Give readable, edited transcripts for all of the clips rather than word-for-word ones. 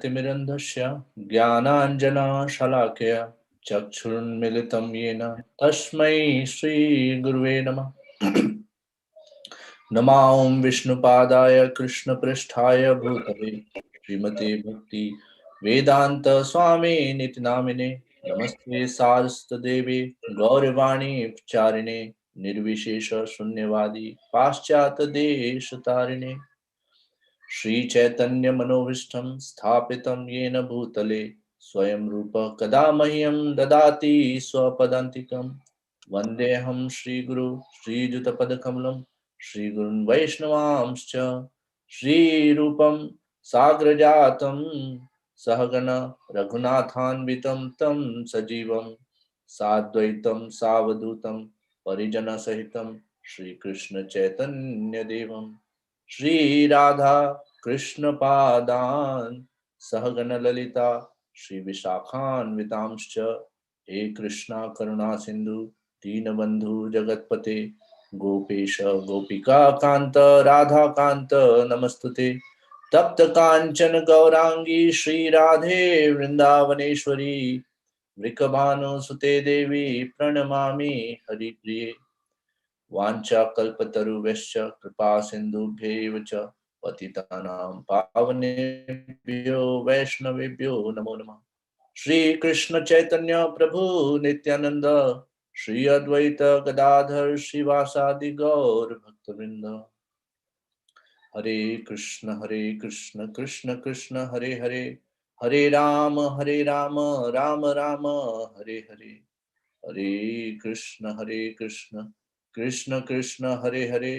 तिमिरन्धस्य ज्ञानाञ्जनशलाकया चक्षुरुन्मिलितं येन तस्मै श्रीगुरुवे नमः। नमो विष्णुपादाय कृष्णपृष्ठाय भूतले श्रीमते भक्ति वेदांत स्वामी निति नामिने नमस्ते सारस्वतदेवे गौरवाणी चारिणे निर्विशेष शून्यवादी पाश्चात्य देश तारिणे श्री चैतन्य मनोविष्ठम स्थापितं येन भूतले स्वयं रूप कदा मह्यं ददाति स्वपदान्तिकं वन्देऽहं श्रीगुरु श्रीयुतपदकमलं श्रीगुरुन् वैष्णवांश्च श्रीरूपं साग्रजातं सहगण रघुनाथान्वितं तं सजीवं साद्वैतं सावधूतं परिजनसहितं श्रीकृष्ण चैतन्यदेवं श्री राधा कृष्ण पादान सहगण ललिता श्री विशाखान्वितांश्च हे कृष्णा करुणा सिंधु दीनबंधु जगतपते गोपेश गोपिका कांत राधा कांत नमस्तुते तप्त कांचन गौरांगी श्री राधे वृंदावनेश्वरी वृषभानुसुते देवी प्रणमामि हरिप्रिये वाञ्छाकल्पतरुभ्यश्च कृपा सिन्धुभ्यैव च पतितानां पावनेभ्यो वैष्णवेभ्यो नमो नमः। श्री कृष्ण चैतन्य प्रभु नित्यानंद श्री अद्वैत गदाधर श्रीवासादि गौर भक्तवृंद हरे कृष्ण कृष्ण कृष्ण हरे हरे हरे राम राम राम हरे हरे हरे कृष्ण कृष्ण कृष्ण हरे हरे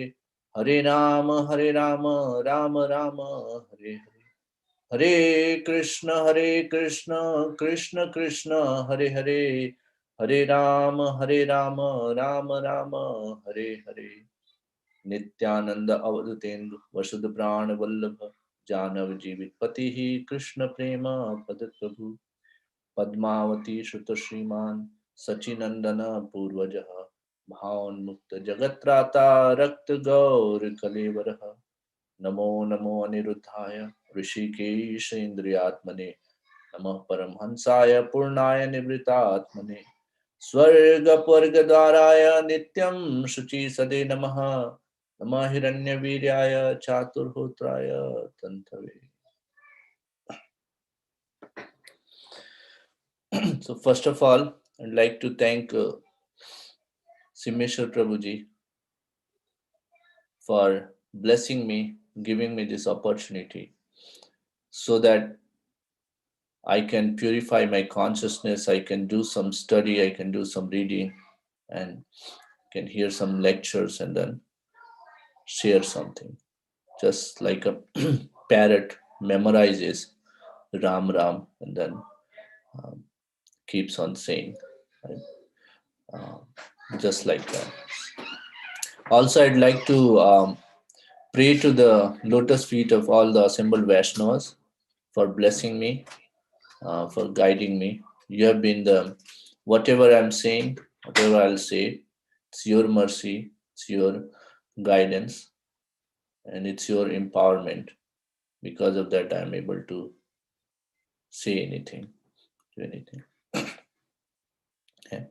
हरे राम राम राम हरे हरे हरे कृष्ण कृष्ण कृष्ण हरे हरे हरे राम राम राम हरे हरे नित्यानंद अवधूतेन्दु वसुध प्राण वल्लभ जानव जीवित पति ही कृष्ण प्रेम पद प्रभु पद्मावती श्रुत श्रीमान सचिनंदन पूर्वज भावन्मुक्त जगत्राता रक्त गौर कलेवर नमो नमो अनिरुद्धाय ऋषिकेश इंद्रियात्मने नमः परमहंसाय पूर्णाय निवृत्तात्मने स्वर्ग द्वाराय नित्यं शुचि सदे नमः नमः हिरण्यवीर्याय चातुर्होत्राय तंतवे। So first of all, I'd like to thank Simeshwar Prabhuji for blessing me, giving me this opportunity so that I can purify my consciousness, I can do some study, I can do some reading, and can hear some lectures and then share something. Just like a parrot memorizes Ram Ram and then um, keeps on saying, right? Just like that. Also, I'd like to pray to the lotus feet of all the assembled Vaishnavas for blessing me, for guiding me. You have been the, whatever I'm saying, whatever I'll say, it's your mercy, it's your guidance, and it's your empowerment. Because of that, I'm able to say anything, do anything. Okay.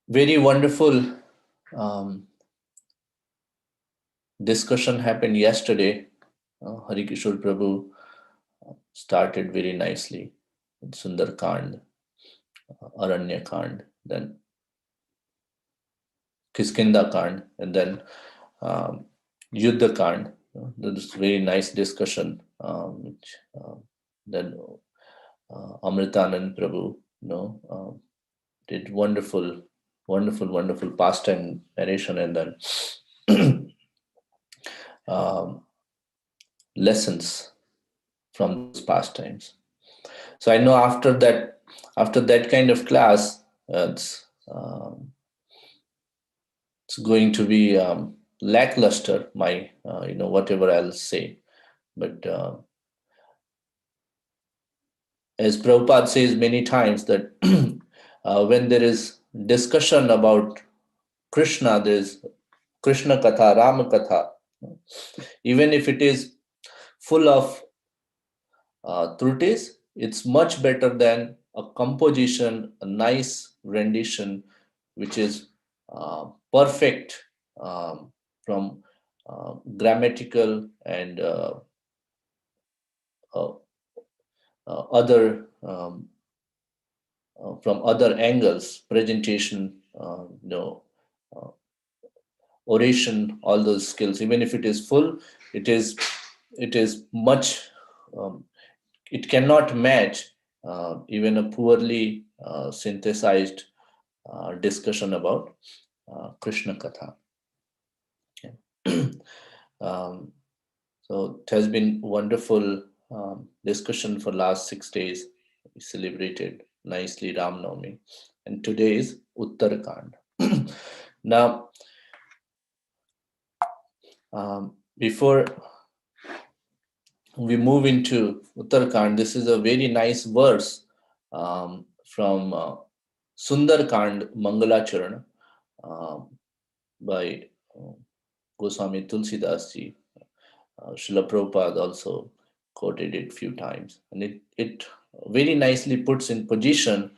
Very wonderful um, discussion happened yesterday. Hari Kishore Prabhu started very nicely with Sundar Kand, Aranya Kand, then Kiskinda Kand, and then Yuddha Kand. There was very nice discussion, which then Amritanand Prabhu, did wonderful pastime narration, and then lessons from those pastimes. So I know after that kind of class, it's going to be lackluster. My whatever I'll say, but as Prabhupada says many times that when there is discussion about Krishna, there is Krishna Katha, Rama Katha. Even if it is full of truths. It's much better than a composition, a nice rendition, which is perfect um, from grammatical and uh, other from other angles, presentation, uh, oration, all those skills. Even if it is full, it is much. Um, it cannot match even a poorly synthesized discussion about Krishna Katha. Okay. um, so it has been wonderful discussion for last 6 days. We celebrated nicely Ram Navami, and today is Uttarakhand. Now, before we move into Uttarakhand, this is a very nice verse from Sundarkand Mangalacharana by Goswami Tulsidas ji. Srila Prabhupada also quoted it few times, and it very nicely puts in position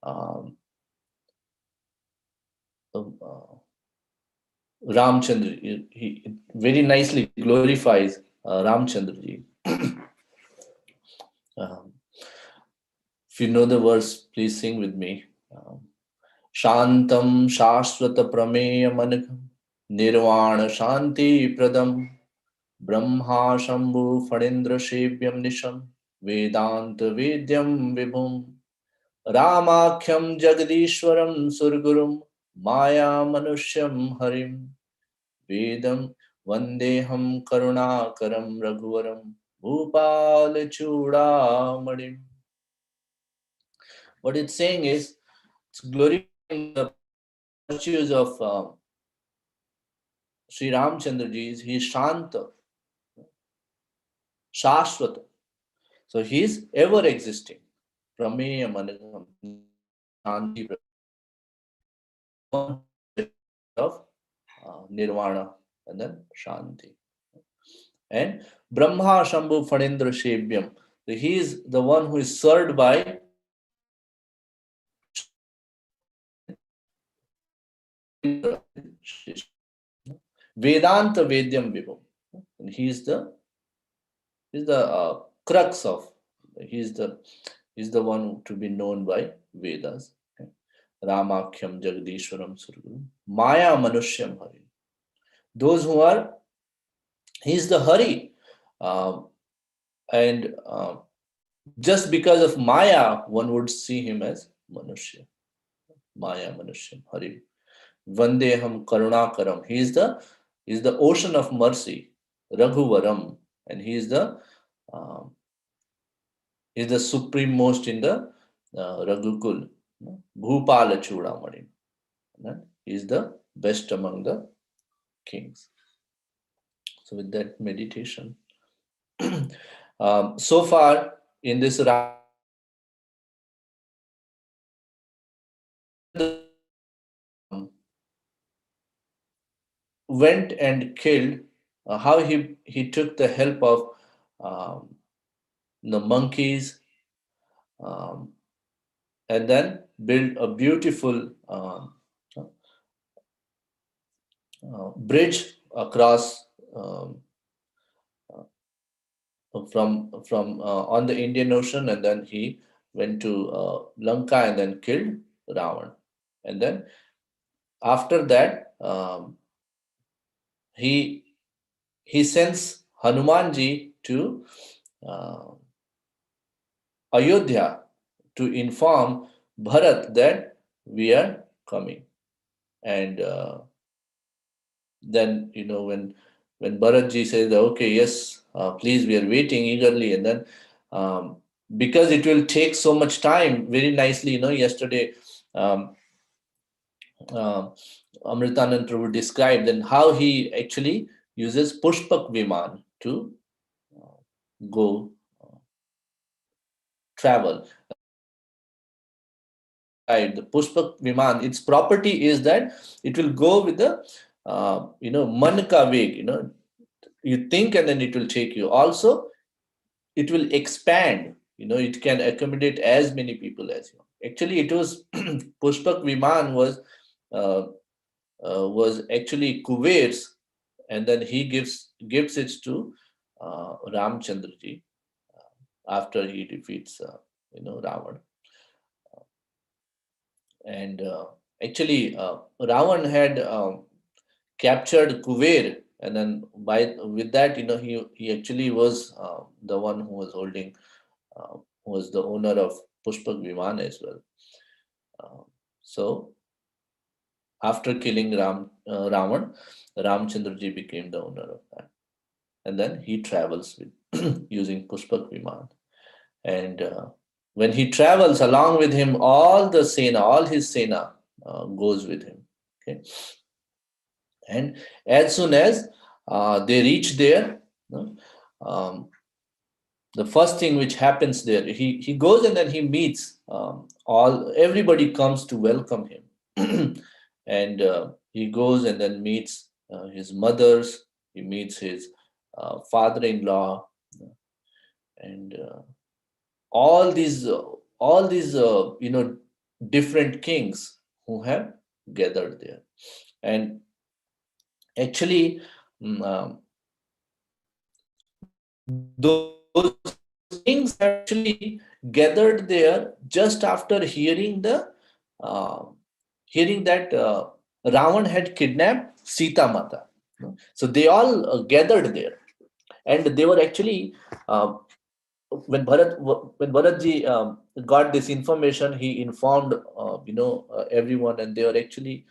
um, Ramchandra. He very nicely glorifies Ramchandra ji. Um, if you know the verse, please sing with me. Shantam Shashwata Prameya Manakam Nirvana Shanti Pradam Brahma Shambhu Fadindra Shebhyam Nisham Vedanta Vedyam Vibhum Ramakhyam Jagadishwaram Surgurum Maya Manushyam Harim Vedam Vandeham Karunakaram Raghuvaram Bhupal Chudamadim. What it's saying is, it's glorifying the virtues of Sri Ramchandra ji. He is Shanta, Shashwata. So he is ever existing. Prameya Managam, Shanti, of Nirvana, and then Shanti. And Brahma Shambhu Fadindra Shebhyam. He is the one who is served by Vedanta Vedyam Vibhum. And he's the crux of, he's the one to be known by Vedas. Ramakhyam Jagadishwaram Surgurum Maya Manushyam Hari. Those who are, he's the Hari. Um, and just because of Maya, one would see him as Manushya. Maya Manushyam Hari. Vandeham Karunakaram. He is the ocean of mercy. Raghuvaram. And um, he is the supreme most in the Raghukul. Bhupala Chudamadim. He is the best among the kings. So with that meditation, so far in this went and killed, how he took the help of um, the monkeys, um, and then built a beautiful bridge across from on the Indian Ocean, and then he went to Lanka and then killed Ravan. And then after that, he sends Hanumanji to uh, Ayodhya to inform Bharat that we are coming. And then, when Bharatji says, okay, yes, please, we are waiting eagerly. And then because it will take so much time, very nicely, yesterday um, uh, Amritanand Prabhu described then how he actually uses Pushpak Viman to go travel. Right, the Pushpak Viman, its property is that it will go with the Manka Veg. you think, and then it will take you. Also, it will expand. It can accommodate as many people as you. Actually, it was Pushpak Viman uh, was actually Kuwait's, and then he gives it to Ramchandraji after he defeats Ravan. And actually, Ravan had captured Kuvair, and then by with that, he actually was the one who was holding, who was the owner of Pushpak Viman as well. Uh, so after killing Ravan, Ramchandraji became the owner of that, and then he travels with using Pushpak Viman. And when he travels along with him, all his Sena goes with him. Okay, and as soon as they reach there, um, the first thing which happens there, he goes and then he meets all everybody comes to welcome him, and he goes and then meets his mothers, he meets his father-in-law, and all these different kings who have gathered there. And actually, those kings have actually gathered there just after uh, hearing that Ravan had kidnapped Sita Mata. So they all gathered there, and they were actually when Bharatji got this information, he informed everyone, and they were actually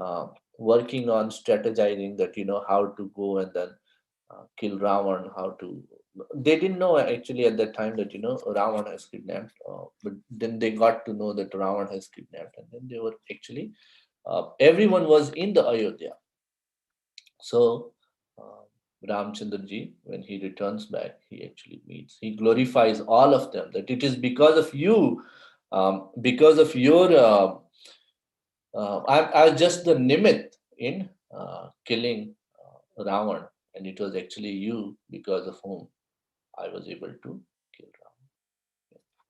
uh, working on strategizing that how to go and then kill Ravan, how to. They didn't know actually at that time that Ravan has kidnapped, but then they got to know that Ravan has kidnapped, and then they were actually everyone was in the Ayodhya. So uh, Ramchandraji, when he returns back, he actually meets, he glorifies all of them, that it is because of you, because of your, I was just the nimit in killing Ravan, and it was actually you because of whom I was able to kill Ravan.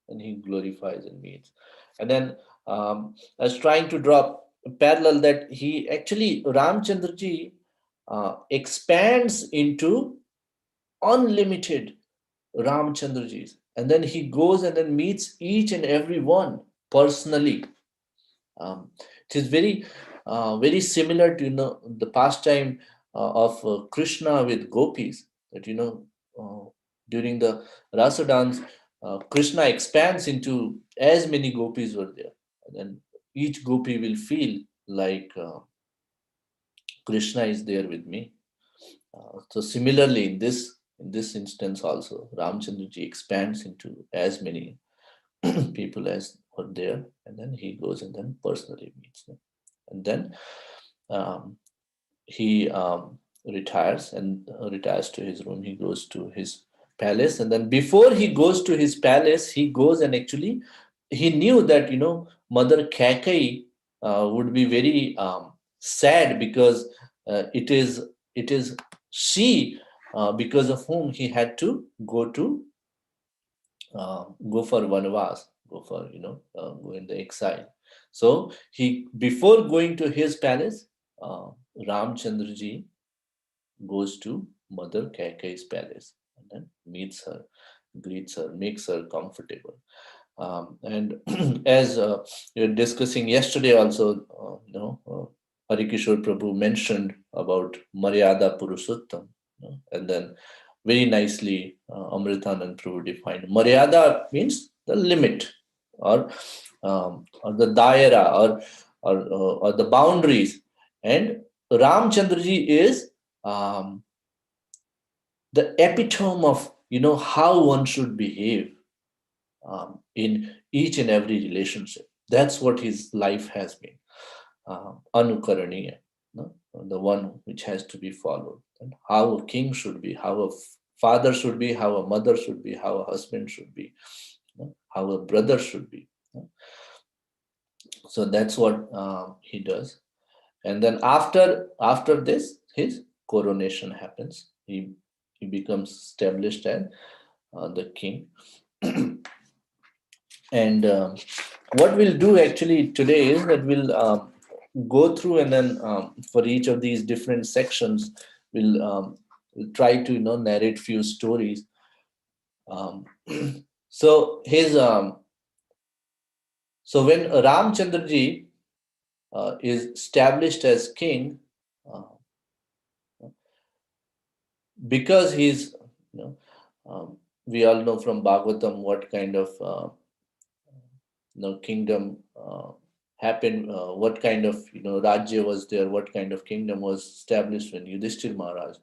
And he glorifies and meets. And then I was trying to draw a parallel that he actually, Ramchandraji, expands into unlimited Ramchandrajis. And then he goes and then meets each and every one personally. Um, it is very similar to the pastime of Krishna with gopis. That during the rasa dance, Krishna expands into as many gopis were there, and then each gopi will feel like Krishna is there with me. So similarly, in this instance also, Ramchandraji expands into as many people as were there, and then he goes and then personally meets them, and then um, he retires and retires to his room. He goes to his palace, and then before he goes to his palace, he goes and actually he knew that Mother Kakai would be very sad because it is she because of whom he had to go for vanavas, go in the exile. So he, before going to his palace, uh, Ramchandraji goes to Mother Kaikai's palace and then meets her, greets her, makes her comfortable. And as we were discussing yesterday, also, Harikishore Prabhu mentioned about Maryada Purushottam, and then very nicely Amritanand Prabhu defined Maryada means the limit, or the daira, or the boundaries, and Ramchandraji is um, the epitome of how one should behave in each and every relationship. That's what his life has been. Anukaraniya, no? The one which has to be followed. And how a king should be, how a father should be, how a mother should be, how a husband should be, how a brother should be. So that's what he does. And then after this, his coronation happens. He he becomes established as the king. And what we'll do actually today is that we'll go through, and then for each of these different sections, we'll try to narrate few stories. Um, so his so when Ramchandraji is established as king, uh, because he's you know we all know from Bhagavatam what kind of kingdom happened, what kind of Rajya was there, what kind of kingdom was established when Yudhishthir Maharaj,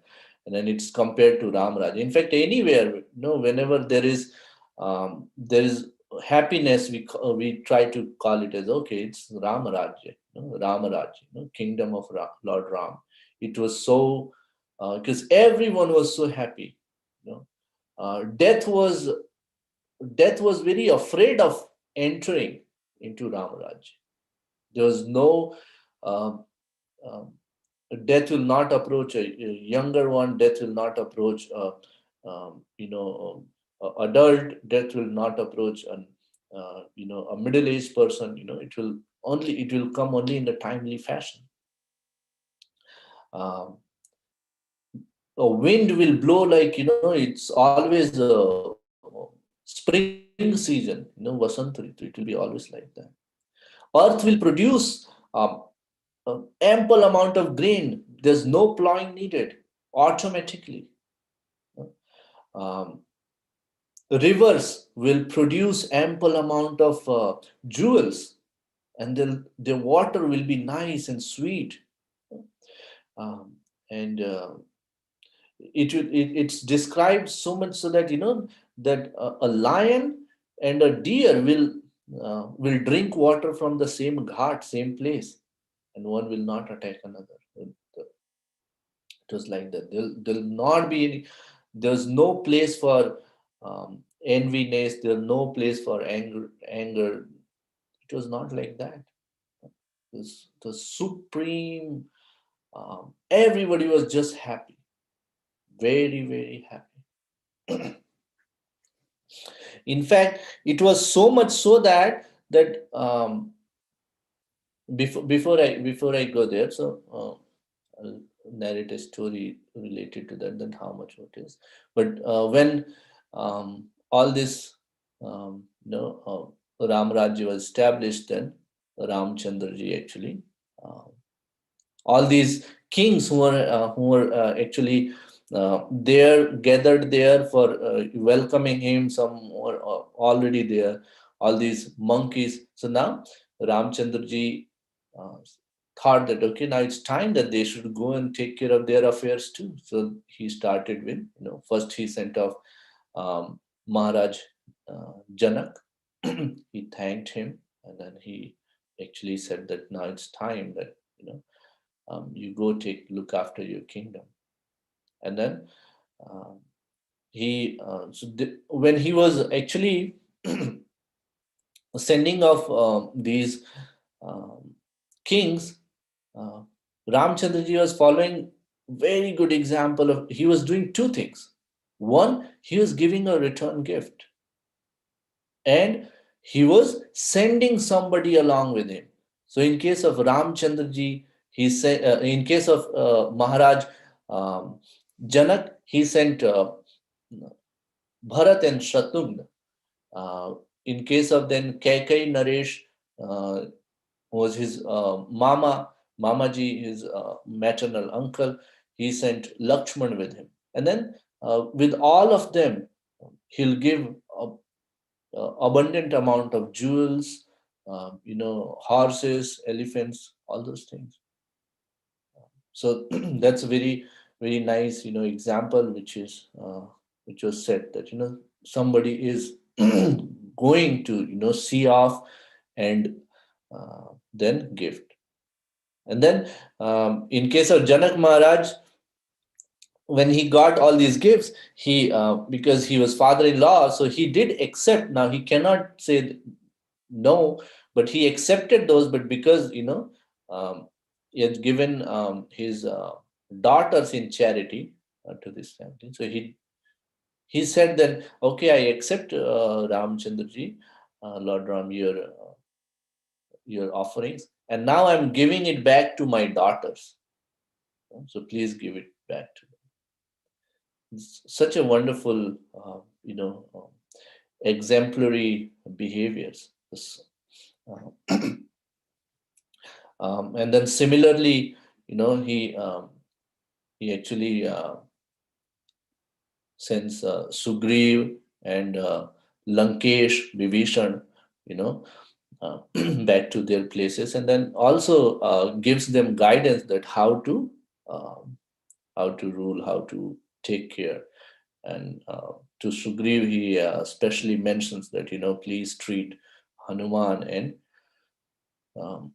and then it's compared to Ram Raj. In fact, anywhere, whenever there is happiness, we try to call it as, okay, it's Ram Rajya, Rama Rajya, kingdom of Lord Ram. It was so because everyone was so happy. You know, death was very afraid of entering into Ramaraj. There was no um, um, death will not approach a younger one. Death will not approach a adult. Death will not approach a middle-aged person. It will come only in the timely fashion. Um, a wind will blow like it's always a spring season. Vasant Ritu. It will be always like that. Earth will produce ample amount of grain. There's no plowing needed automatically. Um, Rivers will produce ample amount of jewels, and then the water will be nice and sweet. And it's described so much so that that a lion and a deer will drink water from the same ghat, same place, and one will not attack another. It was like that. There'll not be any. There's no place for enviness. There's no place for anger. It was not like that. It was the supreme. Everybody was just happy, very very happy. In fact, it was so much so that before I go there, so I'll narrate a story related to that. Then how much it is. But when all this, Ram Rajya was established, then Ramchandraji actually. Uh, all these kings who were actually there, gathered there for welcoming him. Some were already there, all these monkeys. So now Ramchandraji uh, thought that, okay, now it's time that they should go and take care of their affairs too. So he started with, first he sent off Maharaj Janak. He thanked him, and then he actually said that now it's time that you go take look after your kingdom. And then um, when he was actually sending off these um, kings, uh, Ramchandraji was following very good example of, he was doing two things. One, he was giving a return gift, and he was sending somebody along with him. So in case of Ramchandraji, he said, in case of Maharaj um, Janak, he sent Bharat and Shatrugna. In case of then Kaikai Naresh, uh, was his Mamaji, his maternal uncle. He sent Lakshman with him. And then with all of them, he'll give abundant amount of jewels, horses, elephants, all those things. So that's a very very nice example which was said that somebody is going to see off and then gift. And then in case of Janak Maharaj, when he got all these gifts, he because he was father-in-law, so he did accept. Now he cannot say no, but he accepted those. But because he had given his daughters in charity, to this family. So he said that, okay, I accept Ramchandraji, Lord Ram, your offerings, and now I'm giving it back to my daughters. So please give it back to them. It's such a wonderful, exemplary behaviors. And then similarly, he actually sends Sugriv and Lankesh, Vibhishan, you know, uh, back to their places, and then also gives them guidance that um, how to rule, how to take care. And to Sugriv, he especially mentions that, please treat Hanuman and um,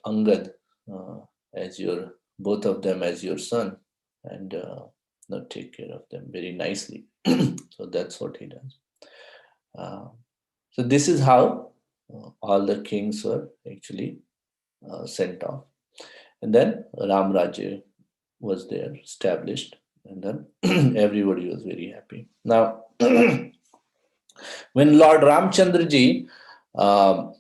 Angad as your both of them as your son, and not take care of them very nicely. So that's what he does. Uh, so this is how all the kings were actually sent off, and then Ram Rajya was there established, and then everybody was very happy. Now, when Lord Ramchandraji um,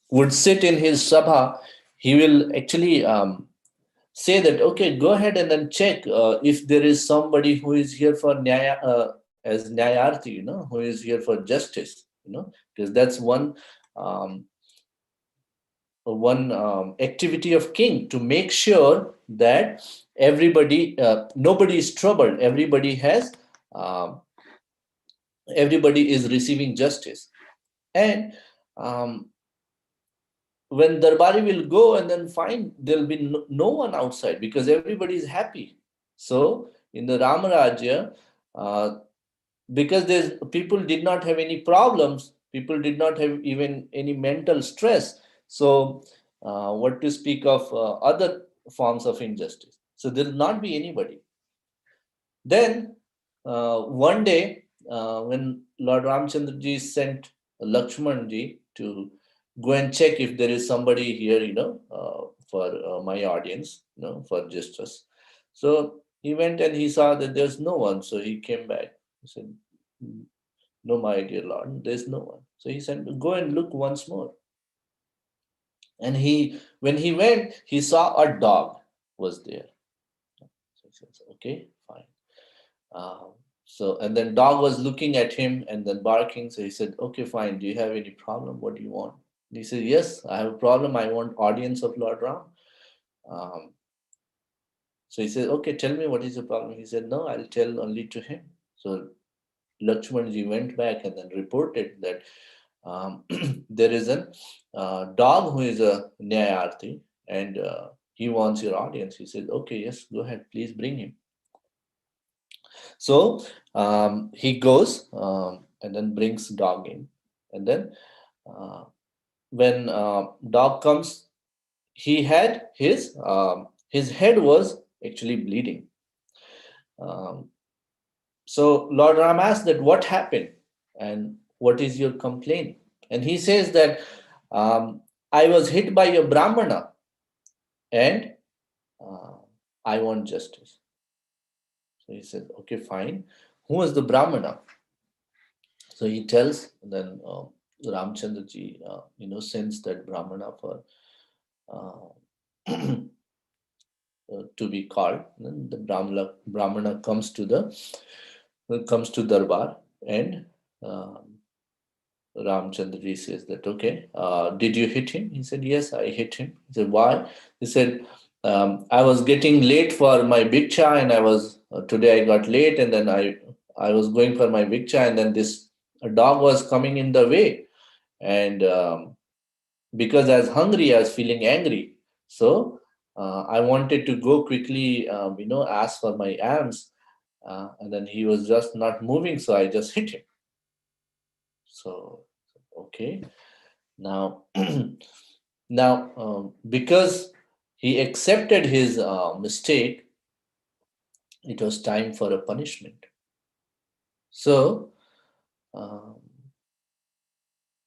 would sit in his sabha, he will actually say that, okay, go ahead and then check if there is somebody who is here for nyaya, as nyayarthi, who is here for justice, because that's um, one activity of king, to make sure that nobody is troubled, um, everybody is receiving justice. And um, when Darbari will go and then find there'll be no one outside because everybody is happy. So in the Ramarajya, uh, because there's people did not have any problems, people did not have even any mental stress. So what to speak of other forms of injustice? So there will not be anybody. Then one day, when Lord Ramchandraji sent Lakshmanji to go and check if there is somebody here, for my audience, for justice. So he went and he saw that there's no one. So he came back. He said, "No, my dear Lord, there's no one." So he said, "Go and look once more." And when he went, he saw a dog was there. So he says, "Okay, fine." And then dog was looking at him and then barking. So he said, "Okay, fine. Do you have any problem? What do you want?" And he said, "Yes, I have a problem. I want audience of Lord Ram." Um, so he said, "Okay, tell me what is the problem." He said, "No, I'll tell only to him." So Lakshmanji went back and then reported that there is a dog who is a Nyayarthi, and he wants your audience. He said, "Okay, yes, go ahead. Please bring him." So he goes and then brings dog in, and then uh, when dog comes, he had his head was actually bleeding. Um, so Lord Ram asked that what happened and what is your complaint, and he says that I was hit by a Brahmana and uh, I want justice. So he said, "Okay, fine. Who was the Brahmana?" So he tells, and then Ramchandraji, sends that Brahmana for to be called. And the Brahmana comes to Darbar, and Ramchandraji says that, "Okay, did you hit him?" He said, "Yes, I hit him." He said, "Why?" He said, "I was getting late for my bhiksha, and today I got late, and then I was going for my bhiksha, and then this dog was coming in the way, and because I was hungry, I was feeling angry, so I wanted to go quickly, ask for my alms, and then he was just not moving, so I just hit him." So okay, now now because he accepted his mistake, it was time for a punishment. So um,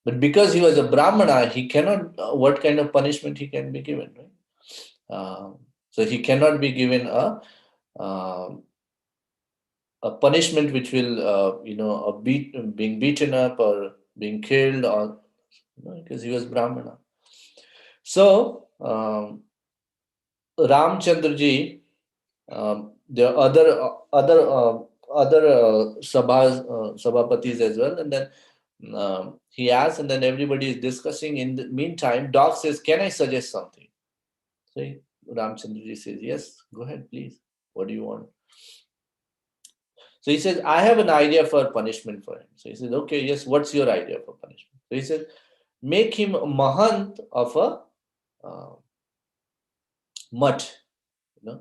but because he was a Brahmana, he cannot, what kind of punishment he can be given, right? So he cannot be given a um a punishment which will, being beaten up or being killed, or because he was Brahmana. So Ramchandraji, there are other sabhapatis as well, and then he asks, and then everybody is discussing. In the meantime, dog says, "Can I suggest something?" So Ramchandraji says, "Yes, go ahead, please. What do you want?" So he says, "I have an idea for punishment for him." So he says, "Okay, yes, what's your idea for punishment?" So he says, "Make him a mahant of a uh, mutt. You know,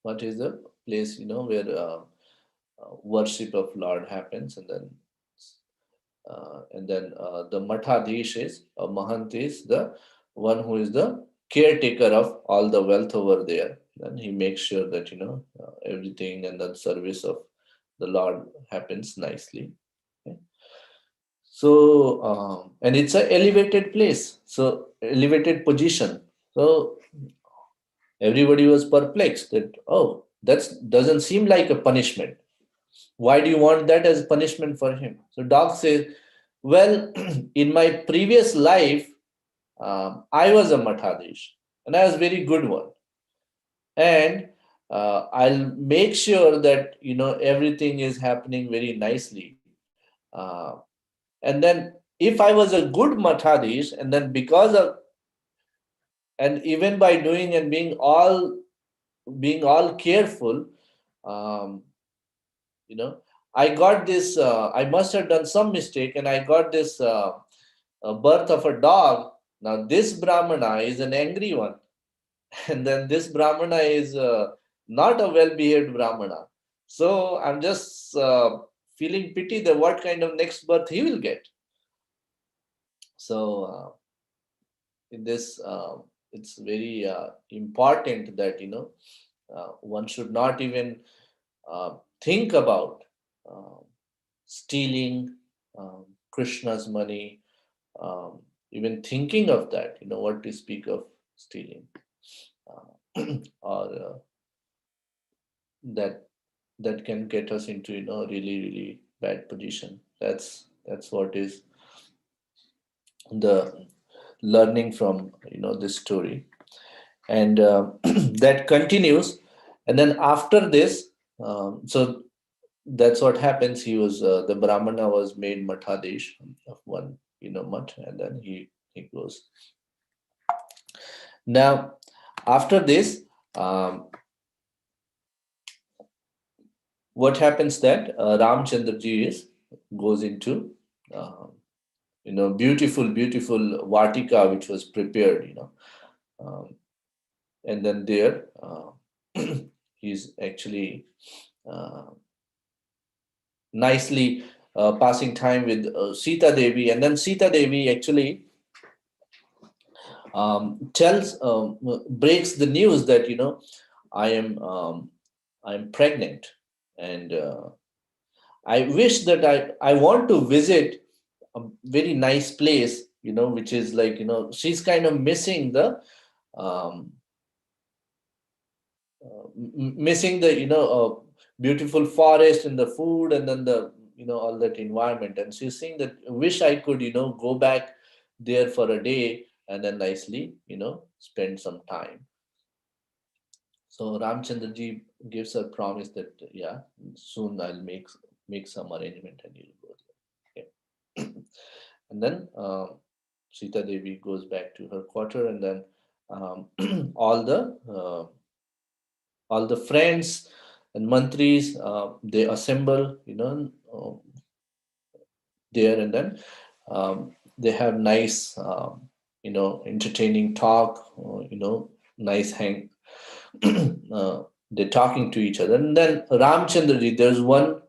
mutt is the place, where worship of Lord happens, and then the Mathadish is, a Mahant is the one who is the caretaker of all the wealth over there. Then he makes sure that everything and the service of the Lord happens nicely. Okay. So and it's a elevated place, so elevated position. So everybody was perplexed that, oh, that doesn't seem like a punishment. Why do you want that as punishment for him? So dog says, well, in my previous life, I was a Mathadish, and I was a very good one. And I'll make sure that everything is happening very nicely. Uh, and then if I was a good Mathadish, and then because of, and even by doing and being all careful, um, you know, I got this. I must have done some mistake, and I got this. Birth of a dog. Now, this Brahmana is an angry one, and then this Brahmana is not a well behaved Brahmana. So, I'm just feeling pity that what kind of next birth he will get. So, in this, it's very important that, one should not even think about uh, stealing Krishna's money, even thinking of that, what to speak of stealing, or that that can get us into really really bad position. That's what is the learning from this story, and that continues, and then after this, so that's what happens. He was the Brahmana was made Mathadesh of one mutt, and then he goes. Now, after this, um, what happens that Ramchandraji goes into beautiful Vatika which was prepared, um, and then there he's actually uh, nicely passing time with Sita Devi, and then Sita Devi actually tells breaks the news that I am I'm pregnant, and I wish that I want to visit a very nice place, which is like, she's kind of missing the um, missing the beautiful forest and the food, and then the all that environment, and she's saying that wish I could go back there for a day and then nicely spend some time. So Ramchandraji gives her promise that yeah, soon I'll make some arrangement and you'll go there. Okay. And then Sita Devi goes back to her quarter, and then um, all the uh, all the friends and mantris they assemble, there, and then they have nice, entertaining talk, nice hang. They're talking to each other, and then Ramchandraji, there's one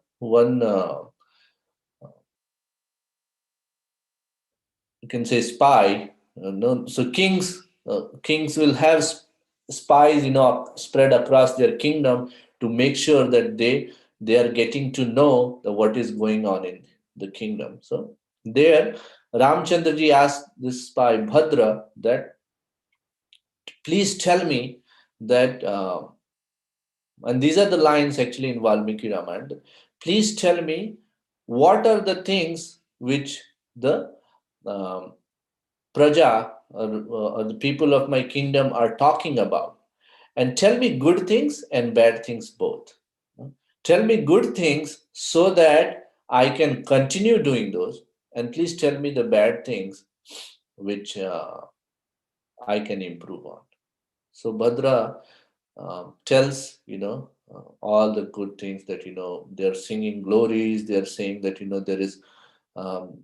you can say spy. No, so kings will have spies, spread across their kingdom to make sure that they are getting to know what is going on in the kingdom. So there, Ramchandraji asked this spy Bhadra that please tell me that, and these are the lines actually in Valmiki Ramayana. please tell me what are the things which the um, praja or the people of my kingdom are talking about, and tell me good things and bad things both. Tell me good things so that I can continue doing those, and please tell me the bad things which I can improve on. So Bhadra tells, all the good things that, they're singing glories, they're saying that, there is um,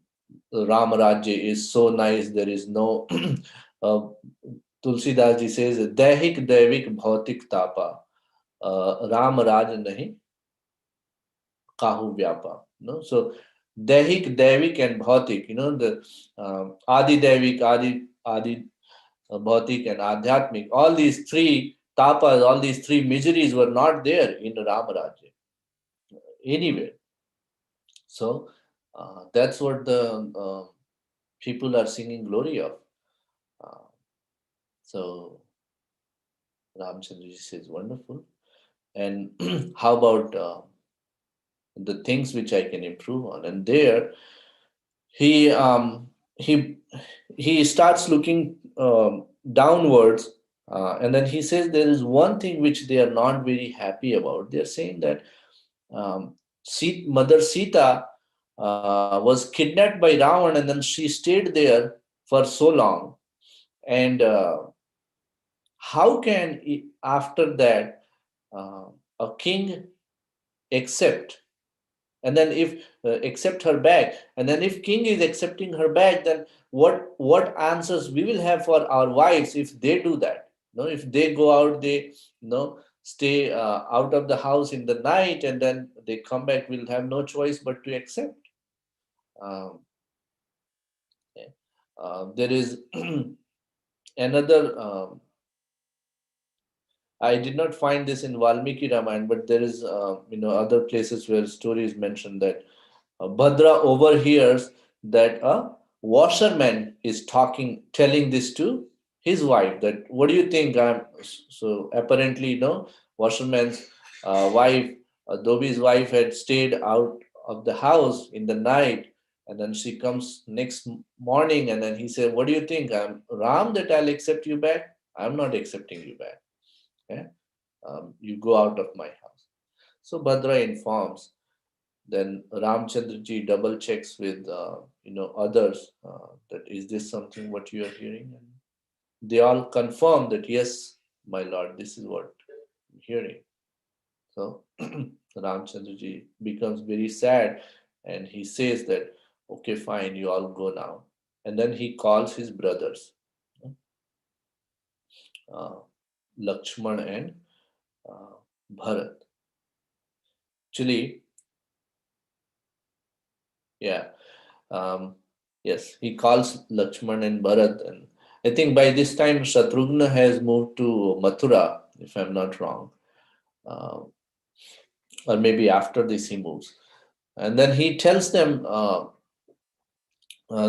Rama Rajya is so nice, there is no. uh, Tulsidas ji says, Daihik Daivik Bhautik Tapa, Ram Raj Nahi Kahu Vyapa. So Daihik, Daivik, and Bhautik, the Adi Daivik, Adi Bhautik, and Adhyatmik, all these three tapas, all these three miseries were not there in Rama Rajya anywhere. So that's what the people are singing glory of. Uh, so Ramchandra ji says, wonderful. And how about the things which I can improve on? And there he he he starts looking downwards, and then he says there is one thing which they are not very happy about. They are saying that um, Mother Sita was kidnapped by Ravan, and then she stayed there for so long. And how can after that a king accept, and then if accept her back, and then if king is accepting her back, then what answers we will have for our wives if they do that? If they go out, they stay out of the house in the night, and then they come back, we'll have no choice but to accept. um, yeah. There is another I did not find this in Valmiki Ramayana, but there is other places where story is mentioned that Bhadra overhears that a washerman is telling this to his wife. That what do you think? So apparently, washerman's wife, Dhobi's wife, had stayed out of the house in the night, and then she comes next morning, and then he said, "What do you think? I'm Ram that I'll accept you back. I'm not accepting you back. Okay? You go out of my house." So Bhadra informs. Then Ramchandraji double checks with others that is this something what you are hearing, and they all confirm that yes, my lord, this is what I'm hearing. So Ramchandraji becomes very sad, and he says that okay, fine, you all go now. And then he calls his brothers, uh, Lakshman and uh, Bharat. Actually, yeah. Um, yes, he calls Lakshman and Bharat, and I think by this time Shatrughna has moved to Mathura, if I'm not wrong, uh, or maybe after this he moves, and then he tells them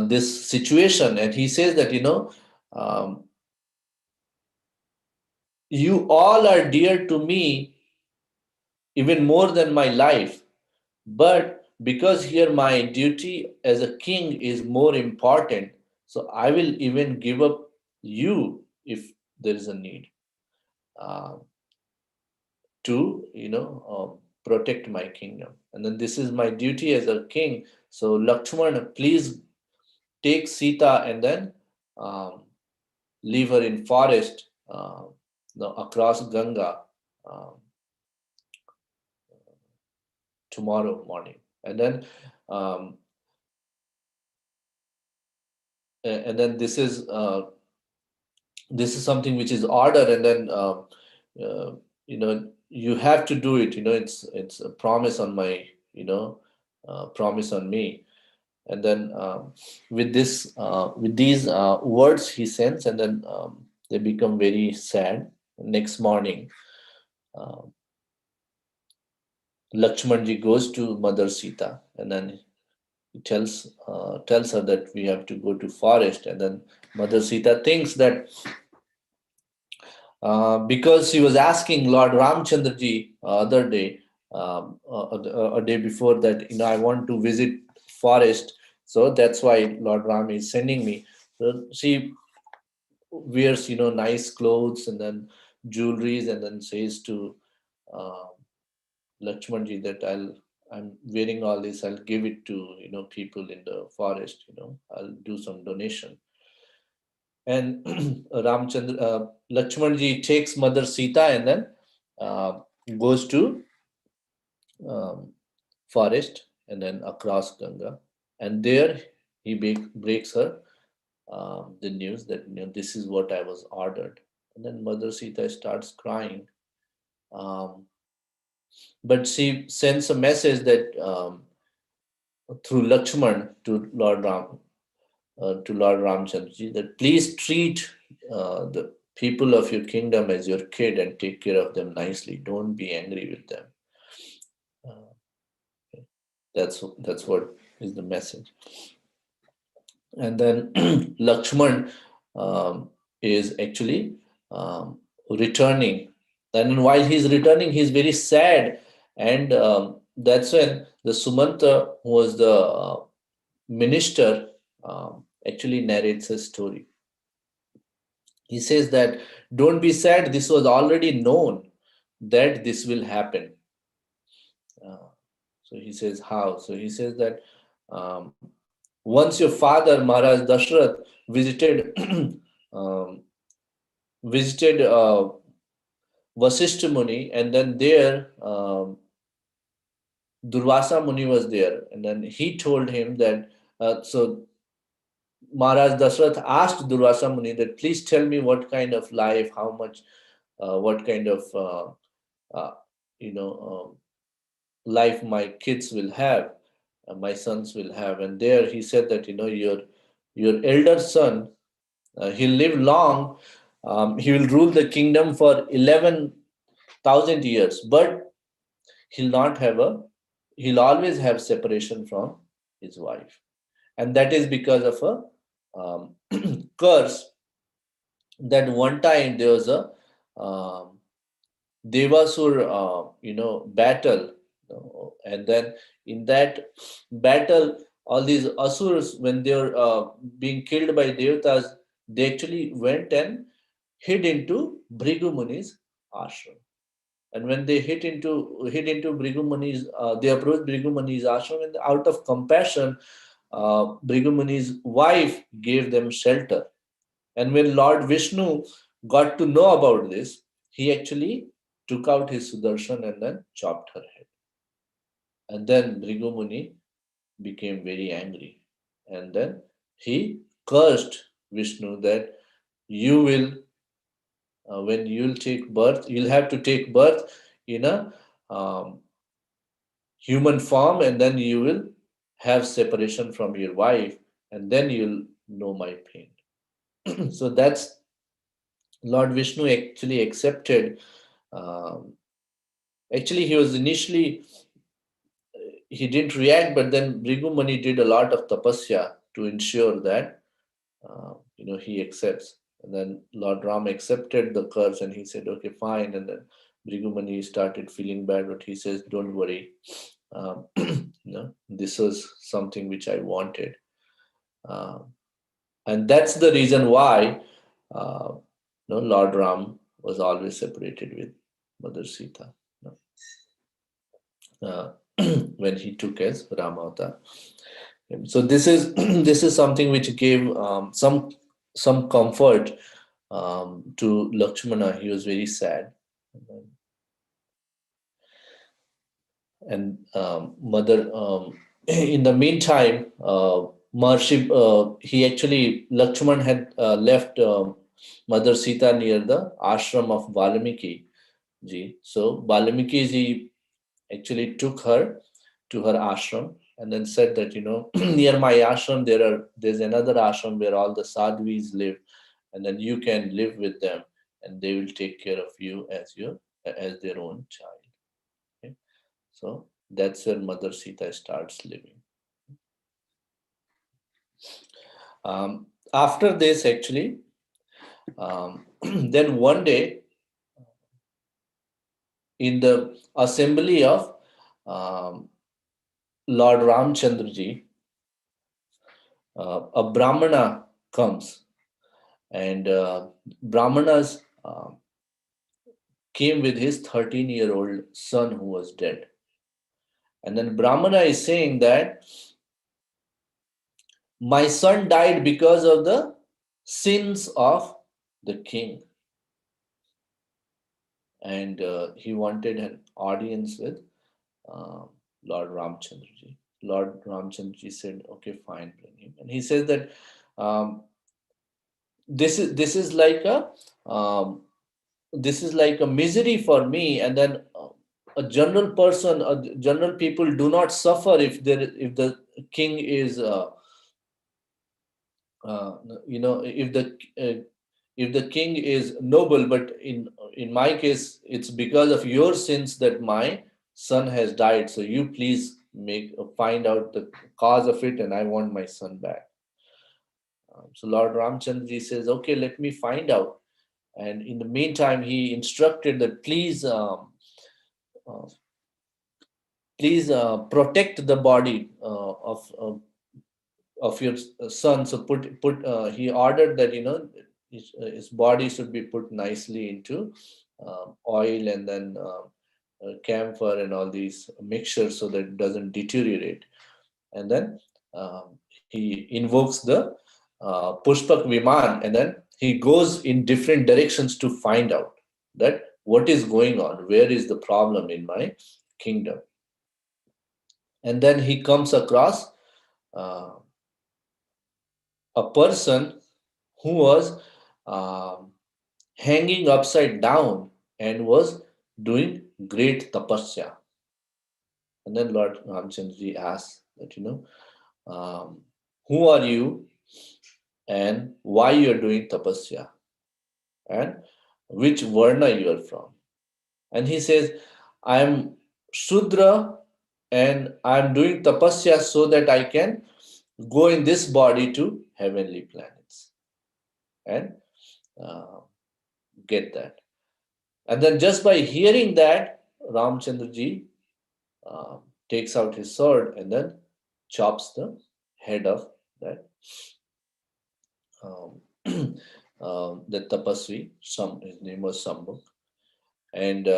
this situation, and he says that um, you all are dear to me even more than my life, but because here my duty as a king is more important, so I will even give up you if there is a need uh, to, protect my kingdom. And then this is my duty as a king. So Lakshman, please take Sita and then um, leave her in forest across Ganga um, tomorrow morning. And then um, and then this is something which is order, and then you have to do it. It's a promise on my promise on me. And then with these words he sends, and then they become very sad. Next morning, uh, Lakshmanji goes to Mother Sita, and then he tells her that we have to go to forest. And then Mother Sita thinks that because she was asking Lord Ramchandraji other day a day before that, I want to visit forest. So that's why Lord Ram is sending me. So she wears, nice clothes and then jewelries, and then says to uh, Lakshmanji that I'm wearing all this. I'll give it to people in the forest. I'll do some donation. And Lakshmanji takes Mother Sita and then uh, goes to um, forest and then across Ganga. And there he breaks her the news that this is what I was ordered. And then Mother Sita starts crying. Um, but she sends a message that through Lakshman to Lord Ramchandra that please treat the people of your kingdom as your kid and take care of them nicely. Don't be angry with them. Uh, that's what is the message. And then Lakshman is actually returning. And while he's returning, he's very sad, and that's when the Sumanta, who was the minister, actually narrates his story. He says that don't be sad. This was already known that this will happen. Uh, so he says how. So he says that um, once your father Maharaj Dashrath visited um, visited Vasishtha Muni, and then there Durvasa Muni was there, and then he told him that. So Maharaj Dashrath asked Durvasa Muni that please tell me what kind of life, how much, what kind of uh, you know life my kids will have, my sons will have. And there he said that your elder son, he'll live long, he will rule the kingdom for 11,000 years, but he'll not have a he'll always have separation from his wife, and that is because of a curse that one time there was a um, Devasur, battle, and then in that battle, all these Asurs, when they were being killed by Devatas, they actually went and hid into Bhrigu Muni's ashram. And when they hid into Bhrigu Muni's, they approached Bhrigu Muni's ashram, and out of compassion, Bhrigu Muni's wife gave them shelter. And when Lord Vishnu got to know about this, he actually took out his Sudarshan and then chopped her head. And then Bhrigu Muni became very angry. And then he cursed Vishnu that you will, when you'll take birth, you'll have to take birth in a um, human form, and then you will have separation from your wife, and then you'll know my pain. So that's Lord Vishnu actually accepted. Um, Actually, he was initially he didn't react, but then Bhrigu Muni did a lot of tapasya to ensure that he accepts. And then Lord Ram accepted the curse, and he said, "Okay, fine." And then Bhrigu Muni started feeling bad, but he says, "Don't worry. This was something which I wanted." Um, and that's the reason why uh, Lord Ram was always separated with Mother Sita, uh, when he took as Rama avatar. So this is this is something which gave some comfort to Lakshmana. He was very sad, and mother. In the meantime, Maharshi, he actually Lakshman had left Mother Sita near the ashram of Valmiki ji. So Valmiki ji actually took her to her ashram and then said that near my ashram there's another ashram where all the sadhvis live, and then you can live with them, and they will take care of you as their own child. Okay? So that's where Mother Sita starts living. After this, actually, then one day in the assembly of um, Lord Ramchandraji, a Brahmana comes, and Brahmanas came with his 13-year-old son who was dead. And then Brahmana is saying that my son died because of the sins of the king. And he wanted an audience with uh, Lord Ramchandraji. Lord Ramchandraji said, "Okay, fine, bring him." And he says that um, this is like a um, this is like a misery for me. And then a general person, general people do not suffer if the king is uh, if the king is noble, but in my case it's because of your sins that my son has died, so you please make find out the cause of it, and I want my son back. So Lord Ramchandraji says, okay, let me find out. And in the meantime he instructed that uh, please protect the body of your son. So he ordered that his body should be put nicely into oil, and then camphor and all these mixtures so that it doesn't deteriorate. And then he invokes the Pushpak Viman, and then he goes in different directions to find out that what is going on, where is the problem in my kingdom. And then he comes across uh, a person who was um, hanging upside down and was doing great tapasya. And then Lord Ramchandraji asks that, who are you and why you are doing tapasya and which varna you are from. And he says, I am Shudra and I am doing tapasya so that I can go in this body to heavenly planets and uh, get that. And then just by hearing that, Ramchandraji uh, takes out his sword and then chops the head of that um, the tapasvi. His name was Sambhuk. And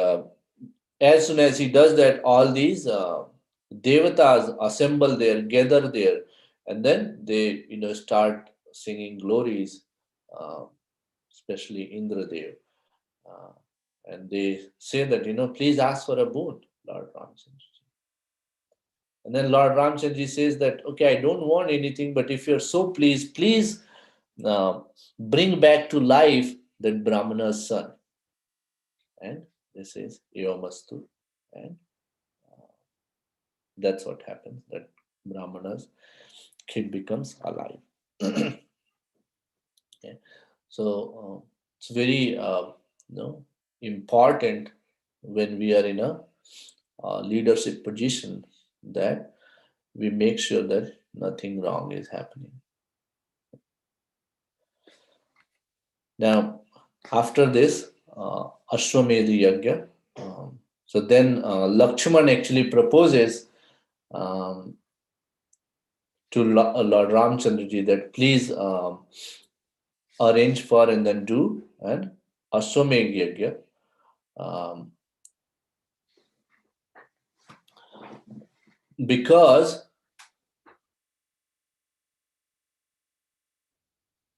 as soon as he does that, all these devatas assemble there, gather there, and then they start singing glories, uh, especially Indradev. Uh, and they say that, please ask for a boon, Lord Ramchandra. And then Lord Ramchandra says that, okay, I don't want anything, but if you're so pleased, please uh, bring back to life that Brahmana's son. And this is Evamastu. And that's what happens, that Brahmana's kid becomes alive. Okay. So it's very important when we are in a leadership position that we make sure that nothing wrong is happening. Now, after this Ashwamedha Yajna, so then Lakshman actually proposes um, to Lord Ramchandraji that please arrange for and then do an Ashwamedha Yajna. Um, because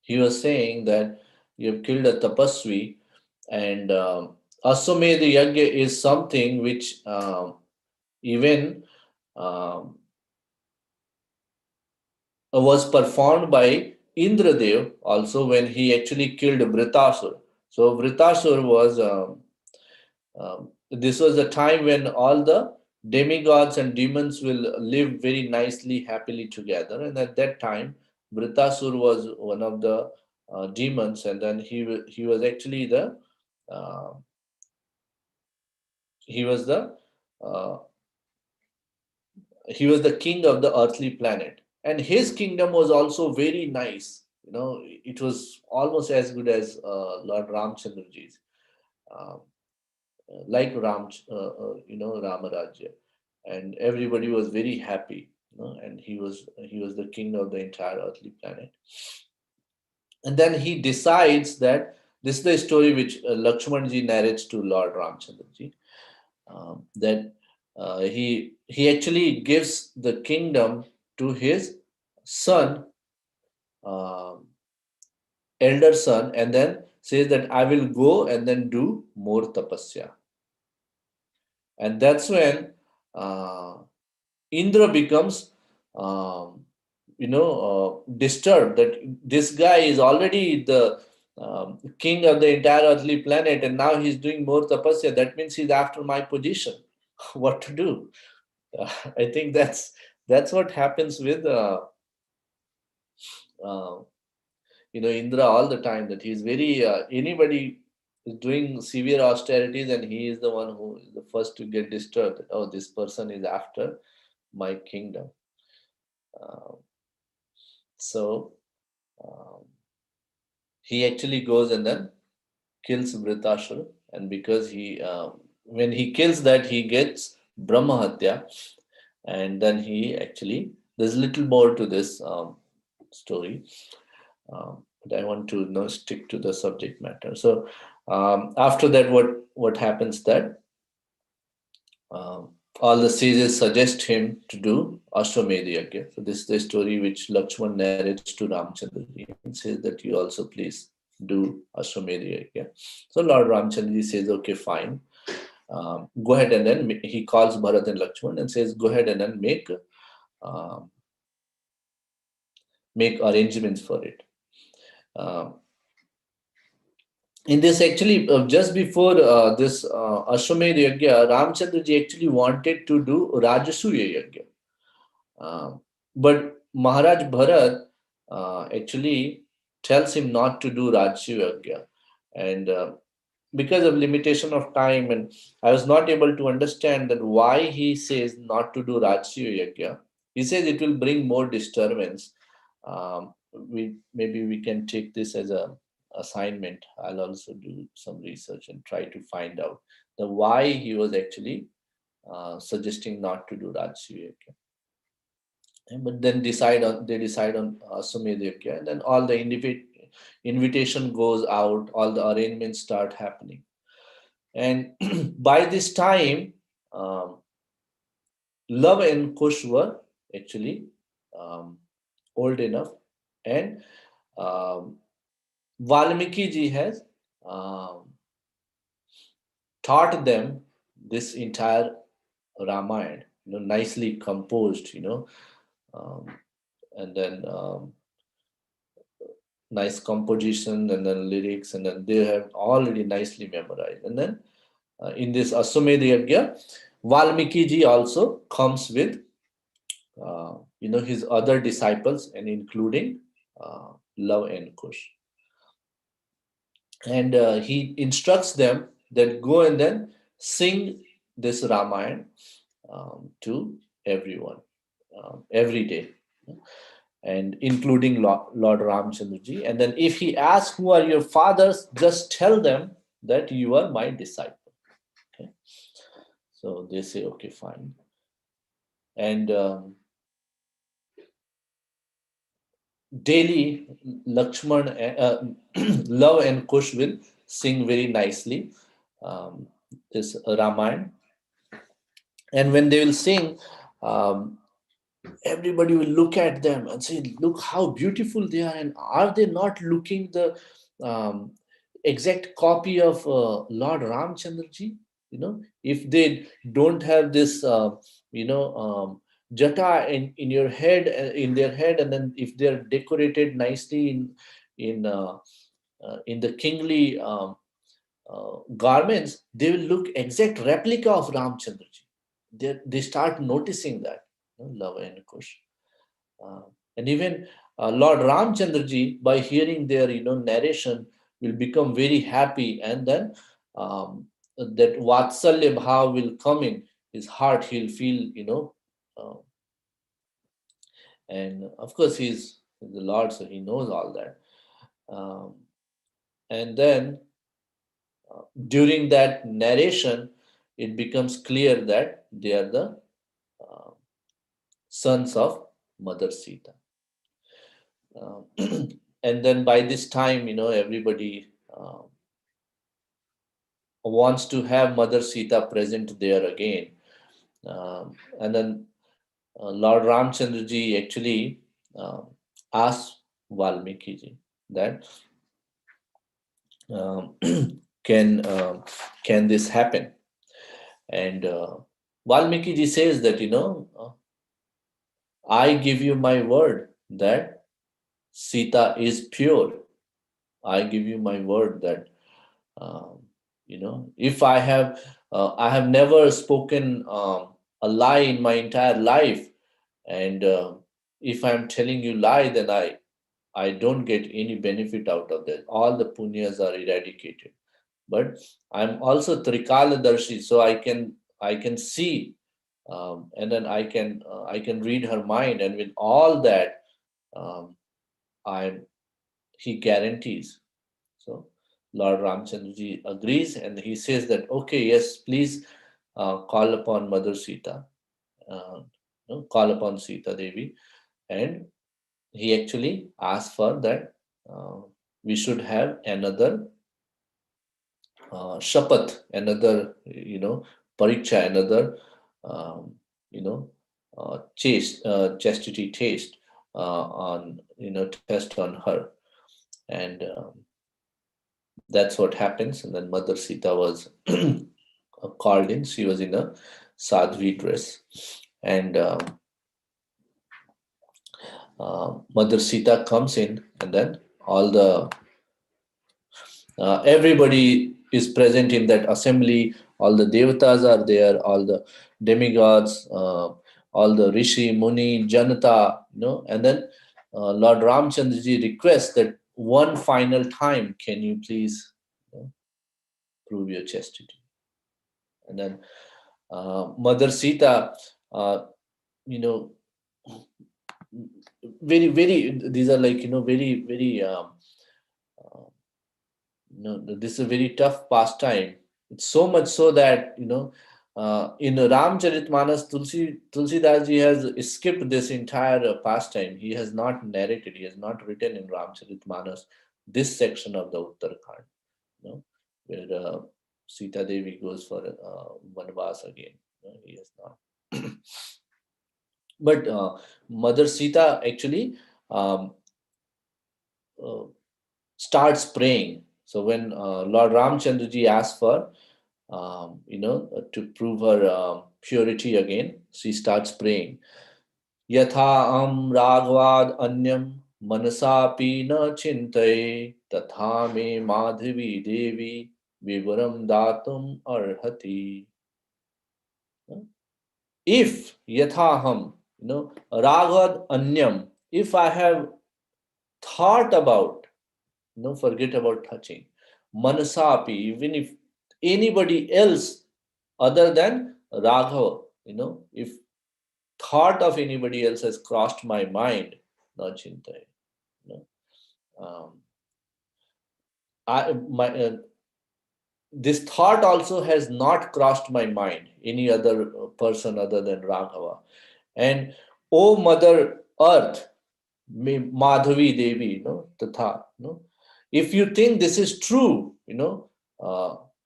he was saying that you have killed a tapasvi, and Aswamedha Yajna is something which even um, was performed by Indradev also when he actually killed Vritasur. So Vritasur was this was a time when all the demigods and demons will live very nicely, happily together. And at that time, Vritasur was one of the demons, and then he was actually the uh, he was the uh, he was the king of the earthly planet, and his kingdom was also very nice. It was almost as good as Lord Ramchandraji's, uh, like Ramarajya. and everybody was very happy. And he was the king of the entire earthly planet. And then he decides that this is the story which Lakshmanji narrates to Lord Ramchandraji, that he actually gives the kingdom to his son, uh, elder son, and then says that I will go and then do more tapasya. And that's when uh, Indra becomes, disturbed that this guy is already the king of the entire earthly planet, and now he's doing more tapasya. That means he's after my position. What to do? I think that's what happens with uh, Indra all the time. That he's very anybody is doing severe austerities, and he is the one who is the first to get disturbed. Oh, this person is after my kingdom. Uh, so um, he actually goes and then kills Vritrashura, and because when he kills that, he gets Brahma Hatya, and then he actually there's little more to this story, but I want to stick to the subject matter. So after that, what happens that um, all the sages suggest him to do Ashwamedh Yajna. So this is the story which Lakshman narrates to Ramchandraji and says that you also please do Ashwamedh Yajna. So Lord Ramchandraji says, okay, fine. Go ahead, and then he calls Bharat and Lakshman and says, go ahead and then um, make arrangements for it. Um, in this actually, just before this Ashwamedh Yajna, Ramchandraji actually wanted to do Rajasuya Yajna. But Maharaj Bharat actually tells him not to do Rajasuya Yajna. And because of limitation of time, and I was not able to understand that why he says not to do Rajasuya Yajna. He says it will bring more disturbance. We maybe we can take this as a assignment. I'll also do some research and try to find out the why he was actually suggesting not to do Rajasuya Yajna. But then they decide on Sumedhyakya, and then all the invitation goes out, all the arrangements start happening. And by this time, um, Love and Kush were actually um, old enough, and um, Valmiki ji has um, taught them this entire Ramayana, nicely composed, um, and then nice composition, and then lyrics, and then they have already nicely memorized. And then in this Aswamedh Yajna, Valmiki ji also comes with his other disciples, and including Love and Kush. And he instructs them that go and then sing this Ramayana to everyone every day, and including Lord Ramchandraji. And then if he asks who are your fathers, just tell them that you are my disciple. Okay. So they say, okay, fine. And daily Lakshman, Love and Kush will sing very nicely this Ramayana. And when they will sing, um, everybody will look at them and say, look how beautiful they are, and are they not looking the um, exact copy of Lord Ramchandraji? If they don't have this jata in your head, in their head, and then if they're decorated nicely in the kingly garments, they will look exact replica of Ramchandraji. They start noticing that, Love and Kush. Uh, and even Lord Ramchandraji, by hearing their narration, will become very happy, and then that Vatsalya Bhav will come in his heart. He'll feel, and of course he's the Lord, so he knows all that. Um, and then during that narration, it becomes clear that they are the uh, sons of Mother Sita. Uh, and then by this time, everybody wants to have Mother Sita present there again. And then Lord Ramchandra ji actually asked Valmiki ji that um, can can this happen? And Valmiki ji says that I give you my word that Sita is pure. I give you my word that um, if I have never spoken a lie in my entire life, and if I'm telling you lie, then I don't get any benefit out of that. All the punyas are eradicated. But I'm also Trikaladarshi, so I can see, and then I can read her mind, and with all that, um, I he guarantees. So Lord Ramchandraji agrees, and he says that okay, yes, please call upon Mother Sita, uh, call upon Sita Devi, and he actually asked for that we should have another shapat, another pariksha, another um, you know chastity taste on test on her, and that's what happens. And then Mother Sita was called in. She was in a sadhvi dress, and Mother Sita comes in, and then all the everybody is present in that assembly. All the devatas are there, all the demigods, all the rishi, muni, janata, and then Lord Ramchandraji requests that one final time, can you please prove your chastity? And then Mother Sita, uh, you know, very, very, these are like, very, very, this is a very tough pastime. It's so much so that, in Ramcharitmanas, Tulsidas ji has skipped this entire pastime. He has not narrated, he has not written in Ramcharitmanas this section of the Uttarakhand, where Sita Devi goes for Vanvas again. He has not. But Mother Sita actually um, uh, starts praying. So when Lord Ramchandraji asks for, to prove her purity again, she starts praying. Yatha ragvad anyam manasapi na chintaye tatha me madhavi devi vivaram datum arhati. If yathaham, ragvad anyam, if I have thought about, forget about touching, manasapi, even if anybody else other than Raghava, if thought of anybody else has crossed my mind, not chintai, you know, um, my this thought also has not crossed my mind, any other person other than Raghava. And O Mother Earth, Madhavi Devi, Tatha, if you think this is true,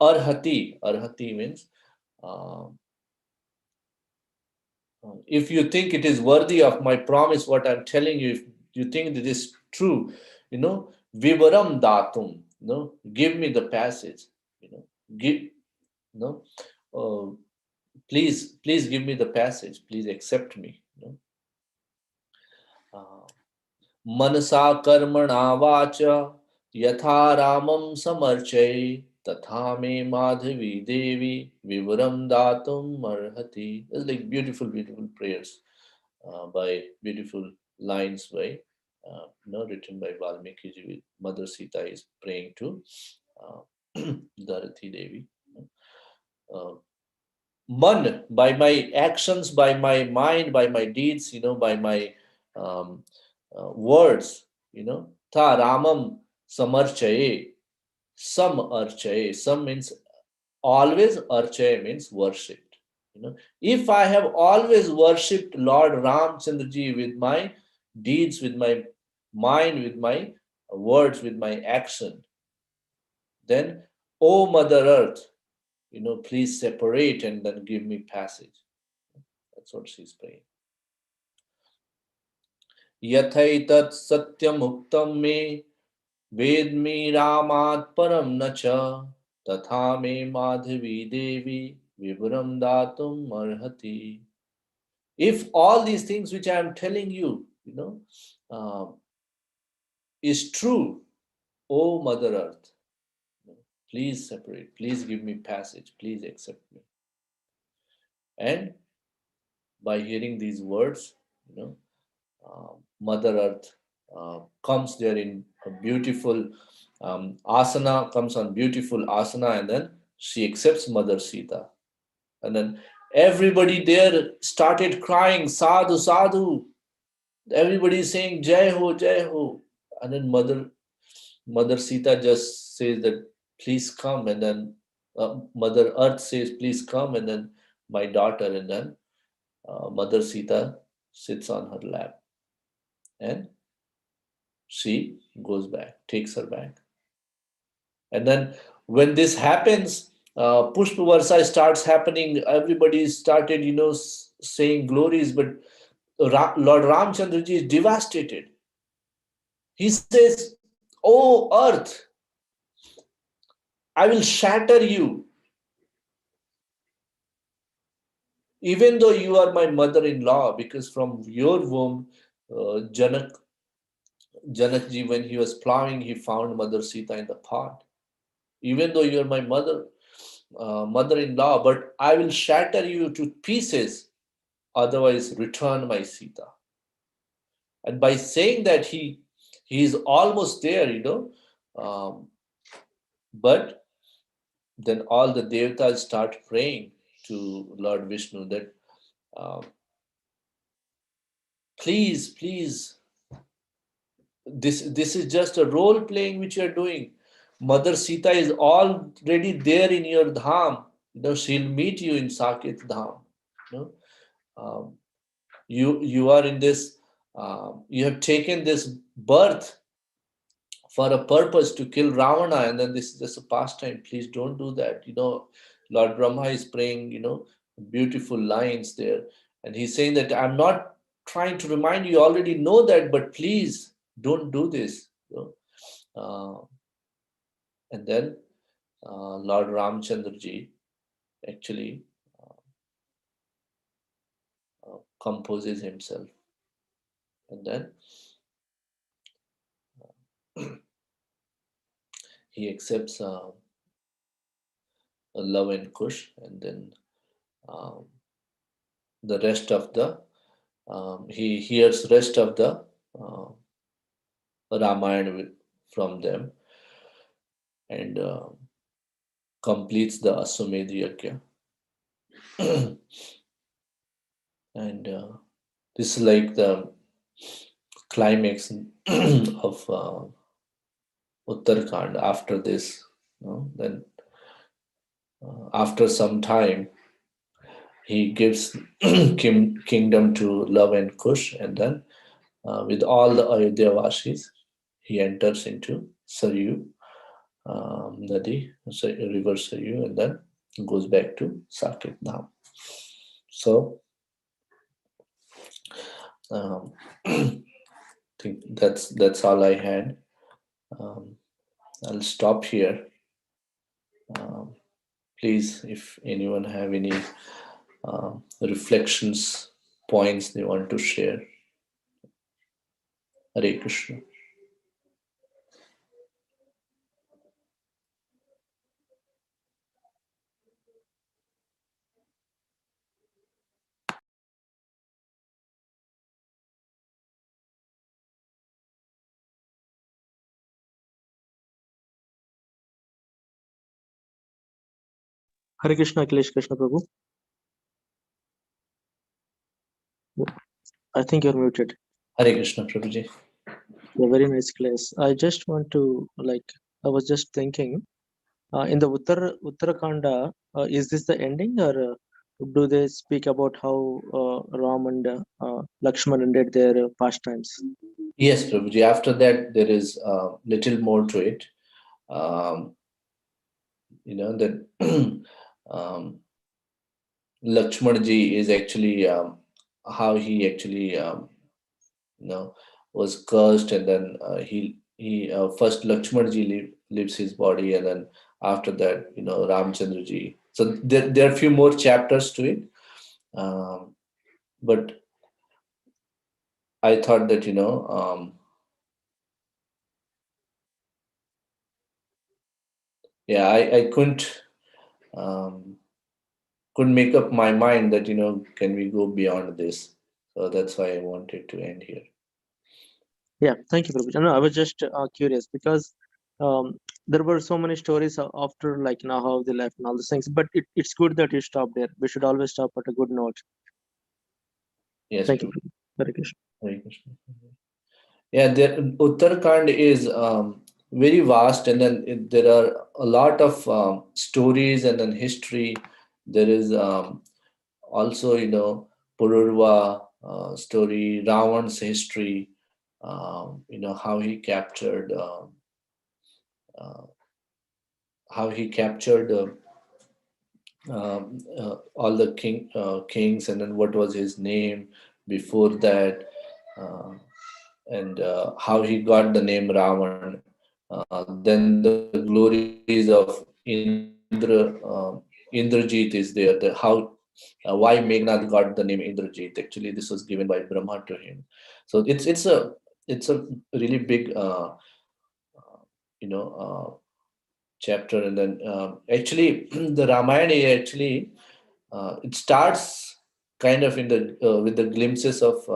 Arhati means, uh, if you think it is worthy of my promise, what I'm telling you, if you think that is true, Vivaram Datum, give me the passage, give, you know, uh, please give me the passage, please accept me, uh, मनसा कर्मणा watch यथा रामं समर्चय तथा मे माधवी देवी vivaram datum arhati. It's like beautiful prayers by beautiful lines by written by Valmiki ji. With Mother Sita is praying to uh, Dharati Devi. Uh, Man, by my actions, by my mind, by my deeds, by my um, words, tha ramam samarchaye, some archaye, some means always, archaye means worshipped, If I have always worshipped Lord Ramchandraji with my deeds, with my mind, with my words, with my action, then, O Mother Earth, please separate and then give me passage. That's what she's praying. Yathaitat satyam uktam me vedmi ramat param nacha tatha me madhavi devi vibram datum arhati. If all these things which I am telling you, uh, is true, O Mother Earth, please separate, please give me passage, please accept me. And by hearing these words, Mother Earth comes there in a beautiful asana, comes on beautiful asana, and then she accepts Mother Sita. And then everybody there started crying, Sadhu, Sadhu. Everybody is saying, Jai Ho, Jai Ho. And then Mother Sita just says that, please come. And then Mother Earth says, please come. And then my daughter, and then Mother Sita sits on her lap. And she goes back, takes her back. And then when this happens, Pushpa Varsa starts happening. Everybody started, saying glories, but Lord Ramchandraji is devastated. He says, "Oh earth, I will shatter you, even though you are my mother-in-law, because from your womb, Janakji, when he was plowing, he found Mother Sita in the pot. Even though you are my mother-in-law, but I will shatter you to pieces, otherwise return my Sita." And by saying that, he is almost there, but then all the devatas start praying to Lord Vishnu that, uh, please, please, this is just a role playing which you are doing. Mother Sita is already there in your dham. She'll meet you in Saket dham. You know, um, you are in this. You have taken this birth for a purpose to kill Ravana, and then this is just a pastime. Please don't do that. Lord Brahma is praying. Beautiful lines there, and he's saying that I'm not trying to remind you. You already know that, but please don't do this. Uh, and then Lord Ramchandraji actually composes himself, and then he accepts a love and kush, and then um, the rest of the he hears rest of the uh, Ramayana from them, and completes the Aswamedh Yajna. And this is like the climax of Uttarakhand. After this, then after some time, he gives kingdom to Love and Kush, and then with all the Ayodhya Vasis, he enters into Saryu Nadi, river Saryu, and then goes back to Saket Dham. So, I think that's all I had. I'll stop here. Please, if anyone have any reflections, points they want to share. Hare Krishna. Hare Krishna, Akhilesh, Krishna Prabhu. I think you're muted. Hare Krishna, Prabhuji. Yeah, very nice class. I just want to I was just thinking, in the Uttarakanda, is this the ending or do they speak about how Ram and Lakshman ended their pastimes? Yes, Prabhuji. After that, there is little more to it. Um, that um, Lakshmanji is actually how he actually you know was cursed, and then he first Lakshmanji leaves his body, and then after that, Ramchandraji. So there are a few more chapters to it, um, but I thought that yeah, I um, couldn't make up my mind that can we go beyond this. So that's why I wanted to end here. Yeah, thank you, Prabhu. No, I was just curious because um, there were so many stories after, like, how they left and all these things. But it's good that you stopped there. We should always stop at a good note. Yes, Thank you, Prabhu. Prabhu. Hare Krishna. Hare Krishna. Yeah, Uttarakhand is very vast, and then there are a lot of stories and then history. There is also, Pururva story, Ravan's history, how he captured, uh, all the kings, and then what was his name before that, uh, and how he got the name Ravan. Then the glories of Indrajit is there. Why Meghnad got the name Indrajit. Actually, this was given by Brahma to him. So it's a really big chapter, and then actually the Ramayana actually it starts kind of in the with the glimpses of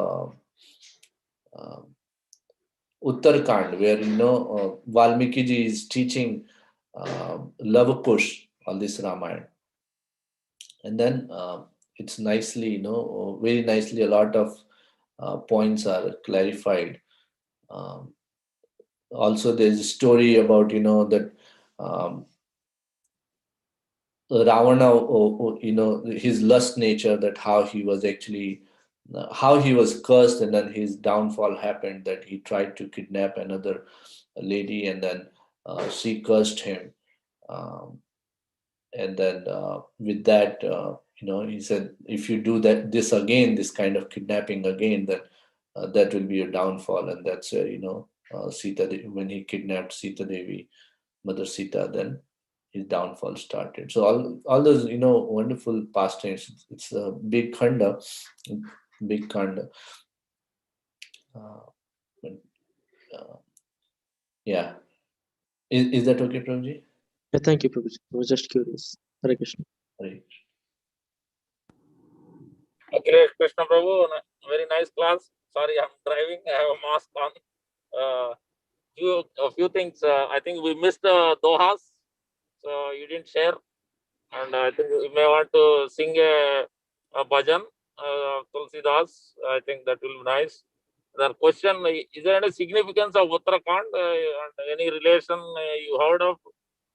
Uttarakhand, where Valmiki ji is teaching Lava Kush on this Ramayana, and then it's nicely, very nicely, a lot of points are clarified. Um, Also, there's a story about that um, Ravana, his lust nature, that how he was actually, how he was cursed, and then his downfall happened. That he tried to kidnap another lady, and then she cursed him. Um, and then with that, he said, if you do this again, this kind of kidnapping again, then that will be your downfall. And that's where Sita, when he kidnapped Sita Devi, Mother Sita, then his downfall started. So all those wonderful pastimes. It's a big Kanda, big Kanda. Uh, but, uh, yeah, is that okay, Prabhuji? Yeah, thank you, Prabhu. I was just curious. Hare Krishna. Right. Akhilesh, Krishna Prabhu, very nice class. Sorry, I'm driving. I have a mask on. Uh, a few things. I think we missed the dohas, so you didn't share. And I think you may want to sing a bhajan, Tulsi Das. I think that will be nice. The question: is there any significance of Uttarakhand and any relation you heard of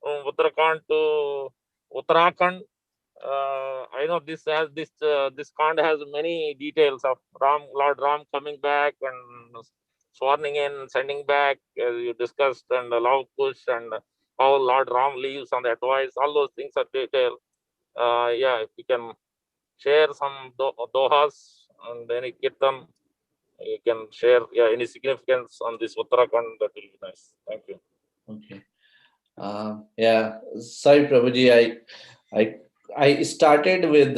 from Uttarakhand to Uttarakhand? I know this Kand has many details of Lord Ram coming back and swarming in, sending back, as you discussed, and the love push, and how Lord Ram leaves on the advice. All those things are detailed. Yeah, if you can share some dohas and any kirtan, you can share, yeah, any significance on this Uttarakhand. That will be nice. Thank you. Okay. Yeah, sorry, Prabhuji. I I started with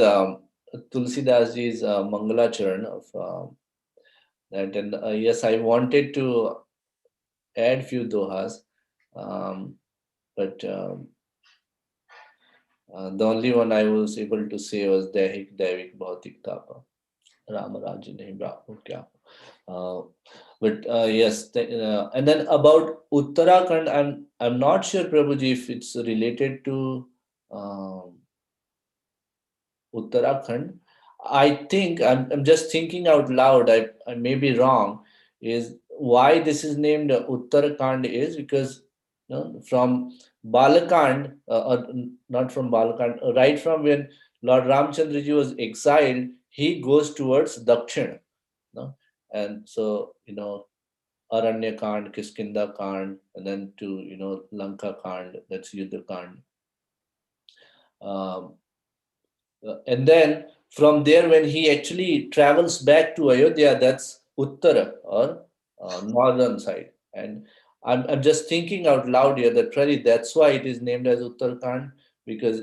Tulsidas ji's Mangalacharan of that, and yes, I wanted to add few dohas, um, but the only one I was able to say was Dehik Devik Bhautik Tapa Rama Raja Nahi Brahmo Kya. Uh, but yes, and then about Uttarakhand, I'm not sure, Prabhuji, if it's related to um, Uttarakhand. I think I'm just thinking out loud. I may be wrong. Is why this is named Uttarakhand is because from Balakand, or not from Balakand, right from when Lord Ramchandraji was exiled, he goes towards Dakshin. No? And so, Aranya Kand, Kiskinda Kand, and then to, Lanka Kand, that's Yuddha Kand. Um, and then from there, when he actually travels back to Ayodhya, that's Uttara or northern side. And I'm just thinking out loud here that probably that's why it is named as Uttarakhand, because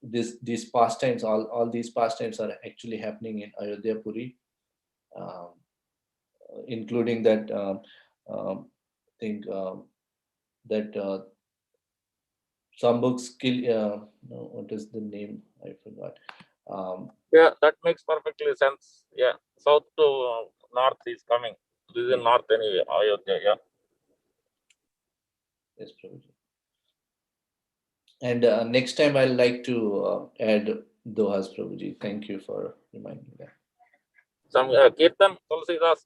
these pastimes, all these pastimes are actually happening in Ayodhya Puri, um, including that thing that Sambuk's kill. No, what is the name? I forgot. Yeah, that makes perfectly sense. Yeah, south to north is coming. This is in north anyway, Ayodhya. Yeah. Yes, Prabhuji. And next time I'll like to add Dohas, Prabhuji. Thank you for reminding me that. Some kirtan, Tulsidas,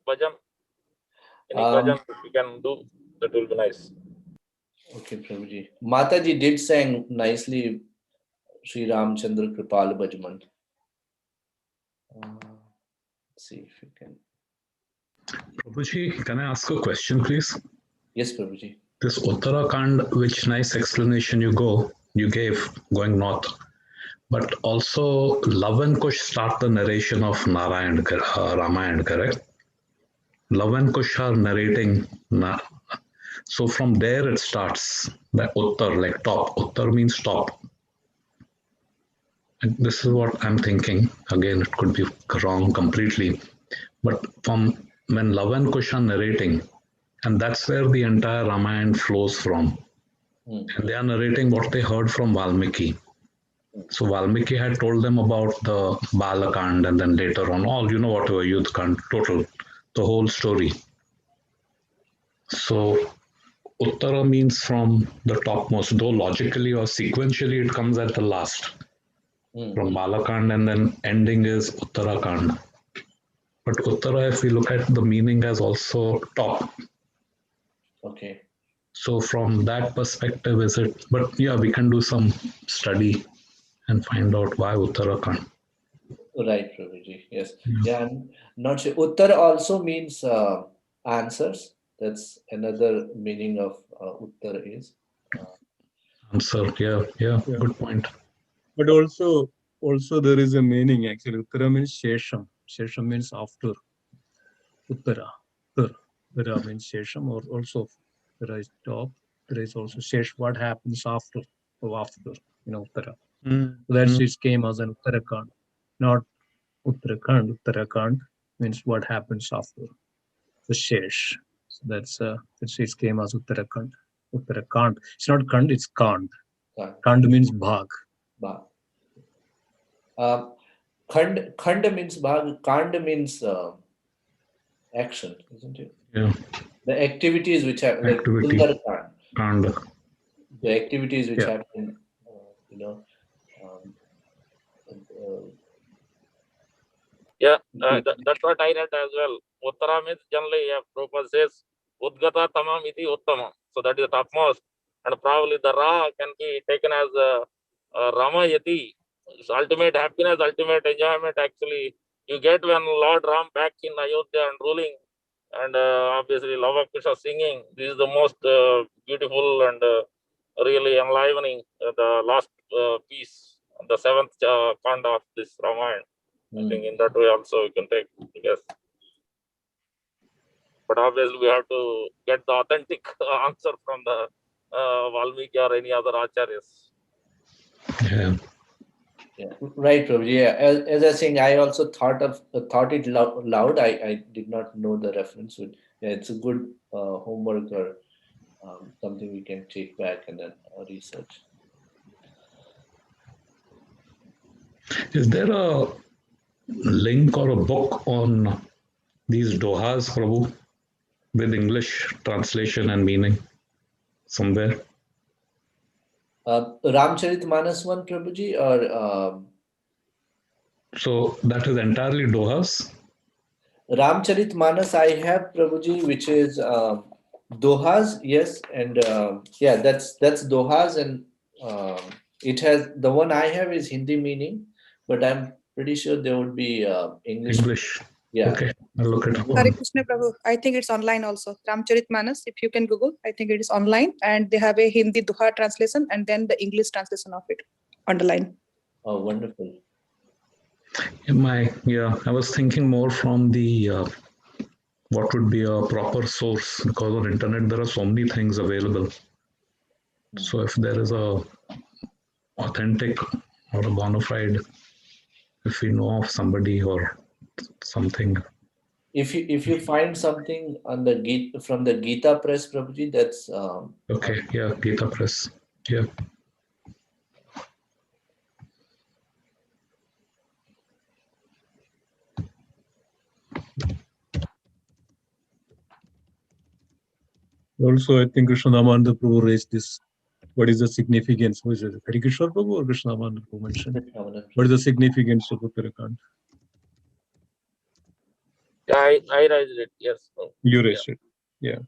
bhajan, any bhajan we can do, that will be nice. Okay, Prabhuji. Mataji did sing nicely Sri Ramchandra Kripal Bhajman. Let's see if you can. Prabhuji, can I ask a question, please? Yes, Prabhuji. This Uttarakhand, which nice explanation you gave going north, but also Love and Kush start the narration of Ramayana, correct? Love and Kush are narrating. So from there it starts. The Uttar, like top. Uttar means top. And this is what I'm thinking. Again, it could be wrong completely. But from when Love and Kush are narrating, and that's where the entire Ramayana flows from. And they are narrating what they heard from Valmiki. So Valmiki had told them about the Balakand, and then later on, whatever Yudhkand, total, the whole story. So Uttara means from the topmost, though logically or sequentially it comes at the last. From Balakand, and then ending is Uttarakand. But Uttara, if we look at the meaning as also top. Okay. So from that perspective, is it? But yeah, we can do some study and find out why Uttarakhand. Right, Prabhuji. Yes. Yeah, I'm not sure. Uttar also means answers. That's another meaning of Uttar is. Answer. Yeah. Good point. But also there is a meaning actually. Uttara means Shesham. Shesham means after. Uttara. Uttara means Shesham, or also there is top. There is also Shesh. What happens after? After, Uttara. So that's it came as an Uttarakhand, not Uttarakhand. Uttarakhand means what happens after. The Shesh. So that's it came as Uttarakhand. Uttarakhand. It's not Khand, it's Khand. Khand means Bhag. Bhag. Khand means Bhag. Kand means action, isn't it? Yeah. The activities which have like Kanda. The activities which happen, That's what I read as well. Uttara means generally, Prabhupada says, Udgata tamam iti uttamam. So that is the topmost. And probably the Ra can be taken as Rama yati. So ultimate happiness, ultimate enjoyment actually you get when Lord Ram back in Ayodhya and ruling. And obviously Lava Kusha singing. This is the most beautiful and really enlivening the last piece, the seventh Kanda of this Ramayana. I think in that way also we can take, I guess. But obviously we have to get the authentic answer from the Valmiki or any other acharyas. Yeah. Right, Prabhuji. Yeah, as I was saying, I also thought it loud. I did not know the reference. Yeah, it's a good homework or something we can take back and then research. Is there a link or a book on these dohas, Prabhu, with English translation and meaning somewhere? Ramcharitmanas one, Prabhuji, or so that is entirely dohas? Ramcharitmanas I have, Prabhuji, which is dohas, yes, and yeah, that's dohas, and It has, the one I have is Hindi meaning, but I'm pretty sure there would be English. English. Yeah. Okay, I'll look it up. Hare Krishna Prabhu. I think it's online also. Ramcharitmanas, if you can Google, I think it is online, and they have a Hindi Duha translation and then the English translation of it underline. Oh, wonderful. I was thinking more from the what would be a proper source, because on internet there are so many things available. So if there is a authentic or a bona fide, if we know of somebody or something. If you find something on the from the Gita Press, Prabhuji, that's Okay, yeah, Gita Press. Yeah. Also, I think Krishnamanda Prabhu raised this. What is the significance? Who is it? Hare Krishna Prabhu or Krishnamanda Prabhu mentioned? What is the significance of Uttarakand? I raised it. Yes. You raised it. Yeah.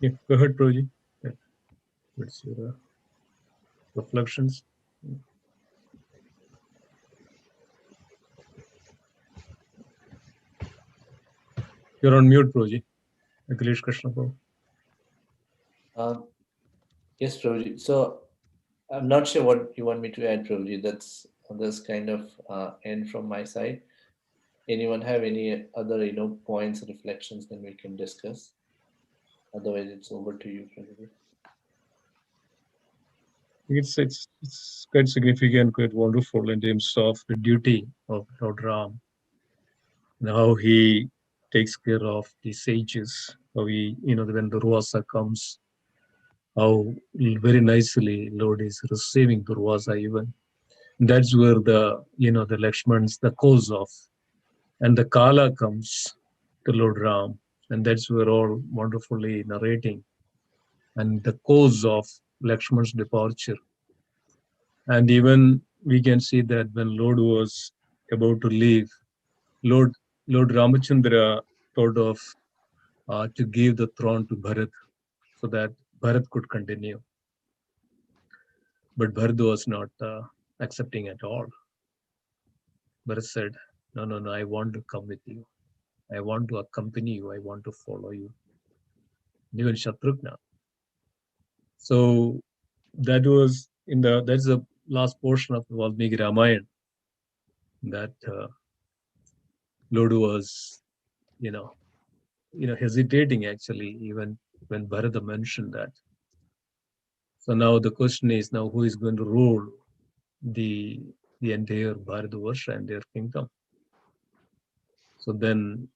Yeah. Go ahead, Prabhuji. Yeah. What's your reflections? You're on mute, Prabhuji. Akhilesh Krishna Prabhu. Yes, Prabhuji. So I'm not sure what you want me to add, Prabhuji. That's kind of end from my side. Anyone have any other points, reflections, then we can discuss. Otherwise, it's over to you, Prabhuji. It's quite significant, quite wonderful in terms of the duty of Lord Ram and how he takes care of the sages. How he, when Durvasa comes, how very nicely Lord is receiving Durvasa even. That's where the Lakshman's the cause of, and the Kala comes to Lord Ram, and that's where all wonderfully narrating, and the cause of Lakshman's departure. And even we can see that when Lord was about to leave, Lord Ramachandra thought of to give the throne to Bharat so that Bharat could continue. But Bharat was not accepting at all. Bharat said, no, I want to come with you. I want to accompany you. I want to follow you. Even Shatrughna. So that was that's the last portion of the Valmiki Ramayana that Lord was, hesitating actually, even when Bharata mentioned that. So now the question is now who is going to rule the entire Bharatavarsha and their kingdom. So then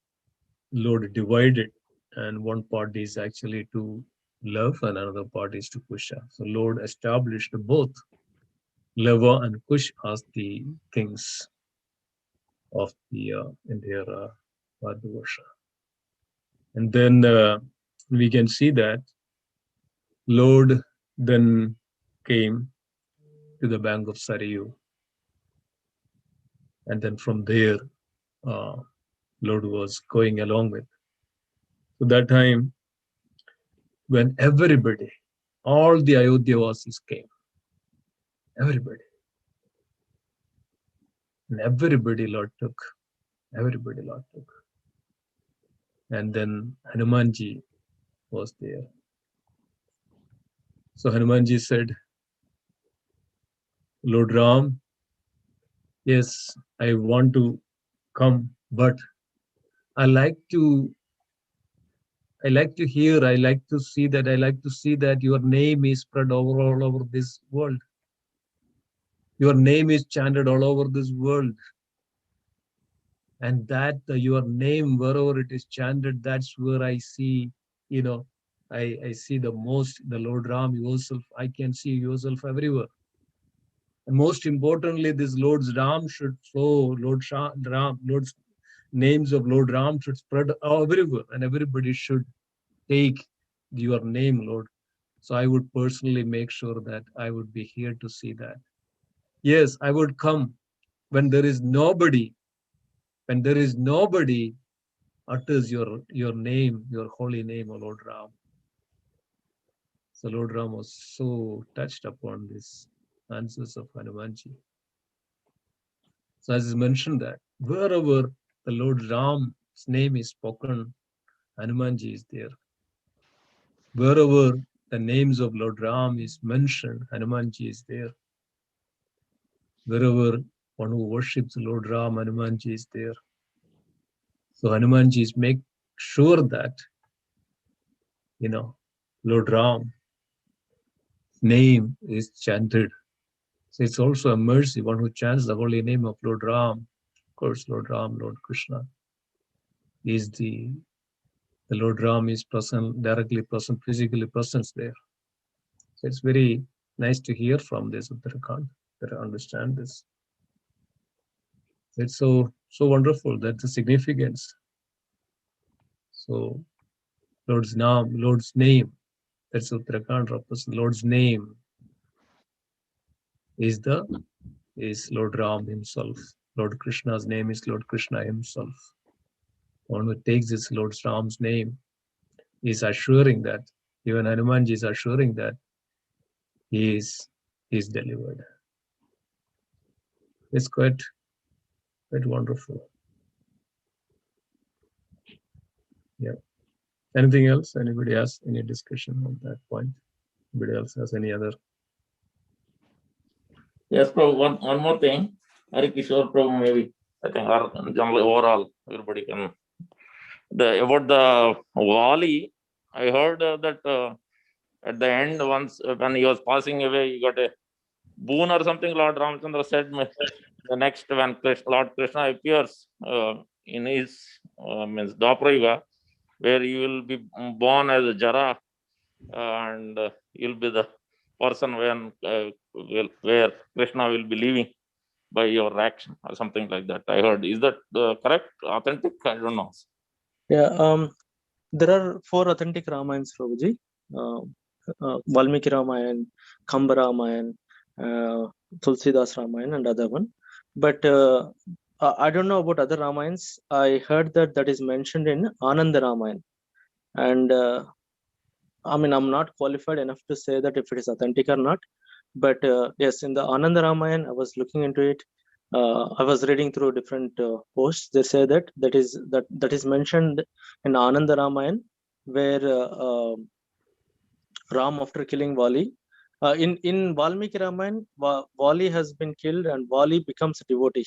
Lord divided, and one part is actually to love and another part is to Kusha. So Lord established both Lava and Kush as the kings of the entire Bharatavarsha. And then we can see that Lord then came to the bank of Sarayu. And then from there, Lord was going along with. So that time, when everybody, all the Ayodhya-vasis came, everybody. And everybody Lord took. Everybody Lord took. And then Hanumanji was there. So Hanumanji said, Lord Ram, yes, I want to come, but I like to hear, I like to see that your name is spread all over this world. Your name is chanted all over this world. And that your name, wherever it is chanted, that's where I see, I see the most, the Lord Ram yourself. I can see yourself everywhere. And most importantly, this Lord's Ram should flow, Lord's names of Lord Ram should spread everywhere, and everybody should take your name, Lord. So I would personally make sure that I would be here to see that. Yes, I would come when there is nobody, utters your name, your holy name, O Lord Ram. So Lord Ram was so touched upon these answers of Hanumanji. So as is mentioned that wherever the Lord Ram's name is spoken, Hanumanji is there. Wherever the names of Lord Ram is mentioned, Hanumanji is there. Wherever one who worships Lord Ram, Hanumanji is there. So Hanumanji is make sure that, Lord Ram's name is chanted. So it's also a mercy, one who chants the holy name of Lord Ram. Of course, Lord Ram, Lord Krishna is the Lord Ram is present, directly present, physically present there. So it's very nice to hear from this Uttarakhand, that I understand this. It's so wonderful that the significance. So Lord's name, that's Uttarakhand represents. Lord's name is Lord Ram himself. Lord Krishna's name is Lord Krishna himself. One who takes this Lord Ram's name is assuring that, even Hanumanji is assuring that he is delivered. It's quite wonderful. Yeah. Anything else? Anybody has any discussion on that point? Anybody else has any other? Yes, Prabhu, one more thing. Hare Kishore Prabhu, maybe, I think, or generally overall, everybody can. About the Wali, I heard that at the end, once when he was passing away, he got a boon or something. Lord Ramchandra said, the next when Lord Krishna appears in his means Dwapara, where you will be born as a Jara, and you'll be the person where Krishna will be living by your action or something like that. I heard. Is that correct? Authentic? I don't know. Yeah. There are 4 authentic Ramayans, Prabhuji. Valmiki Ramayana, Kamba Ramayana, Tulsidas Ramayana, and other one. But I don't know about other Ramayans. I heard that is mentioned in Ananda Ramayana. And I'm not qualified enough to say that if it is authentic or not. But yes, in the Ananda Ramayana, I was looking into it. I was reading through different posts. They say that is mentioned in Ananda Ramayana, where Ram, after killing Vali, in Valmiki Ramayana, Vali has been killed and Vali becomes a devotee.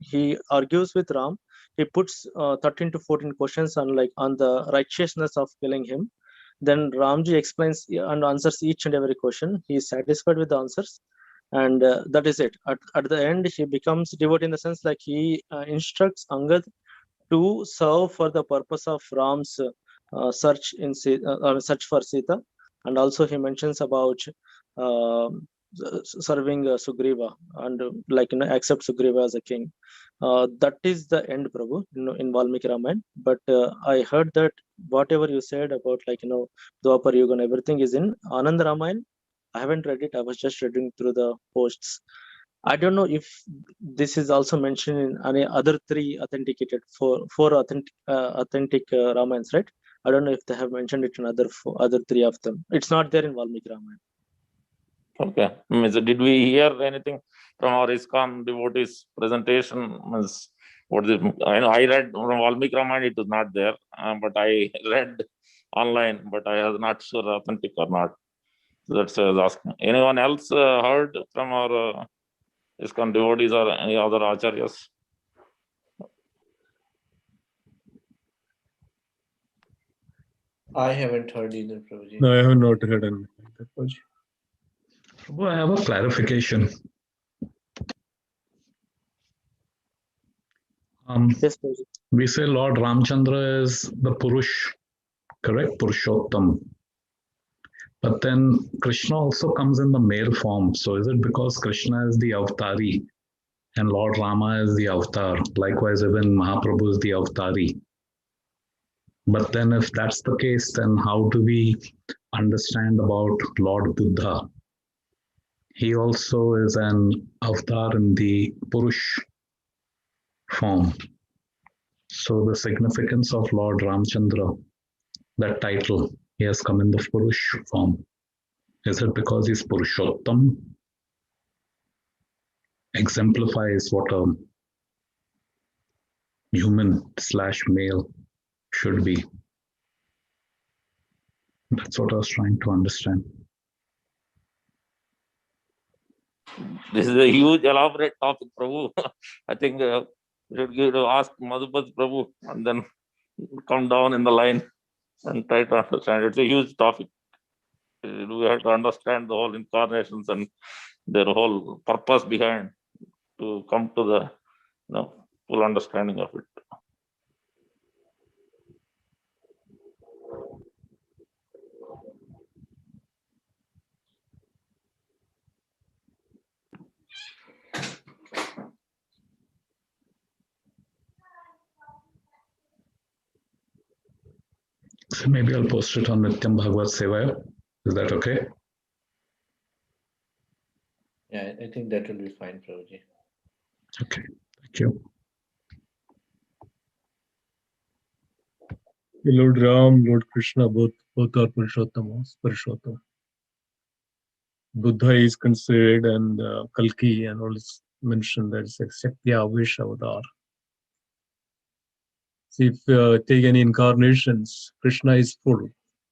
He argues with Ram. He puts 13 to 14 questions on the righteousness of killing him. Then Ramji explains and answers each and every question. He is satisfied with the answers, and that is it. At the end, he becomes devotee in the sense he instructs Angad to serve for the purpose of Ram's search for Sita, and also he mentions about uh, serving Sugriva and accept Sugriva as a king. That is the end, Prabhu, in Valmiki Ramayana. But I heard that whatever you said about Dwapar Yuga and everything is in Anand Ramayana. I haven't read it. I was just reading through the posts. I don't know if this is also mentioned in any other 3 authenticated four authentic Ramayans, right? I don't know if they have mentioned it in other 3 of them. It's not there in Valmiki Ramayana. Okay. Did we hear anything from our ISKCON devotees presentation? I know I read from Valmiki Ramayana, it was not there, but I read online, but I was not sure authentic or not. That's why I was asking. Anyone else heard from our ISKCON devotees or any other acharyas? I haven't heard either, Prabhuji. No, I have not heard anything like that, Prabhuji. Prabhu, I have a clarification. Yes, Prabhuji. We say Lord Ramchandra is the Purush, correct? Purushottam. But then Krishna also comes in the male form. So is it because Krishna is the Avatari and Lord Rama is the Avatar? Likewise, even Mahaprabhu is the Avatari. But then if that's the case, then how do we understand about Lord Buddha, he also is an avatar in the Purush form. So the significance of Lord Ramchandra, that title, he has come in the Purush form. Is it because he's Purushottam? Exemplifies what a human/male should be. That's what I was trying to understand. This is a huge, elaborate topic, Prabhu. I think you should give to ask Madhupati Prabhu and then come down in the line and try to understand. It's a huge topic. We have to understand the whole incarnations and their whole purpose behind to come to the full understanding of it. So maybe I'll post it on Nityam Bhagavad Sevaya. Is that okay? Yeah, I think that will be fine, Prabhuji. Okay, thank you. Lord Ram, Lord Krishna, both are Purushottamas, Purushottam. Buddha is considered, and Kalki and all is mentioned that it's a Shakya Vish avatar. See, if take any incarnations, Krishna is full,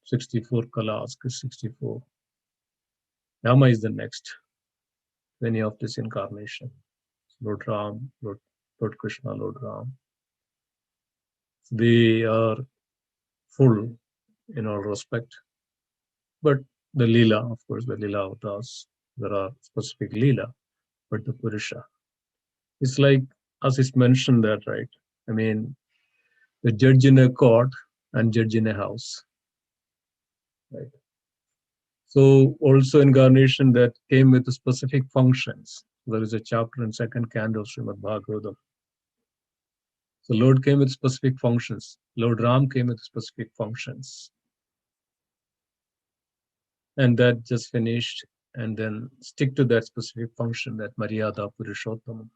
64 kalas, 64. Rama is the next, any of this incarnation. Lord Ram, Lord Krishna, Lord Ram. They are full in all respect. But the Leela, of course, the Leela avatars, there are specific Leela, but the Purusha. It's like, as is mentioned that, right? I mean, the judge in a court and judge in a house, right? So also incarnation that came with specific functions. There is a chapter in second Kanda of Srimad Bhagavatam. So Lord came with specific functions. Lord Ram came with specific functions. And that just finished, and then stick to that specific function, that Maryada Purushottam.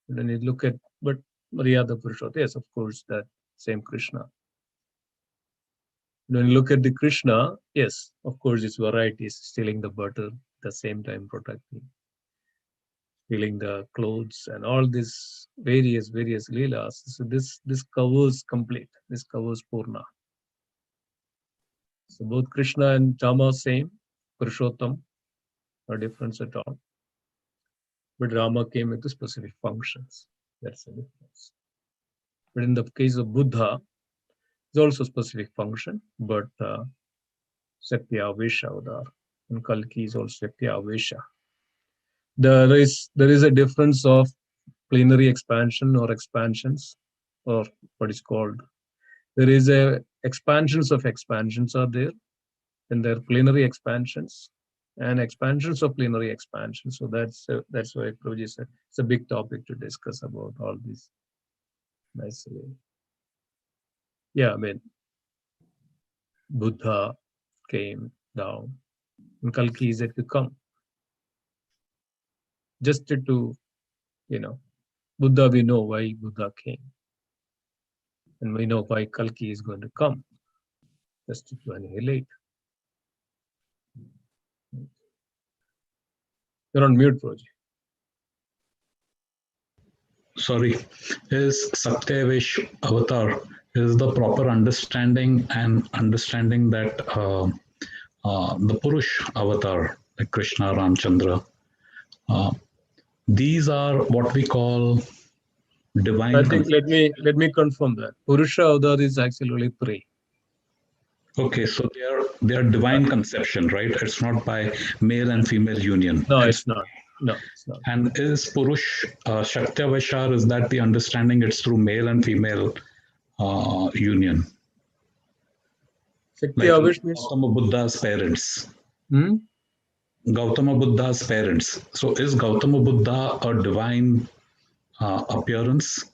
And then you look at, but Maryada Purushottam, yes, of course, that same Krishna. When you look at the Krishna, yes, of course, it's varieties, stealing the butter, at the same time protecting, stealing the clothes, and all these various leelas. So this covers complete, this covers Purna. So both Krishna and Rama same, Purushottam, no difference at all. But Rama came with the specific functions. That's the difference. But in the case of Buddha, it's also specific function, but Satya Vesha Avadar. And Kalki is also Satya Vesha. There is a difference of plenary expansion or expansions, or what is called. There is a expansions of expansions are there, and there are plenary expansions and expansions of plenary expansions. So that's why Prabhuji said it's a big topic to discuss about all these nicely. Yeah, I mean, Buddha came down, and Kalki is yet to come. Just to, Buddha, we know why Buddha came, and we know why Kalki is going to come. Just to annihilate. You're on mute, Prabhuji. Sorry, is Satyavesh avatar is the proper understanding and understanding that the Purush avatar, like Krishna, Ramchandra, these are what we call divine. I think let me confirm that. Purusha avatar is actually three. Okay, so they are divine conception, right? It's not by male and female union. No, it's not. No, it's not. And is Purush Shaktavashar, is that the understanding it's through male and female union? Shakti Like Avish means Gautama Buddha's parents. Gautama Buddha's parents. So is Gautama Buddha a divine appearance?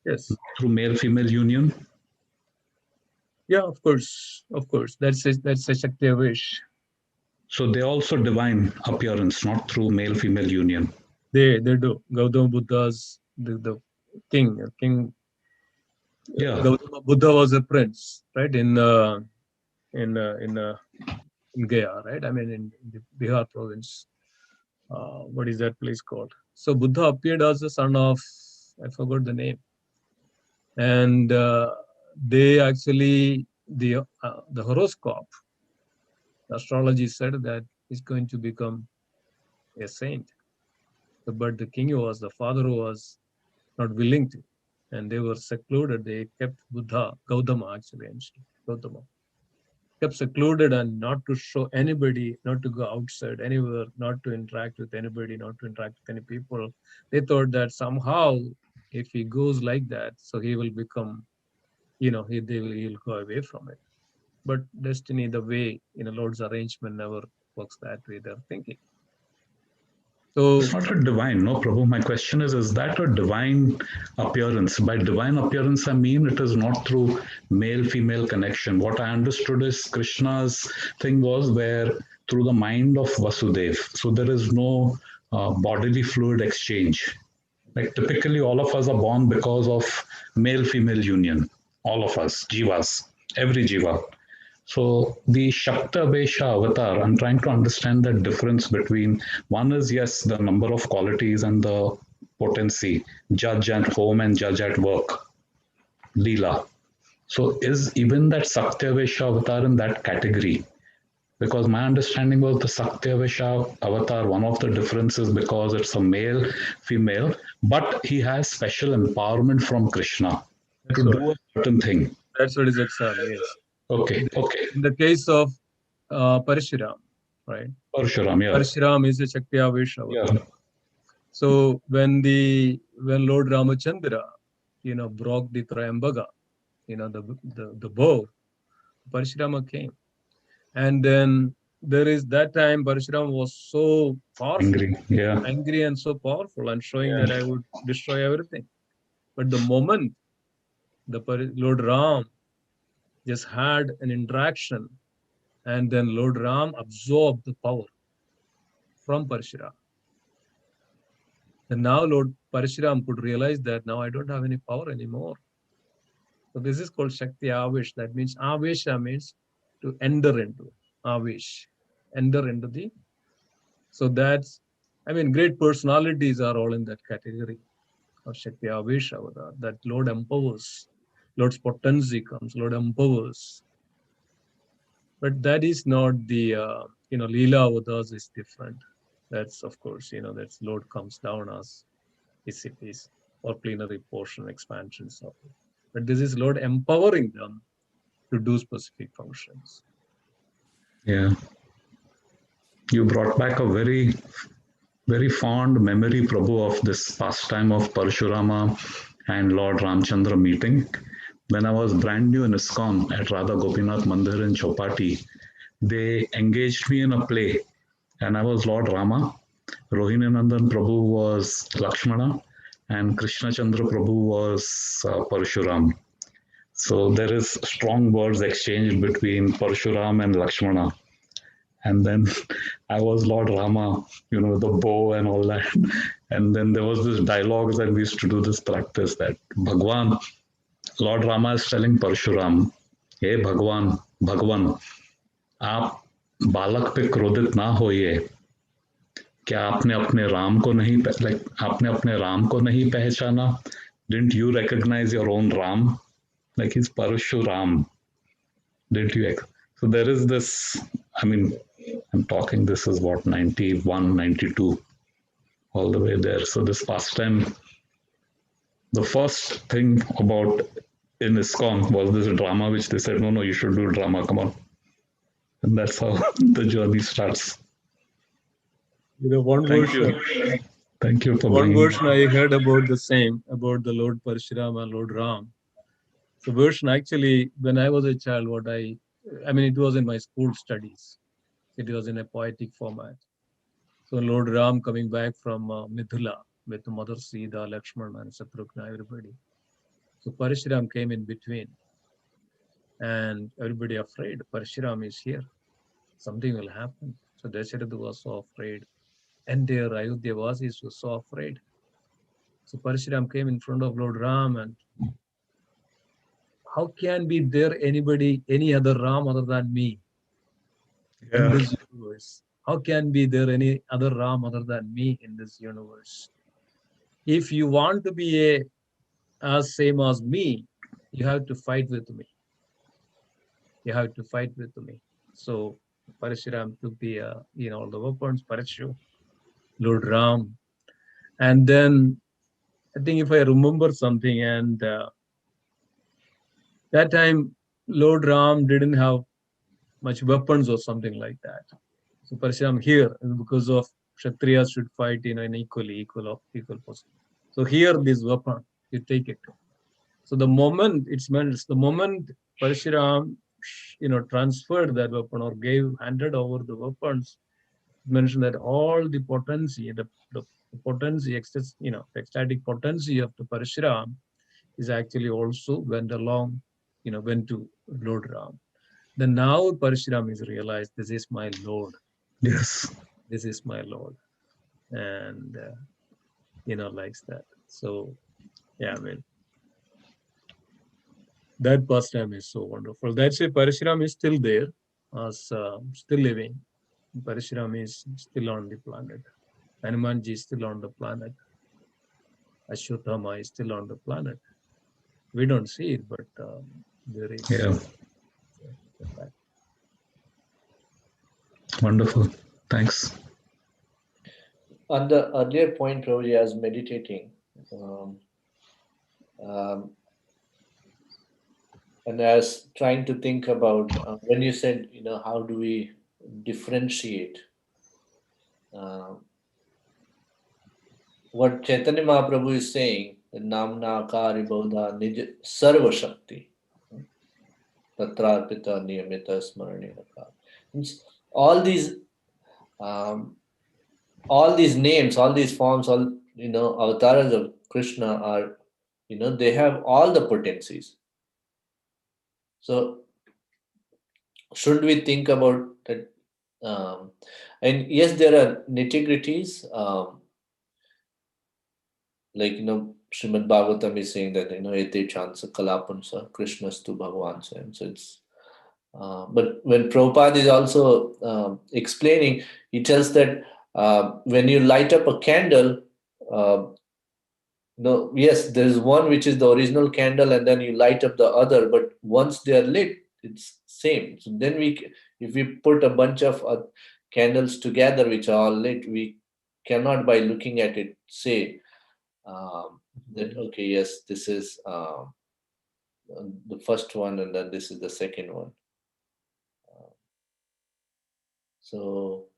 Yes. Through male-female union? Yeah, of course, of course. That's a Shakti wish. So they also divine appearance, not through male-female union. They do. Gautama Buddha's the king. Yeah. Gautama Buddha was a prince, right? In uh, in uh, in Gaya, right? I mean, in the Bihar province. What is that place called? So Buddha appeared as the son of, I forgot the name, and they actually the horoscope, astrology said that he's going to become a saint. But the king was the father was not willing to, and they were secluded. They kept Gautama actually, and Gautama kept secluded and not to show anybody, not to go outside anywhere, not to interact with anybody, not to interact with any people. They thought that somehow, if he goes like that, so he will become, he'll go away from it. But destiny, the way, Lord's arrangement never works that way. They're thinking. So It's not a divine, no, Prabhu. My question is that a divine appearance? By divine appearance, I mean it is not through male female connection. What I understood is Krishna's thing was where through the mind of Vasudev. So there is no bodily fluid exchange. Like typically, all of us are born because of male female union. All of us, jivas, every jiva. So the Shakta Vesha avatar, I'm trying to understand the difference between one is yes, the number of qualities and the potency, judge at home and judge at work, Leela. So is even that Satyavesha avatar in that category? Because my understanding was the Satyavesha avatar, one of the differences because it's a male, female, but he has special empowerment from Krishna that's to what do a certain thing. that's what is it, sir. Yes. Okay, okay. In the case of Parshuram, right? Parshuram, yeah. Parshuram is a Shakti Avesh Yeah. avatar. So when Lord Ramachandra, broke the Trayambaga, the bow, Parshurama came. And then there is that time Parshurama was so powerful, Angry, yeah. angry and so powerful, and showing Yeah. that I would destroy everything. But the moment Lord Ram just had an interaction, and then Lord Ram absorbed the power from Parshurama. And now Lord Parshuram could realize that now I don't have any power anymore. So this is called Shakti Avesh. That means Avesha means to enter into. Avesh. Enter into the. So that's, great personalities are all in that category of Shakti Avesh Avatar. That Lord empowers. Lord's potency comes. Lord empowers. But that is not the, Leela Avatars is different. That's, of course, that's Lord comes down as ECPs or plenary portion expansions of it. But this is Lord empowering them to do specific functions. Yeah. You brought back a very, very fond memory, Prabhu, of this pastime of Parshurama and Lord Ramchandra meeting. When I was brand new in ISKCON at Radha Gopinath Mandir in Chopati, they engaged me in a play, and I was Lord Rama. Rohinanandan Prabhu was Lakshmana, and Krishna Chandra Prabhu was Parshuram. So there is strong words exchanged between Parshuram and Lakshmana. And then I was Lord Rama, the bow and all that. And then there was this dialogue that we used to do this practice that Bhagwan, Lord Rama is telling Parshuram, hey Bhagwan, Bhagwan, आप बालक पे क्रोधित ना होइए क्या आपने अपने राम को नहीं लाइक आपने अपने राम को नहीं पहचाना didn't you recognize your own Ram like he's Parshuram didn't you so there is this I'm talking this is what 91 92 all the way there so this pastime the first thing about in ISKCON was this drama which they said no you should do drama come on and that's how the journey starts. One Thank version. you. Thank you for One bringing version I heard about the same, about the Lord Parshurama and Lord Ram. So version actually, when I was a child, it was in my school studies. It was in a poetic format. So Lord Ram coming back from Mithila with Mother Sita, Lakshmana, and Shatrugna, everybody. So Parshuram came in between. and everybody afraid. Parshuram is here. Something will happen. So Dasharatha was so afraid. Entire Ayodhya was so afraid. So Parshuram came in front of Lord Ram, and how can be there any other Ram other than me in this universe? How can be there any other Ram other than me in this universe? If you want to be as same as me, you have to fight with me. You have to fight with me. So Parshuram took the the weapons, Parshu, Lord Ram, and then I think if I remember something, and that time Lord Ram didn't have much weapons or something like that. So Parshuram here, because of Kshatriyas should fight in equal position. So here this weapon, you take it. So the moment the moment Parshuram transferred that weapon or handed over the weapons, mentioned that all the potency, the potency, ecstatic potency of the Parshuram is actually also went to Lord Ram. Then now Parshuram is realized, this is my Lord. Yes. This is my Lord. And, likes that. So, yeah, I mean, that pastime is so wonderful. That's why Parshuram is still there, still living. Parshuram is still on the planet. Hanumanji is still on the planet. Ashwatthama is still on the planet. We don't see it, but there is. Yeah. Wonderful. Thanks. On the earlier point, Prabhuji, I was meditating. And I was trying to think about when you said, how do we differentiate? What Chaitanya Mahaprabhu is saying, Namna Akari Bodha Nij Sarva Shakti, Tatrarpita Niyamita Smarani Raka. All these names, all these forms, all avatars of Krishna are, they have all the potencies. So should we think about that? And yes, there are nitty-gritties. Like, Srimad Bhagavatam is saying that, Ete Chansa Kalapansa, Krishnastu Bhagavansa. And so it's, but when Prabhupada is also explaining, he tells that when you light up a candle, yes, there is one which is the original candle, and then you light up the other, but once they are lit, it's same. So then if we put a bunch of candles together which are all lit, we cannot by looking at it say that, okay, yes, this is the first one, and then this is the second one. So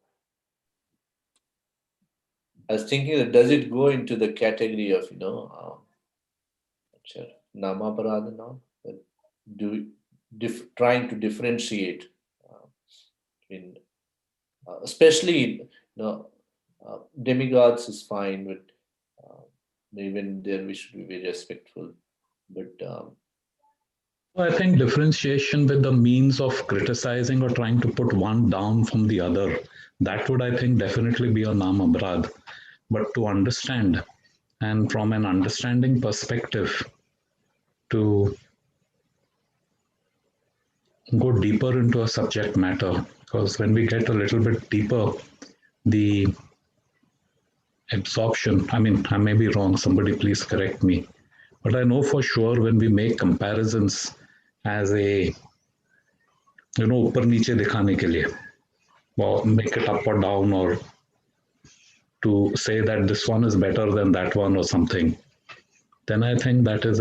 I was thinking that does it go into the category of Namaparada now? Trying to differentiate in especially demigods is fine, but even there we should be very respectful. But I think differentiation with the means of criticizing or trying to put one down from the other, that would, I think, definitely be a Nam Abrad. But to understand, and from an understanding perspective, to go deeper into a subject matter, because when we get a little bit deeper, the absorption, I mean, I may be wrong, somebody please correct me, but I know for sure when we make comparisons as a, ऊपर नीचे दिखाने के लिए, or make it up or down, or to say that this one is better than that one or something, then I think that is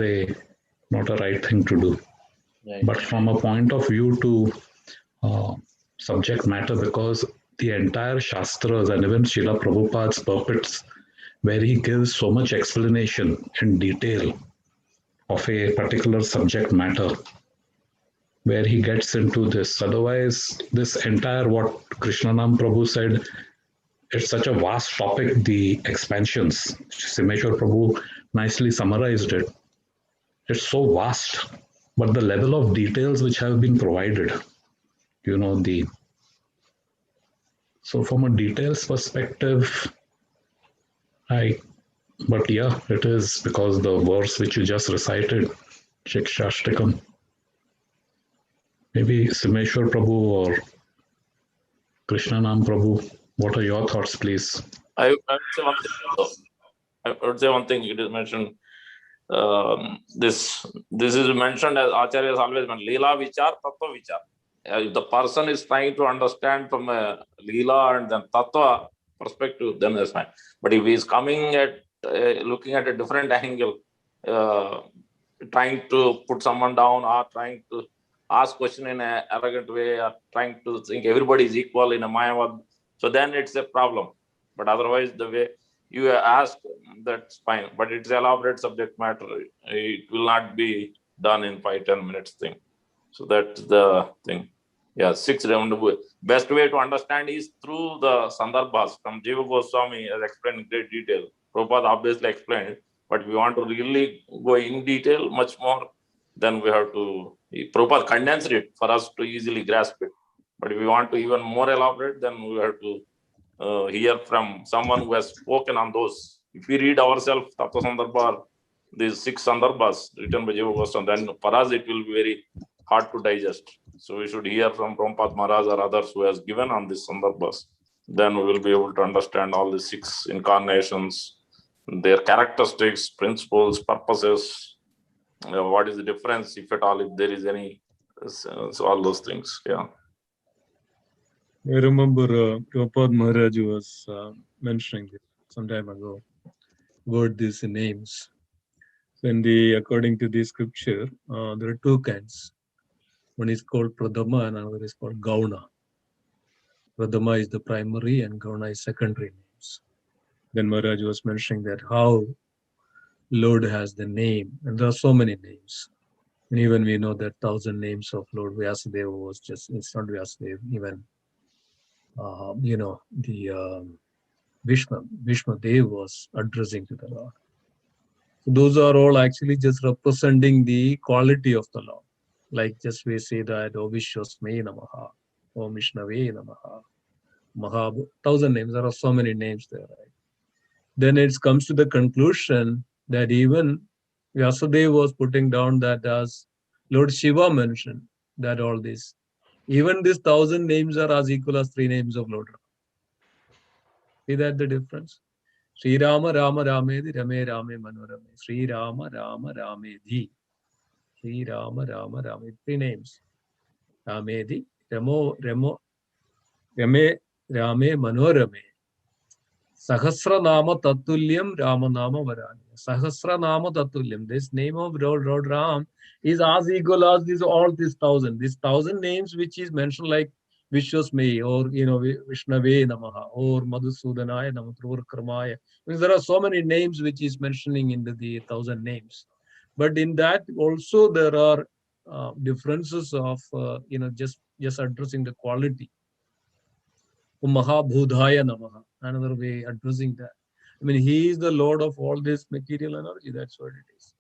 not a right thing to do. Right. But from a point of view to subject matter, because the entire Shastras and even Srila Prabhupada's purports, where he gives so much explanation in detail of a particular subject matter, where he gets into this. Otherwise, this entire, what Krishnanam Prabhu said, it's such a vast topic, the expansions. Simeshwar Prabhu nicely summarized it. It's so vast but the level of details which have been provided, so from a details perspective, but yeah, it is because the verse which you just recited, Shikshashtakam, maybe Simeshwar Prabhu or Krishna Nam Prabhu, what are your thoughts, please? I would say one thing. I would say one thing. It is mentioned. This is mentioned as Acharya has always mentioned. Leela Vichar, Tattva Vichar. If the person is trying to understand from a Leela and then Tattva perspective, then that's fine. But if he is coming at looking at a different angle, trying to put someone down or trying to ask question in an arrogant way or trying to think everybody is equal in a Mayavad, so then it's a problem. But otherwise, the way you ask, that's fine. But it's elaborate subject matter. It will not be done in 5-10 minutes thing. So that's the thing. Yeah, 6 round. Best way to understand is through the Sandarbhas from Jiva Goswami as explained in great detail. Prabhupada obviously explained it, but if we want to really go in detail much more, then we have to, Prabhupada condensed it for us to easily grasp it. But if we want to even more elaborate, then we have to hear from someone who has spoken on those. If we read ourselves, Tattva Sandarbha, these 6 Sandarbhas written by Jiva Goswami, then for us it will be very hard to digest. So we should hear from Prabhupada Maharaj or others who has given on this Sandarbhas. Then we will be able to understand all the 6 incarnations, their characteristics, principles, purposes, what is the difference, if at all, if there is any, so all those things. Yeah. I remember Prabhupada Maharaj was mentioning this some time ago about these names. According to the scripture, there are 2 kinds. One is called Pradama and another is called Gauna. Pradama is the primary and Gauna is secondary names. Then Maharaj was mentioning that how Lord has the name, and there are so many names. And even we know that 1,000 names of Lord Vyasadeva was just, it's not Vyasadeva, even, the Vishnu Dev was addressing to the Lord. So those are all actually just representing the quality of the Lord. Like just we say that, O Vishwasme Namaha, O Vishnave Namaha, Maha, 1,000 names, there are so many names there, right? Then it comes to the conclusion that even Vyasadeva was putting down that as Lord Shiva mentioned, that all this, even these 1,000 names are as equal as 3 names of Lord Rama. See that the difference? Sri Rama Rama Ramedi Rame Rame Manorame. Sri Rama Rama Ramedi. Sri Rama Rama Rame. 3 names. Ramedi, Rame Rame Manorame. Sahasranama Tatulyam Ramanama Varani. Sahasranama Tatulyam. This name of Lord Ram is as equal as all these 1,000. These 1,000 names which is mentioned like Vishwasme or Vishnave Namaha or Madhusudanaya Namaha. There are so many names which is mentioning in the 1,000 names. But in that also there are differences of just addressing the quality. Mahabhudhaya Namaha, another way addressing that. I mean, he is the Lord of all this material energy. That's what it is.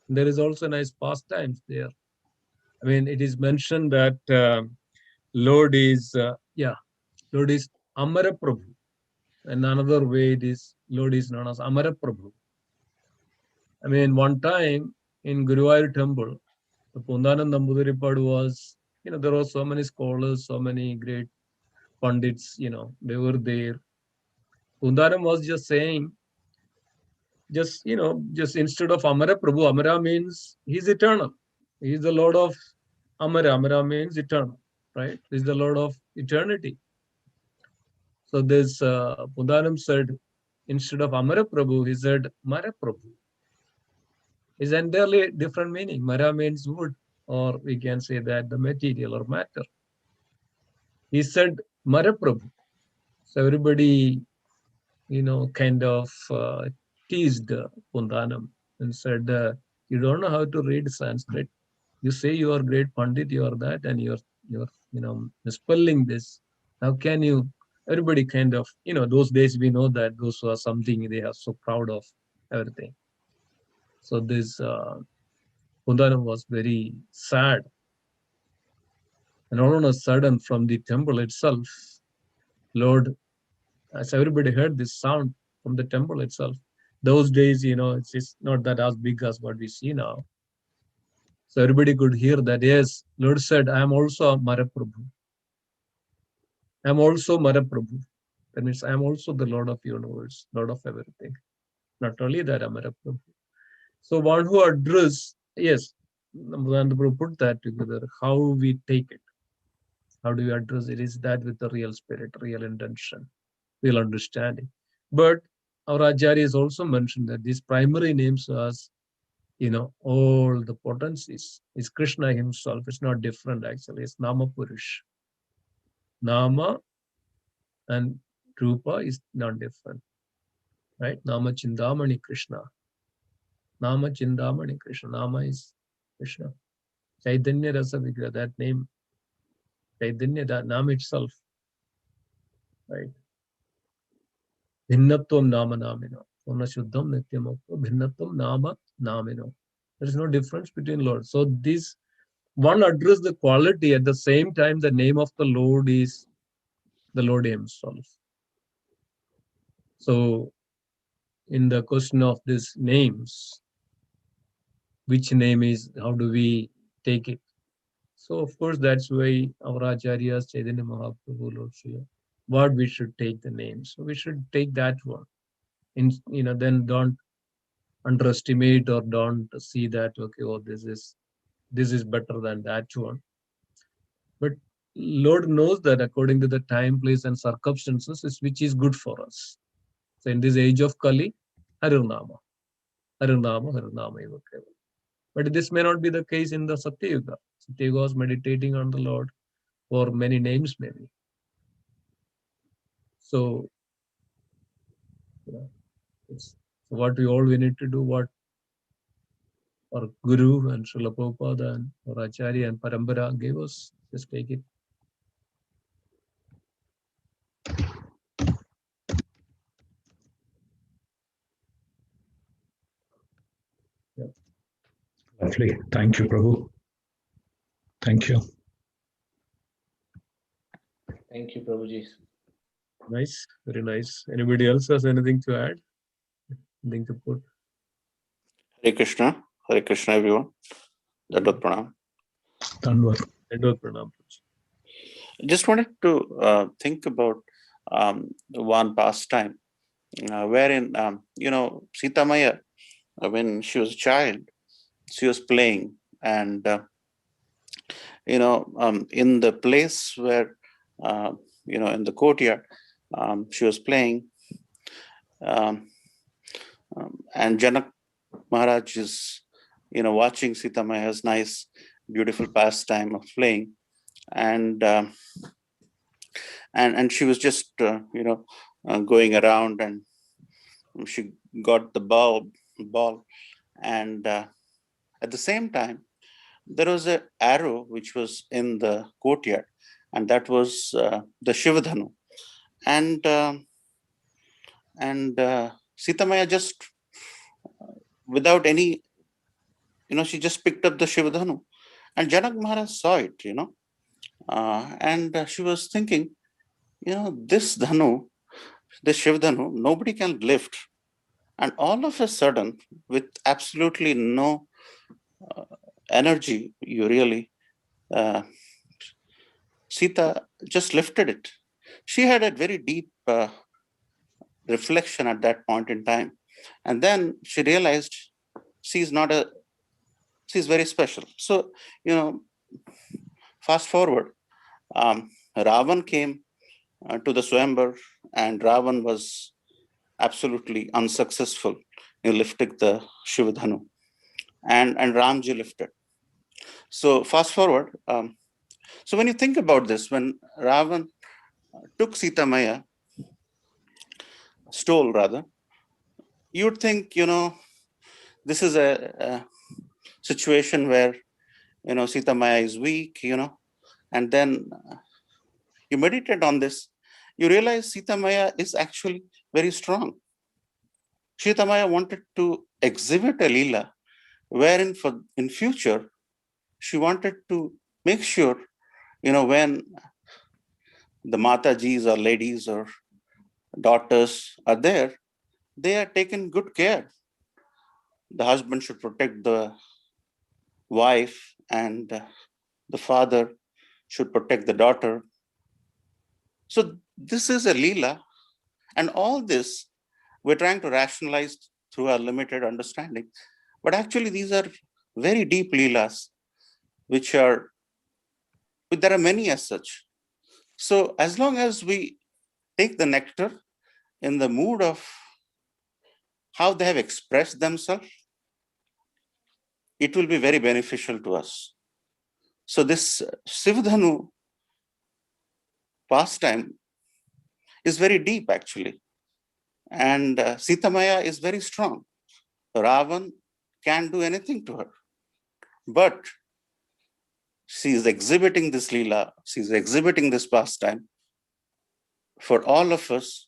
And there is also nice pastimes there. I mean, it is mentioned that Lord is Amara Prabhu. And another way it is, Lord is known as Amara Prabhu. I mean, one time in Guruvayur temple, the Pundanand Nambuduripad was, there were so many scholars, so many great Pandits, they were there. Pundanam was just saying, just instead of Amara Prabhu, Amara means he's eternal. He's the Lord of Amara. Amara means eternal, right? He's the Lord of eternity. So this Pundanam said, instead of Amara Prabhu, he said Mara Prabhu. It's entirely different meaning. Mara means wood, or we can say that the material or matter. He said Mara Prabhu. So everybody, kind of teased Pundanam and said, you don't know how to read Sanskrit. You say you are great Pandit, you are that, and you're misspelling this. How can you? Everybody kind of, those days we know that those were something they are so proud of everything. So this Kundana was very sad. And all on a sudden, from the temple itself, Lord, as everybody heard this sound from the temple itself, those days, it's not that as big as what we see now. So everybody could hear that, yes, Lord said, I am also Maraprabhu. I am also Maraprabhu. That means I am also the Lord of universe, Lord of everything. Not only that, I am Maraprabhu. So one who address, yes, Nandapur put that together, how we take it. How do we address it? Is that with the real spirit, real intention, real understanding. But our Acharyas also mentioned that these primary names as, all the potencies. It's Krishna himself. It's not different actually. It's Nama Purush. Nama and Rupa is not different. Right? Nama Chindamani Krishna. Nama Chindamani Krishna. Nama is Krishna. Chaitanya Rasa Vigraha, that name, Chaitanya, that Nama itself. Right? Bhinnatvam Nama Namino. Purna Shuddham Nityamokto. Bhinnatvam Nama Namino. There is no difference between Lord. So this one address the quality, at the same time the name of the Lord is the Lord himself. So in the question of these names, which name is, how do we take it? So of course that's why our Acharyas, Chaitanya Mahaprabhu, Lord Shila, what we should take the name. So we should take that one. Then don't underestimate or don't see that, okay, oh, this is better than that one. But Lord knows that according to the time, place, and circumstances, which is good for us. So in this age of Kali, Harinama, Harinama, Harinama eva kevalam. But this may not be the case in the Satyuga. Satyuga was meditating on the Lord for many names, maybe. So, it's what we need to do, what our Guru and Srila Prabhupada and our Acharya and Parambara gave us, just take it. Lovely. Thank you, Prabhu. Thank you. Thank you, Prabhuji. Nice, very nice. Anybody else has anything to add? Anything to put? Hare Krishna, everyone. Dandot Pranam. Dandavat. Dandot Pranam. Just wanted to think about one pastime wherein, Sita Maya, when she was a child, she was playing, and in the place where, in the courtyard, she was playing, and Janak Maharaj is, watching Sita Maya's nice, beautiful pastime of playing, and she was just, going around, and she got the ball, and at the same time, there was an arrow which was in the courtyard, and that was the Shivadhanu. And Sita Maya just, without any, she just picked up the Shivadhanu. And Janak Maharaj saw it, and she was thinking, this Dhanu, this Shivadhanu, nobody can lift. And all of a sudden, with absolutely no energy, Sita just lifted it. She had a very deep reflection at that point in time. And then she realized she's very special. So, fast forward, Ravan came to the Swayamvar, and Ravan was absolutely unsuccessful in lifting the Shivadhanu. And Ramji lifted. So fast forward. So when you think about this, when Ravan took Sita Maya, stole rather, you'd think, this is a situation where, Sita Maya is weak, and then you meditate on this, you realize Sita Maya is actually very strong. Sita Maya wanted to exhibit a Leela wherein in future, she wanted to make sure, when the Matajis or ladies or daughters are there, they are taken good care. The husband should protect the wife, and the father should protect the daughter. So this is a Leela, and all this we're trying to rationalize through our limited understanding. But actually, these are very deep Leelas, there are many as such. So as long as we take the nectar in the mood of how they have expressed themselves, it will be very beneficial to us. So this Sivdhanu pastime is very deep actually. And Sita Maya is very strong. Ravan can't do anything to her. But she is exhibiting this Leela, she is exhibiting this pastime for all of us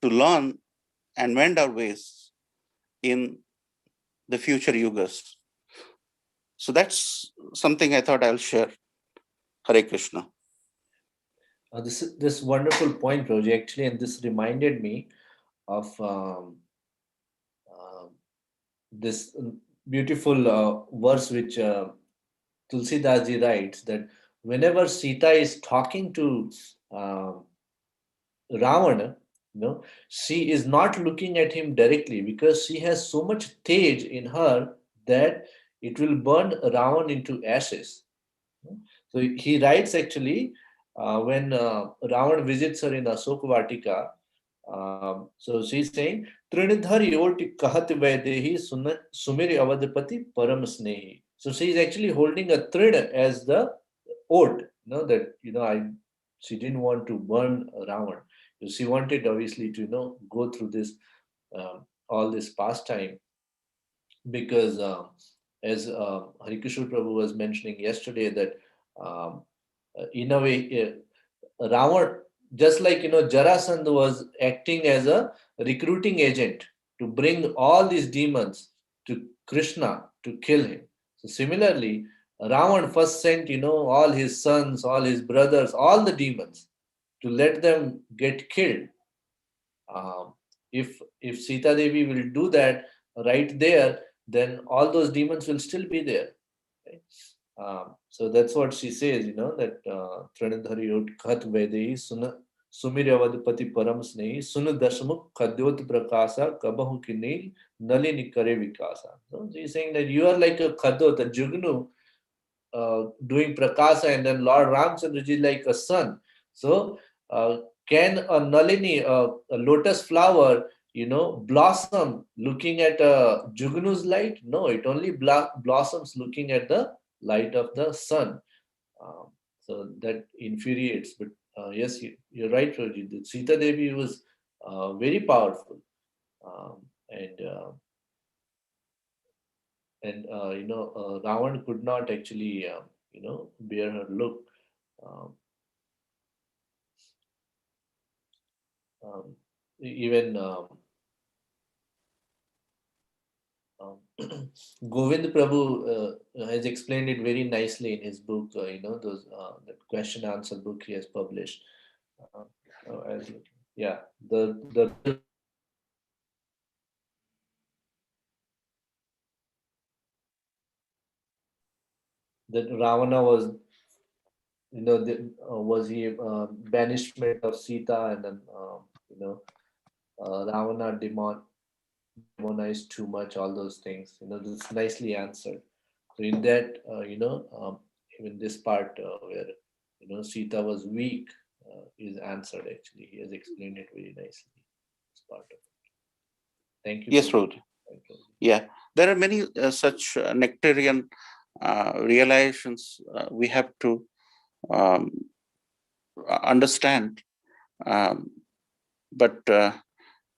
to learn and mend our ways in the future yugas. So that's something I thought I'll share. Hare Krishna. This wonderful point, Roji, actually, and this reminded me of this beautiful verse which Tulsidas ji writes, that whenever Sita is talking to Ravana, she is not looking at him directly, because she has so much tej in her that it will burn Ravan into ashes. So he writes actually, when Ravan visits her in Asok Vatika, so she's saying, Trinidhari oti kahat vaidehi sumiri avadipati param snehi. So she is actually holding a trid as the oat, she didn't want to burn Ravan. She wanted obviously to go through this all this pastime, because as Harikishore Prabhu was mentioning yesterday, that um, in a way Ravan, just like Jarasandha was acting as a recruiting agent to bring all these demons to Krishna to kill him. So similarly, Ravan first sent all his sons, all his brothers, all the demons, to let them get killed. Um, if Sita Devi will do that right there, then all those demons will still be there. Right? So that's what she says, that Tranidhari Yot Khat Vedehi Sumiryavadpati Param Snehi Sunu Dashamuk Khadyot Prakasa Kabahu Kinil Nalini Kare Vikasa. So she's saying that you are like a Khadyot, a Jugnu, doing Prakasa, and then Lord Ramchandraji is like a sun. So can a Nalini, a lotus flower, blossom looking at a Jugnu's light? No, it only blossoms looking at the light of the sun. Um, so that infuriates. But yes, you're right, Roji. Sita Devi was very powerful, and Ravan could not actually bear her look. Um, Even Govind Prabhu has explained it very nicely in his book. Those that question answer book he has published. Yeah, the that Ravana was, was he banishment of Sita, and then Ravana demonized too much, all those things. That's nicely answered. So in that, even this part where Sita was weak is answered. Actually, he has explained it very nicely. This part of it. Thank you. Yes, Roji. Yeah, there are many such nectarian realizations we have to understand.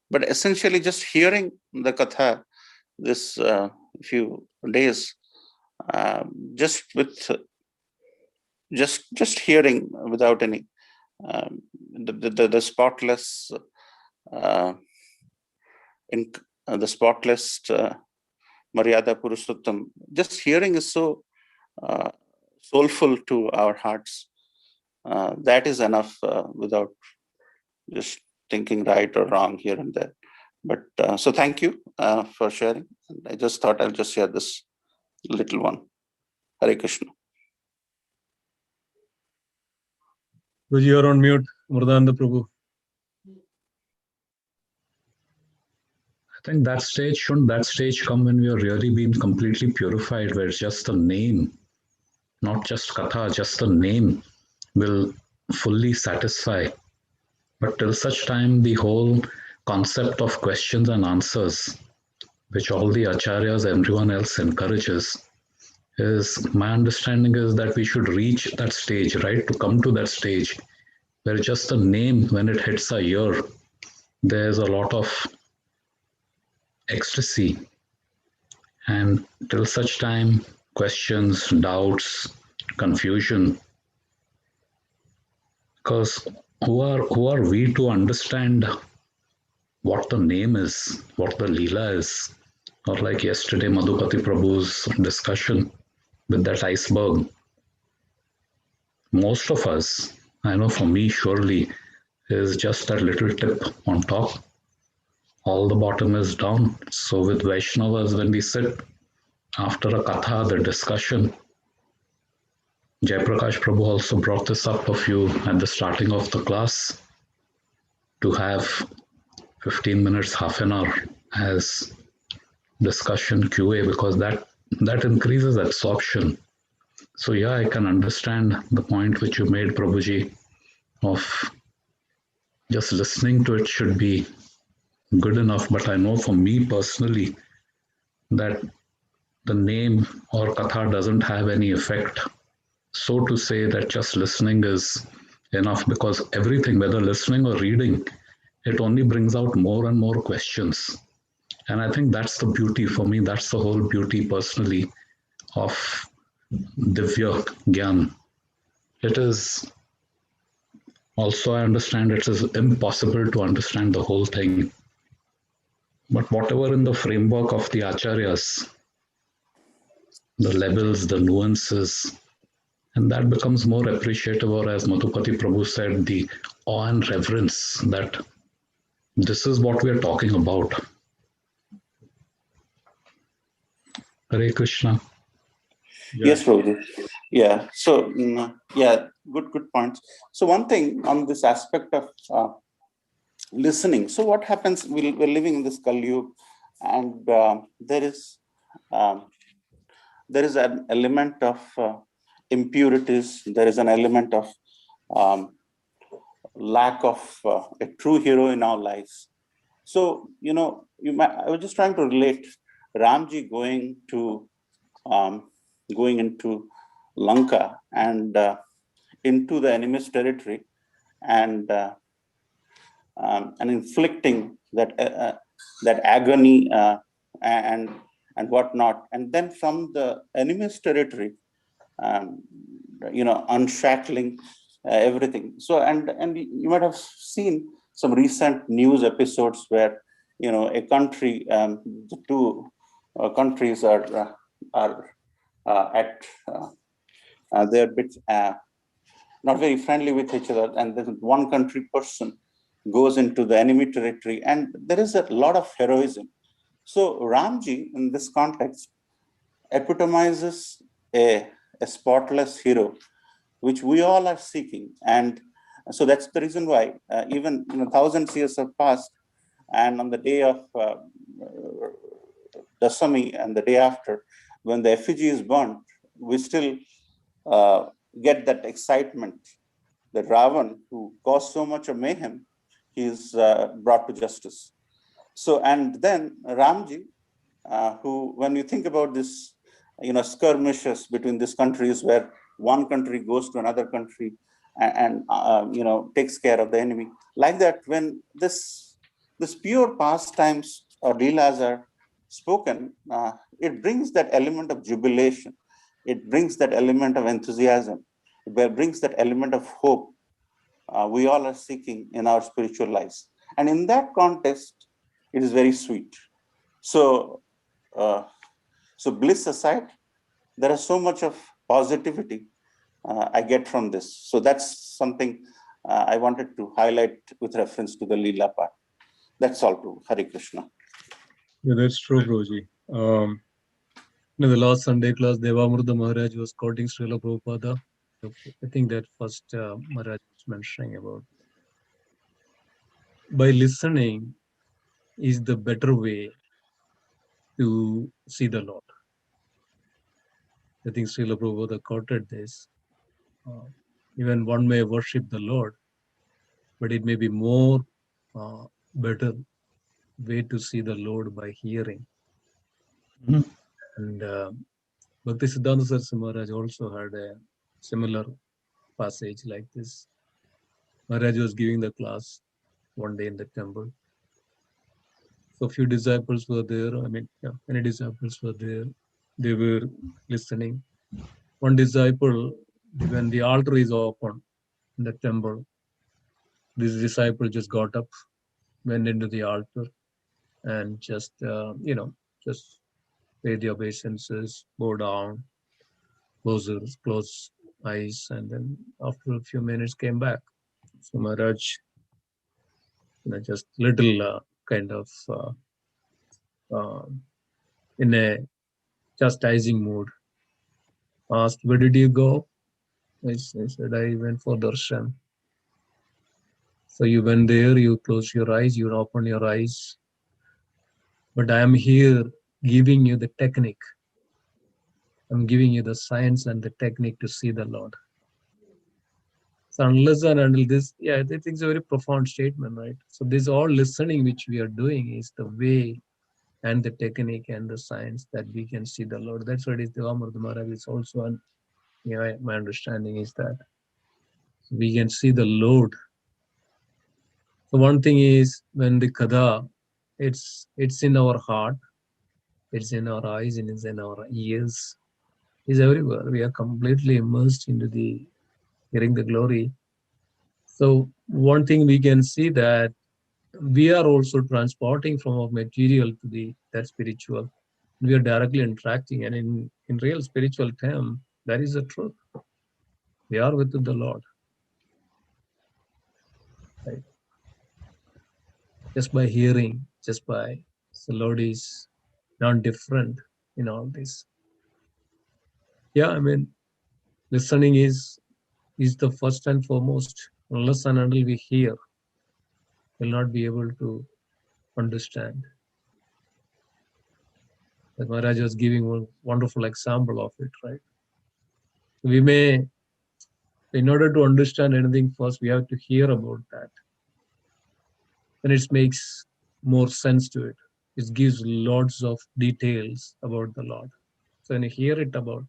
But essentially, just hearing the Katha this few days, just with just hearing without any the spotless in the spotless Maryada Purushottam, just hearing is so soulful to our hearts. That is enough without just thinking right or wrong here and there. But so thank you for sharing. I just thought I'll just share this little one. Hare Krishna. Guruji, you're on mute. Murdananda Prabhu. I think shouldn't that stage come when we are really being completely purified, where it's just the name, not just Katha, just the name will fully satisfy. But till such time, the whole concept of questions and answers, which all the acharyas, everyone else encourages, is my understanding is that we should reach that stage, right? To come to that stage where just the name, when it hits our ear, there's a lot of ecstasy. And till such time, questions, doubts, confusion, because who are we to understand what the name is, what the Leela is? Or like yesterday, Madhupati Prabhu's discussion with that iceberg. Most of us, I know for me surely, is just that little tip on top. All the bottom is down. So with Vaishnavas, when we sit after a katha, the discussion, Jayaprakash Prabhu also brought this up of you at the starting of the class, to have 15 minutes, half an hour as discussion QA, because that increases absorption. So yeah, I can understand the point which you made, Prabhuji, of just listening to it should be good enough. But I know for me personally that the name or katha doesn't have any effect. So to say that just listening is enough, because everything, whether listening or reading, it only brings out more and more questions. And I think that's the beauty for me. That's the whole beauty personally of Divya Gyan. It is also, I understand it is impossible to understand the whole thing. But whatever in the framework of the acharyas, the levels, the nuances, and that becomes more appreciative, or as Madhupati Prabhu said, the awe and reverence that this is what we are talking about. Hare Krishna. Yes, Prabhuji. Yeah. So, yeah, good points. So one thing on this aspect of listening. So what happens? We're living in this Kali Yuga, and there is an element of impurities. There is an element of lack of a true hero in our lives. So I was just trying to relate Ramji going into Lanka and into the enemy's territory, and inflicting that agony and whatnot, and then from the enemy's territory, unshackling everything. So and you might have seen some recent news episodes where a country, the two countries are at they're a bit not very friendly with each other, and then one country person goes into the enemy territory, and there is a lot of heroism. So Ramji, in this context, epitomizes a spotless hero, which we all are seeking. And so that's the reason why even thousands of years have passed, and on the day of Dasami and the day after, when the effigy is burnt, we still get that excitement that Ravan, who caused so much of mayhem, he is brought to justice. So, and then Ramji, who, when you think about this, skirmishes between these countries, where one country goes to another country and takes care of the enemy, like that, when this pure pastimes or leelas are spoken, it brings that element of jubilation. It brings that element of enthusiasm. It brings that element of hope we all are seeking in our spiritual lives. And in that context, it is very sweet. So So bliss aside, there is so much of positivity I get from this. So that's something I wanted to highlight with reference to the Leela part. That's all to Hare Krishna. Yeah, that's true, Broji. In the last Sunday class, Devamruta Maharaj was quoting Srila Prabhupada. I think that first Maharaj was mentioning about by listening is the better way to see the Lord. I think Srila Prabhupada quoted this. Even one may worship the Lord, but it may be more better way to see the Lord by hearing. And Bhakti Siddhanta Saraswati Maharaj also had a similar passage like this. Maharaj was giving the class one day in the temple. So a few disciples were there. Many disciples were there. They were listening. One disciple, when the altar is open in the temple, this disciple just got up, went into the altar, and just just pay the obeisances, bow down, close eyes, and then after a few minutes came back. So Maharaj, just little kind of in a chastising mood, asked, "Where did you go?" I said, "I went for darshan." So you went there, you close your eyes, you open your eyes, but I am here giving you the technique. I'm giving you the science and the technique to see the Lord. So unless and until this, I think it's a very profound statement, right? So this all listening which we are doing is the way and the technique and the science that we can see the Lord. That's what is the Amrita Maharaj is also, my understanding is that we can see the Lord. So one thing is when the Katha, it's in our heart, it's in our eyes, and it's in our ears, it's everywhere. We are completely immersed into the hearing the glory. So one thing we can see that we are also transporting from our material to that spiritual. We are directly interacting, and in real spiritual term, that is the truth. We are with the Lord. Right? Just by hearing, the Lord is not different in all this. Listening is the first and foremost. Unless and until we hear, we'll not be able to understand. That Maharaj was giving one wonderful example of it, right? We may, in order to understand anything first, we have to hear about that. Then it makes more sense to it. It gives lots of details about the Lord. So when you hear it about,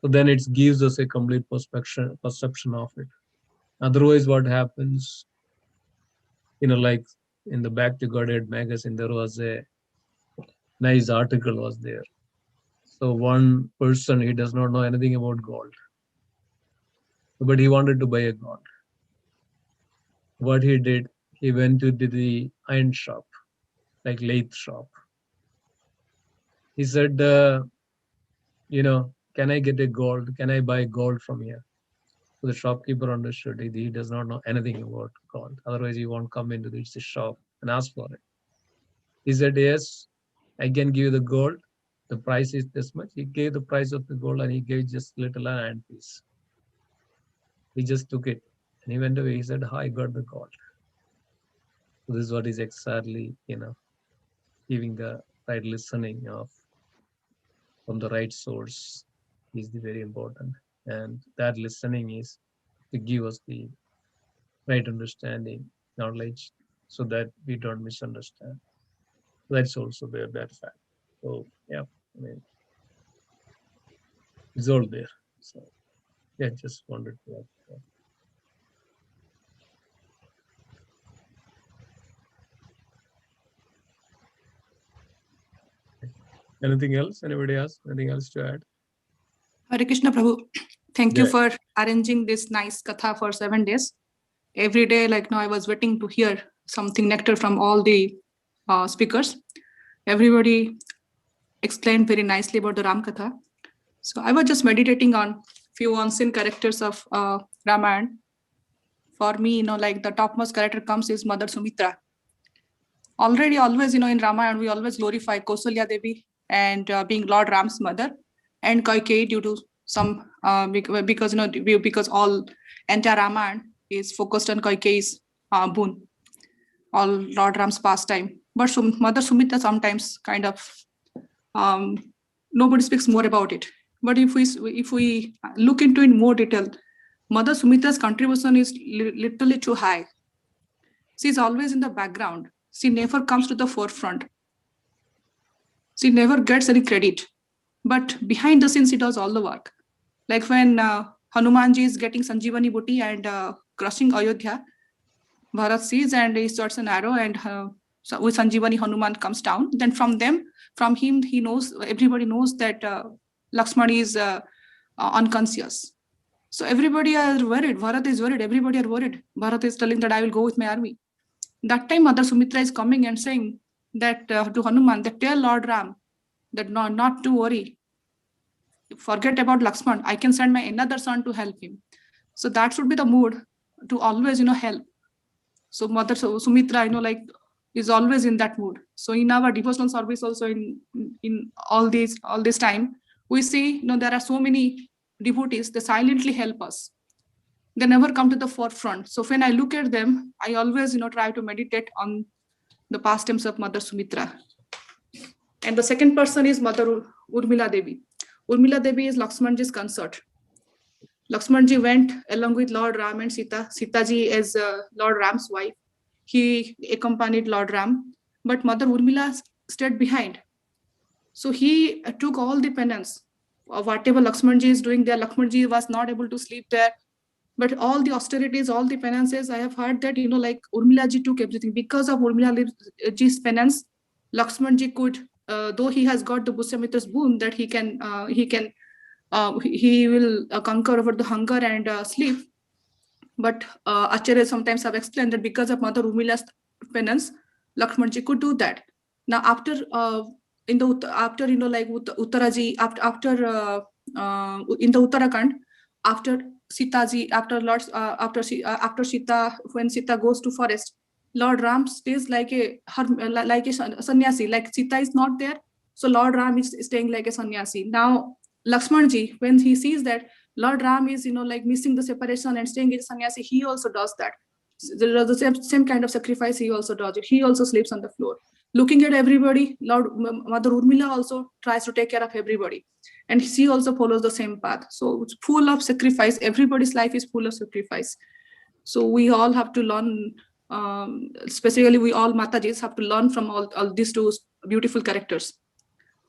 so then it gives us a complete perception of it. Otherwise, what happens, like in the Back to Godhead magazine, there was a nice article was there. So one person, he does not know anything about gold, but he wanted to buy a gold. What he did, he went to the iron shop, like lathe shop. He said, can I get a gold? Can I buy gold from here? So the shopkeeper understood he does not know anything about gold. Otherwise, he won't come into this shop and ask for it. He said, yes, I can give you the gold. The price is this much. He gave the price of the gold and he gave just little iron piece. He just took it and he went away. He said, I got the gold. So this is what is exactly, giving the right listening from the right source is very important. And that listening is to give us the right understanding, knowledge, so that we don't misunderstand. That's also there, that fact. So it's all there. So just wanted to add that. Anything else? Anybody else? Anything else to add? Hare Krishna Prabhu, thank you for arranging this nice katha for 7 days. Every day, I was waiting to hear something nectar from all the speakers. Everybody explained very nicely about the Ram Katha. So I was just meditating on few unseen characters of Ramayana. For me, like the topmost character comes is Mother Sumitra. Already, always, in Ramayana, we always glorify Kausalya Devi and being Lord Ram's mother, and Kaikeyi due to some because because all entire Ramayana is focused on Kaikeyi's boon, all Lord Ram's pastime. But Mother Sumitra sometimes kind of nobody speaks more about it. But if we look into it in more detail, Mother Sumitra's contribution is literally too high. She's always in the background. She never comes to the forefront. She never gets any credit. But behind the scenes, she does all the work. Like when Hanumanji is getting Sanjeevani Bhuti and crushing Ayodhya, Bharat sees and he starts an arrow, and so with Sanjeevani, Hanuman comes down. Then from him, he knows, everybody knows that Lakshmana is unconscious. So everybody are worried. Bharat is worried. Everybody are worried. Bharat is telling that I will go with my army. That time, Mother Sumitra is coming and saying that to Hanuman, that tell Lord Ram that not to worry. Forget about Lakshman. I can send my another son to help him. So that should be the mood to always, help. So Mother Sumitra, is always in that mood. So in our devotional service, also in all this time, we see, there are so many devotees. They silently help us. They never come to the forefront. So when I look at them, I always, try to meditate on the pastimes of Mother Sumitra. And the second person is Mother Urmila Devi. Urmila Devi is Lakshmanji's consort. Lakshmanji went along with Lord Ram and Sita. Sitaji is Lord Ram's wife. He accompanied Lord Ram, but Mother Urmila stayed behind. So he took all the penance. Whatever Lakshmanji is doing there, Lakshmanji was not able to sleep there. But all the austerities, all the penances, I have heard that, Urmila ji took everything. Because of Urmila ji's penance, Lakshmanji could, though he has got the Busyamitra's boon that he will conquer over the hunger and sleep. But Acharya sometimes have explained that because of Mother Urmila's penance, Lakshmanji could do that. Now after Uttaraji, after in the Uttarakhand, after Sitaji, after Sita, when Sita goes to forest, Lord Ram stays like a sannyasi. Like Sita is not there, so Lord Ram is staying like a sannyasi. Now Lakshmanji, when he sees that Lord Ram is missing the separation and staying as a sannyasi, he also does that. The same kind of sacrifice he also does it. He also sleeps on the floor. Looking at everybody, Mother Urmila also tries to take care of everybody. And she also follows the same path. So it's full of sacrifice. Everybody's life is full of sacrifice. So we all have to learn, specifically we all Matajis have to learn from all these two beautiful characters.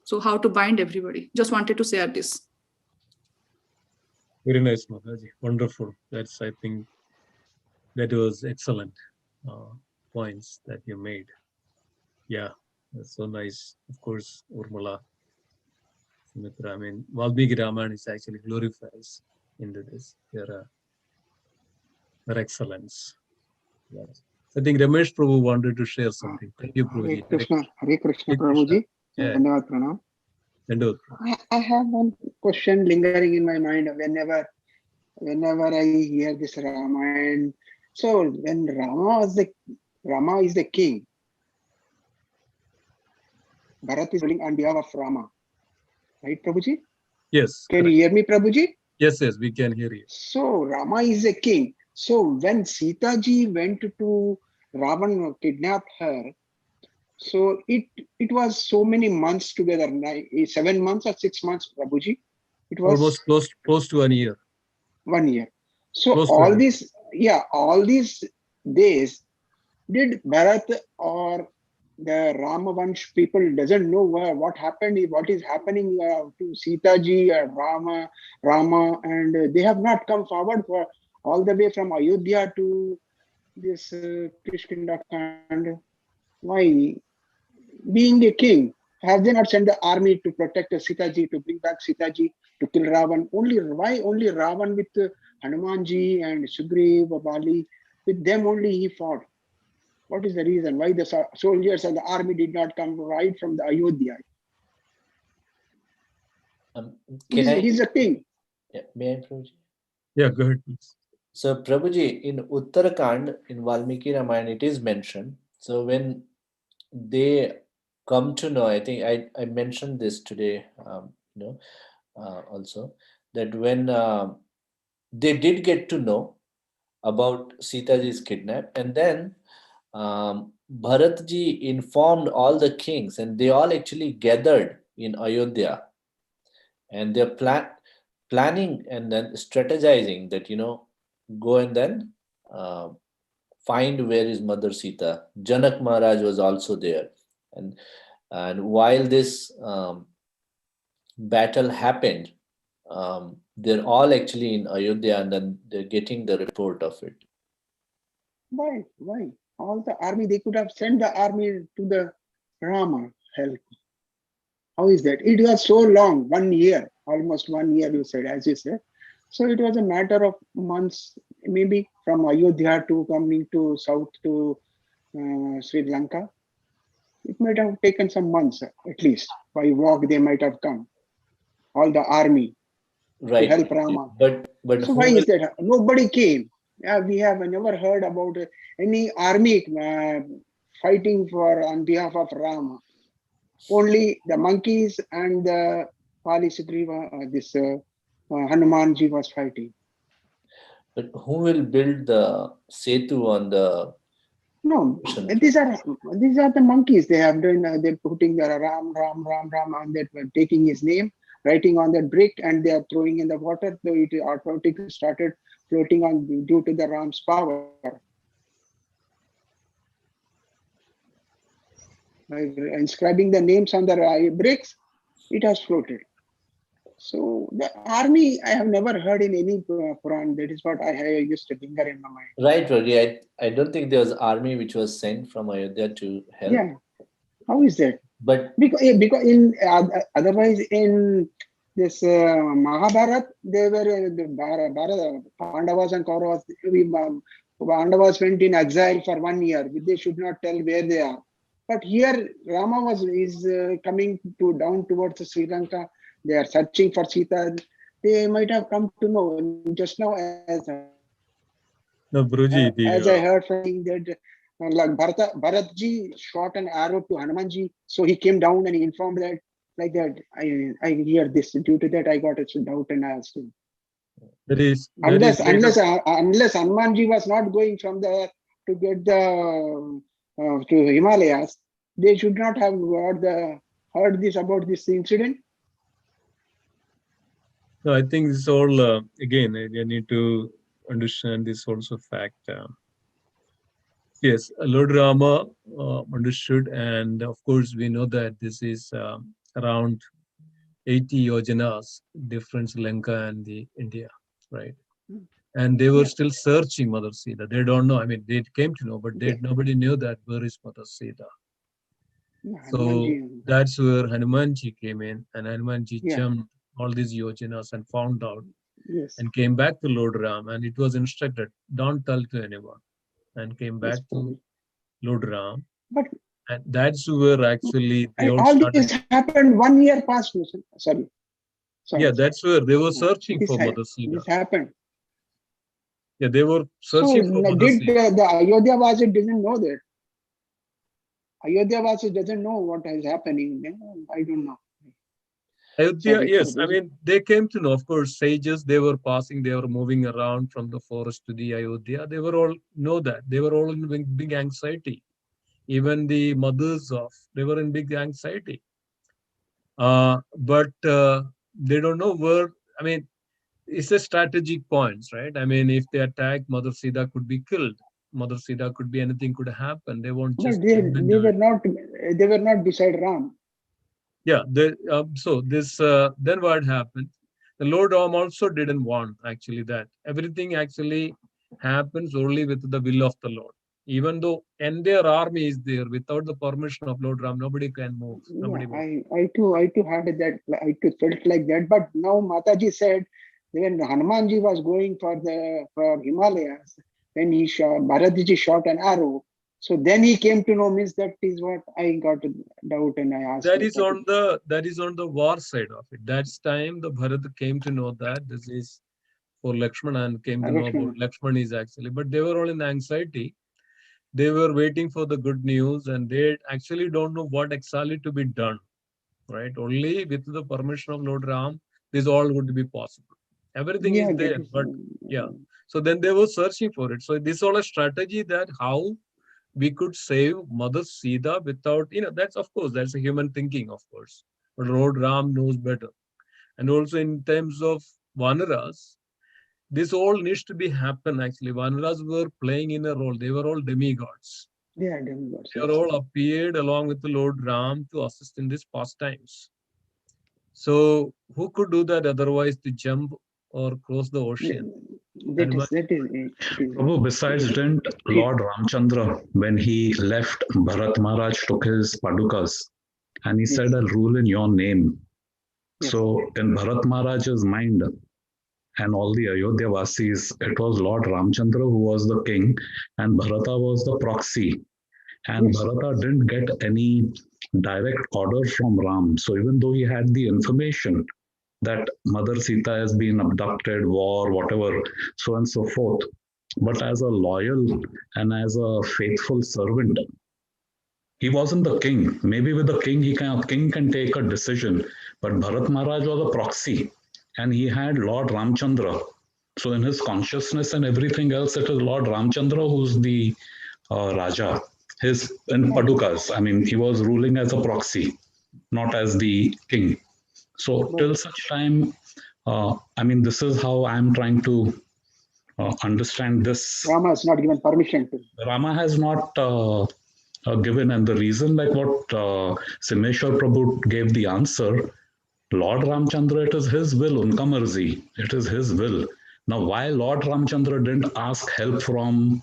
So how to bind everybody. Just wanted to share this. Very nice, Mataji. Wonderful. I think that was excellent points that you made. Yeah, that's so nice. Of course, Urmila, Sumitra. I mean, Valmiki Ramayana is actually glorifies into this. Their excellence. Yes. I think Ramesh Prabhu wanted to share something. Thank you, Prabhuji. Hare Krishna, Prabhuji. Yeah. Dhanyavad Pranam. I have one question lingering in my mind whenever I hear this Ramayana. So when Rama is the king, Bharat is ruling on behalf of Rama, right, Prabhuji? Yes. Can you hear me, Prabhuji? Yes, we can hear you. So Rama is a king. So when Sita ji went to Ravan, kidnapped her, so it was so many months together, 7 months or 6 months, Prabhuji? It was almost close to 1 year. 1 year. So all these days, did Bharat or the Ramavansh people doesn't know what happened, what is happening to Sita ji or Rama, and they have not come forward for all the way from Ayodhya to this Kishkinda. Why? Being a king, have they not sent the army to protect Sitaji, to bring back Sitaji, to kill Ravan? Why only Ravan with Hanumanji and Sugriv, Bali? With them only he fought. What is the reason why the soldiers and the army did not come right from the Ayodhya? Can I? He's a king. Yeah, may I, Prabhuji? Yeah, go ahead, please. So, Prabhuji, in Uttarakand, in Valmiki Ramayana, it is mentioned. So, when they come to know, I think I mentioned this today, also, that when they did get to know about Sitaji's kidnap, and then Bharatji informed all the kings, and they all actually gathered in Ayodhya, and they're planning and then strategizing that go and then uh, find where is Mother Sita. Janak Maharaj was also there, and while this battle happened, they're all actually in Ayodhya, and then they're getting the report of it. Why? Why? All the army, they could have sent the army to the Rama help. How is that? It was so long, 1 year, almost 1 year, you said, as you said. So it was a matter of months, maybe from Ayodhya to coming to south to Sri Lanka. It might have taken some months, at least. By walk, they might have come. All the army to Right. help Rama. But So who why will, is that? Nobody came. Yeah, we have never heard about any army fighting for on behalf of Rama. Only the monkeys and the Pali Sugriva, Hanumanji was fighting. but who will build the setu on the No, ocean? these are the monkeys. They have done. They're putting the Ram on that, taking his name, writing on that brick, and they are throwing in the water. So it automatically started floating on due to the Ram's power. By inscribing the names on the bricks, it has floated. So the army, I have never heard in any Quran. That is what I used to linger in my mind. Right, Rogi. I don't think there was army which was sent from Ayodhya to help. Yeah, how is that? But Because in otherwise in this Mahabharat, they were the Pandavas and Kauravas. Pandavas went in exile for 1 year. They should not tell where they are. But here Rama is coming down towards Sri Lanka. They are searching for Sita. They might have come to know just now, No, Guruji, as I heard from that. Like Bharatji shot an arrow to Hanumanji, so he came down and he informed that, like that. I hear this. Due to that, I got a doubt and I asked him. Unless Hanumanji was not going from there to get the to Himalayas, they should not have heard this about this incident. No, I think this is all again. You need to understand this also fact. Yes, Lord Rama understood, and of course we know that this is around 80 yojanas difference Lanka and the India, right? And they were still searching Mother Sita. They don't know. I mean, they came to know, but nobody knew that where is Mother Sita. So that's where Hanumanji came in, and Hanumanji jumped all these yojanas and found out, and came back to Lord Ram, and it was instructed, don't tell to anyone, and came back to Lord Ram. But and that's where actually they all all started. this happened 1 year past. Sorry. Yeah, that's where they were searching for Mother Sita. This happened. Yeah, they were searching for Mother did Sita. the Ayodhya Vasi didn't know that? Ayodhya Vasi doesn't know what is happening. I don't know. Ayodhya, yes. I mean, they came to know, of course, sages, they were passing, they were moving around from the forest to the Ayodhya. They were all know that. They were all in big anxiety. Even the mothers they were in big anxiety. But they don't know where, I mean, it's a strategic points, right? I mean, if they attack, Mother Sita could be killed. Mother Sita could be anything could happen. They won't just. But they were not beside Ram. Yeah. So this then what happened? The Lord Ram also didn't want actually that everything actually happens only with the will of the Lord. Even though entire army is there, without the permission of Lord Ram, nobody can move. Nobody I too had that. I too felt like that. But now Mataji said when Hanumanji was going for Himalayas, when Bharatji shot an arrow, So then he came to know, means that is what I got a doubt and I asked. That is on the war side of it. That's time the Bharat came to know that this is for Lakshmana and came to know about Lakshman is actually, but they were all in anxiety. They were waiting for the good news and they actually don't know what exactly to be done, right? Only with the permission of Lord Ram, this all would be possible. Everything is there, but yeah. So then they were searching for it. So this is all a strategy that how we could save Mother Sita without, that's of course, that's a human thinking, of course. But Lord Ram knows better. And also in terms of Vanaras, this all needs to be happen actually. Vanaras were playing in a role. They were all demigods. Yeah, demigods. They are all appeared along with the Lord Ram to assist in these pastimes. So who could do that otherwise to jump or cross the ocean? Prabhu, besides, didn't Lord Ramchandra, when he left, Bharat Maharaj took his padukas and he said, I'll rule in your name. So in Bharat Maharaj's mind and all the Ayodhya Vasis, it was Lord Ramchandra who was the king and Bharata was the proxy. And Bharata didn't get any direct order from Ram. So even though he had the information that Mother Sita has been abducted, war, whatever, so on and so forth, but as a loyal and as a faithful servant, he wasn't the king. Maybe with the king, king can take a decision, but Bharat Maharaj was a proxy and he had Lord Ramchandra. So in his consciousness and everything else, it is Lord Ramchandra who's the Raja. In Padukas, I mean, he was ruling as a proxy, not as the king. So till such time, I mean, this is how I'm trying to understand this. Rama has not given permission to. Rama has not given, and the reason, like what Simeshwar Prabhu gave the answer, Lord Ramchandra, it is his will, unka marzi, it is his will. Now, why Lord Ramchandra didn't ask help from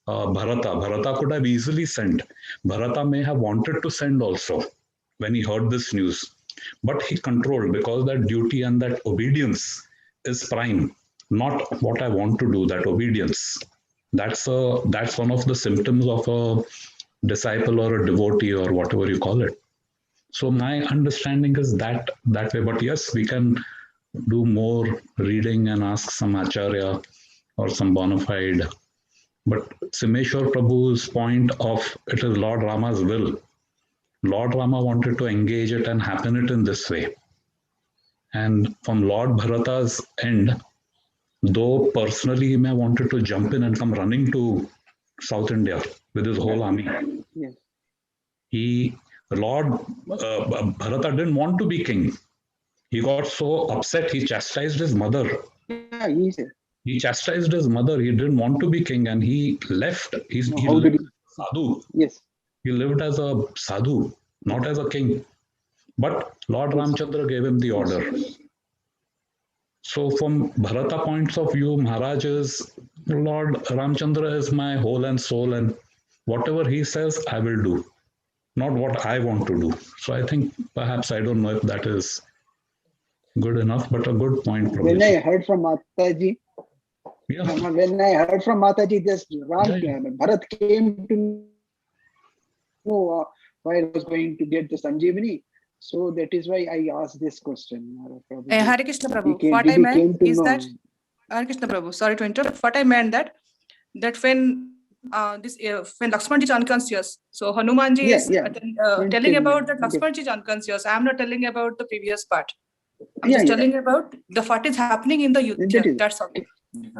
Bharata? Bharata could have easily sent. Bharata may have wanted to send also when he heard this news. But he controlled because that duty and that obedience is prime, not what I want to do, that obedience. That's one of the symptoms of a disciple or a devotee or whatever you call it. So my understanding is that way. But yes, we can do more reading and ask some acharya or some bona fide. But Simeshwar Prabhu's point of it is Lord Rama's will. Lord Rama wanted to engage it and happen it in this way. And from Lord Bharata's end, though personally he may wanted to jump in and come running to South India with his whole army. Lord Bharata didn't want to be king. He got so upset, he chastised his mother. He chastised his mother. He didn't want to be king and he left. He lived as a sadhu. He lived as a sadhu, not as a king. But Lord Ramchandra gave him the order. So from Bharata points of view, Maharaj is, Lord Ramchandra is my whole and soul and whatever he says, I will do. Not what I want to do. So I think perhaps I don't know if that is good enough, but a good point. When I heard from Mataji, this Bharat came to know why I was going to get the Sanjeevani. So that is why I asked this question. Hare Krishna Prabhu, what I meant is that, Hare Krishna Prabhu, sorry to interrupt, what I meant that when when Lakshmanji is unconscious, so Hanumanji is telling about that Lakshmanji is unconscious. I am not telling about the previous part. I'm just telling about the what is happening in the youth. That's all. You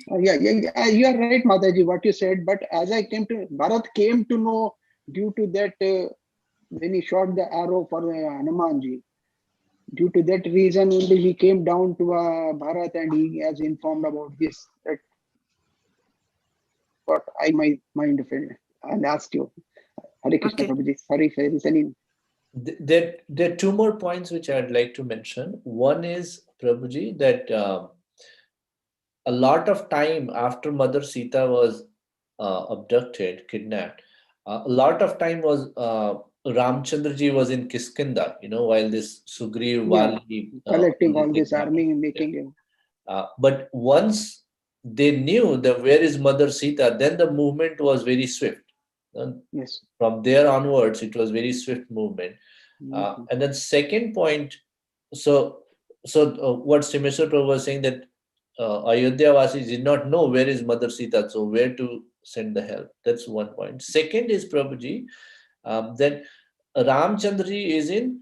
are right, Mataji, what you said. But as Bharat came to know due to that when he shot the arrow for Hanumanji. Due to that reason only he came down to Bharat and he has informed about this. That what my mind felt and asked you. Hare Krishna Prabhuji, sorry for listening. There are two more points which I'd like to mention. One is, Prabhuji, that a lot of time after Mother Sita was abducted, kidnapped, a lot of time was Ramchandraji was in Kiskinda, while this Sugriv, Vali collecting all this army, making him. But once they knew that where is Mother Sita, then the movement was very swift. And Yes. from there onwards, it was very swift movement. Mhm. And then second point, so what Simeswar Prabhu was saying, that Ayodhya Vasis did not know where is Mother Sita, so where to send the help. That's one point. Second is, Prabhuji, that Ramchandraji is in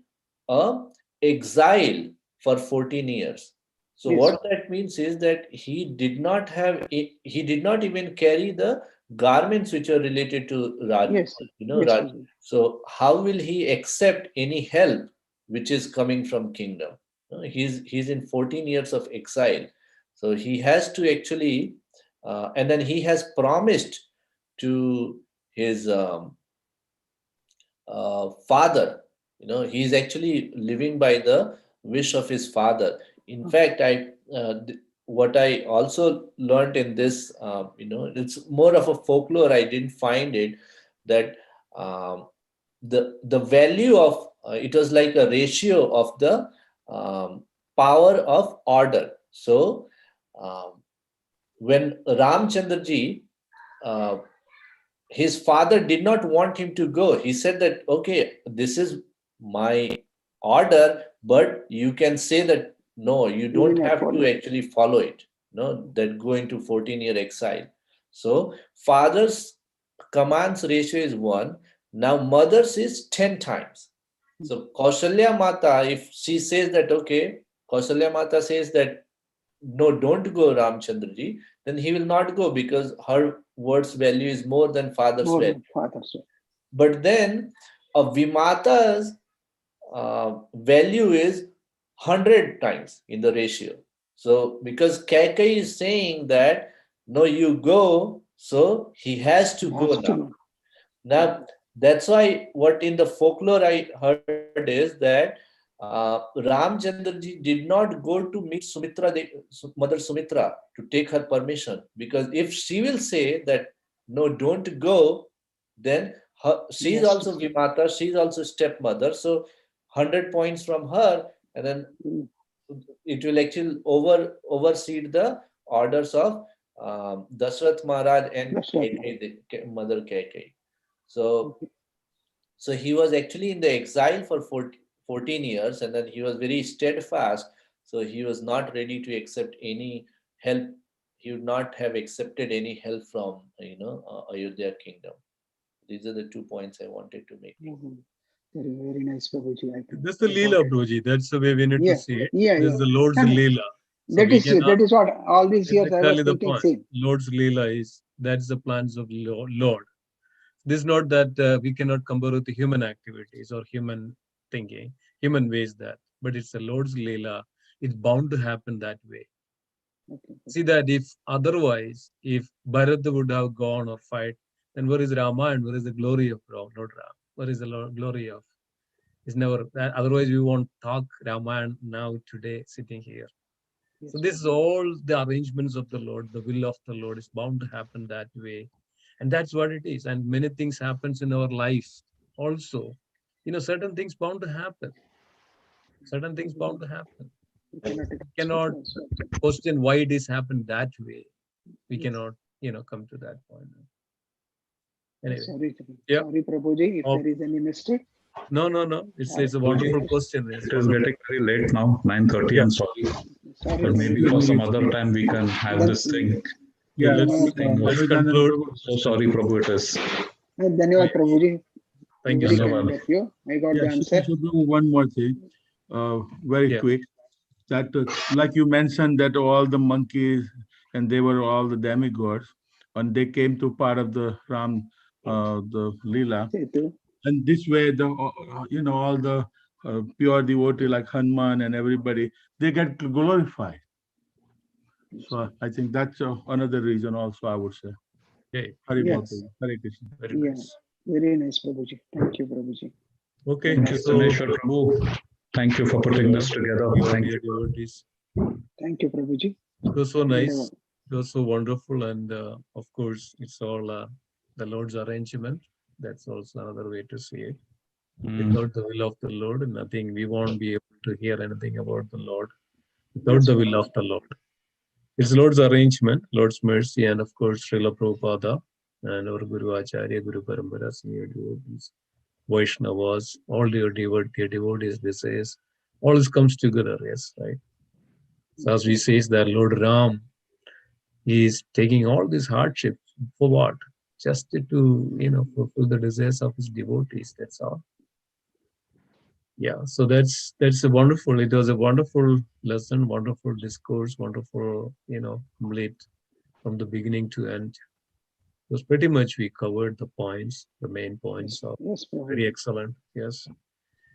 exile for 14 years. So Yes. what that means is that he did not even carry the garments which are related to Raj, Yes. Yes, Raj. Prabhuji. So how will he accept any help which is coming from kingdom? He's in 14 years of exile, so he has to actually, and then he has promised to his father. He's actually living by the wish of his father. In fact, what I also learned in this, it's more of a folklore. I didn't find it that um, the value of it was like a ratio of the power of order. So um, when Ramchandraji, uh, his father did not want him to go. He said that, okay, this is my order, but you can say that no, you You will don't not have follow. to actually follow it. No, that go into 14-year exile. So father's commands ratio is 1. Now mother's is 10 times. So Kausalya Mata, if she says that, okay, Kausalya Mata says that no, don't go, Ramchandraji, then he will not go because her word's value is more than father's More value. than father. So. But then a Vimata's value is 100 times in the ratio. So because Kaikai is saying that no, you go, so he has to He go has to now. go. Now, that's why what in the folklore I heard is that Ramchandraji did not go to meet Mother Sumitra to take her permission, because if she will say that no, don't go, then He she is has to. also Vimata, she is also stepmother, so 100 points from her, and then Mm. it will actually oversee the orders of Dashrath Maharaj and That's right. Mother Kaikai. So, Okay. so he was actually in the exile for 14 years, and then he was very steadfast. So he was not ready to accept any help. He would not have accepted any help from Ayodhya kingdom. These are the 2 points I wanted to make. Mhm. Very, very nice, Prabhuji. I think. That's the Leela, Prabhuji. That's the way we need to Yeah. see it. Yeah. This Yeah. is the Lord's And Leela. So we cannot, that is what all these years I was exactly the thinking point. same. Lord's Leela is, that's the plans of Lord. This is not that we cannot compare with the human activities or human thinking, human ways that, but it's the Lord's Leela. It's bound to happen that way. Okay. See that if otherwise, if Bharat would have gone or fight, then where is Rama and where is the glory of Lord Ram? Where is the glory of? It's never. Otherwise, we won't talk Ramayana now today sitting here. So Yes. this is all the arrangements of the Lord. The will of the Lord is bound to happen that way, and that's what it is. And many things happens in our life also. Certain things bound to happen. Certain things bound to happen. We cannot We expect cannot also. question why it is happened that way. We Yes. cannot, come to that point. Anyway, Sorry, yeah. sorry, Prabhuji, if Oh, there is any mistake. no. It's I a wonderful just question. It It's is wonderful. getting very late now, 9:30. Yeah. I'm sorry, sorry, but maybe Prabhuji. for some other time we can have Then, this thing. Yeah. then, Let's let's conclude. So sorry, Prabhu. It is. Dhanyawad, Prabhuji. Thank you Very so much. kind Dhanyavad. of you. I got the Yeah, answer. one more thing, very Yeah. quick. That, like you mentioned, that all the monkeys and they were all the demigods, and they came to part of the Ram, the Leela, Setu. and this way the all the pure devotee like Hanuman and everybody, they get glorified. So I think that's another reason also, I would say. Okay. Hari Bol Yes. Prabhu, Hare Krishna. Very Yeah. nice. Very nice, Prabhuji. Thank you, Prabhuji. Okay. Thank you, So Taneshwar Prabhu. Thank you for putting this together. pure Thank dear you. devotees. Thank you, Prabhuji. It was so nice. Dhanyawad. It was so wonderful, and of course, it's all the Lord's arrangement. That's also another way to see it. Without the will of the Lord, nothing. We won't be able to hear anything about the Lord without Yes, the will of the Lord. It's Lord's arrangement, Lord's mercy, and of course, Srila Prabhupada. and our Guru Acharya, Guru Parampara, senior devotees, Vaishnavas, all their devotees, this is, all this comes together, yes, right? So as we say that Lord Ram, he is taking all these hardships for what? Just to, fulfill the desires of his devotees, that's all. Yeah, so that's a wonderful, it was a wonderful lesson, wonderful discourse, wonderful, complete from the beginning to end. It was pretty much we covered the points, the main points of Yes, very excellent. Yes.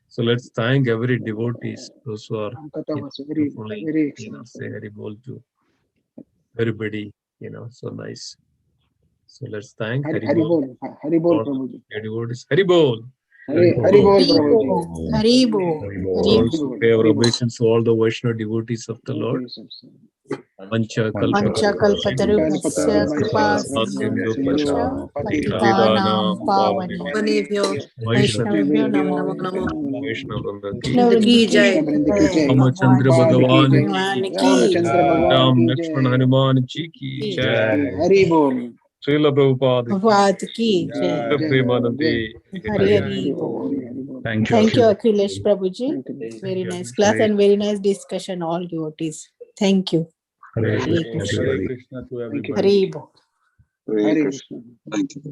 So let's thank every devotees, those who are Katha was very, fully, very excellent. say Hari Bol to everybody, so nice. So let's thank Hari Bol. Hari Bol, All Prabhuji. the devotees. Hari Bol. Hari Bol, Prabhuji. Also pay our obeisance to all the Vaishnava devotees of the Lord. Pancha Panchakalpatarubhasya kripa Sindhu sindhu Patitanam patitanam pavanebhyo Vaishnavibhyo namo namo. Vaishnava Krishna Ki Ki jai. Jai. Ramachandra Bhagwan Bhagavan Bhagwan ki Ki Ramachandra Jai. Bhagwan Ram ki Lakshman jai. Hanuman ji ki Ki jai. Hari Bol. Srila Prabhupada ki Bhagavad Ki Jai. Jai, Premanandi. Hari Hari Hari Bol, Bol. Hari Bol. Thank you. Thank you, Akhilesh Prabhuji. Thank you. Very nice class and very nice discussion, all devotees. Thank you. Hare Hare Krishna, Krishna. Hare everybody. Krishna to Thank you. everybody. Hari Bol. Hare Krishna. Thank you.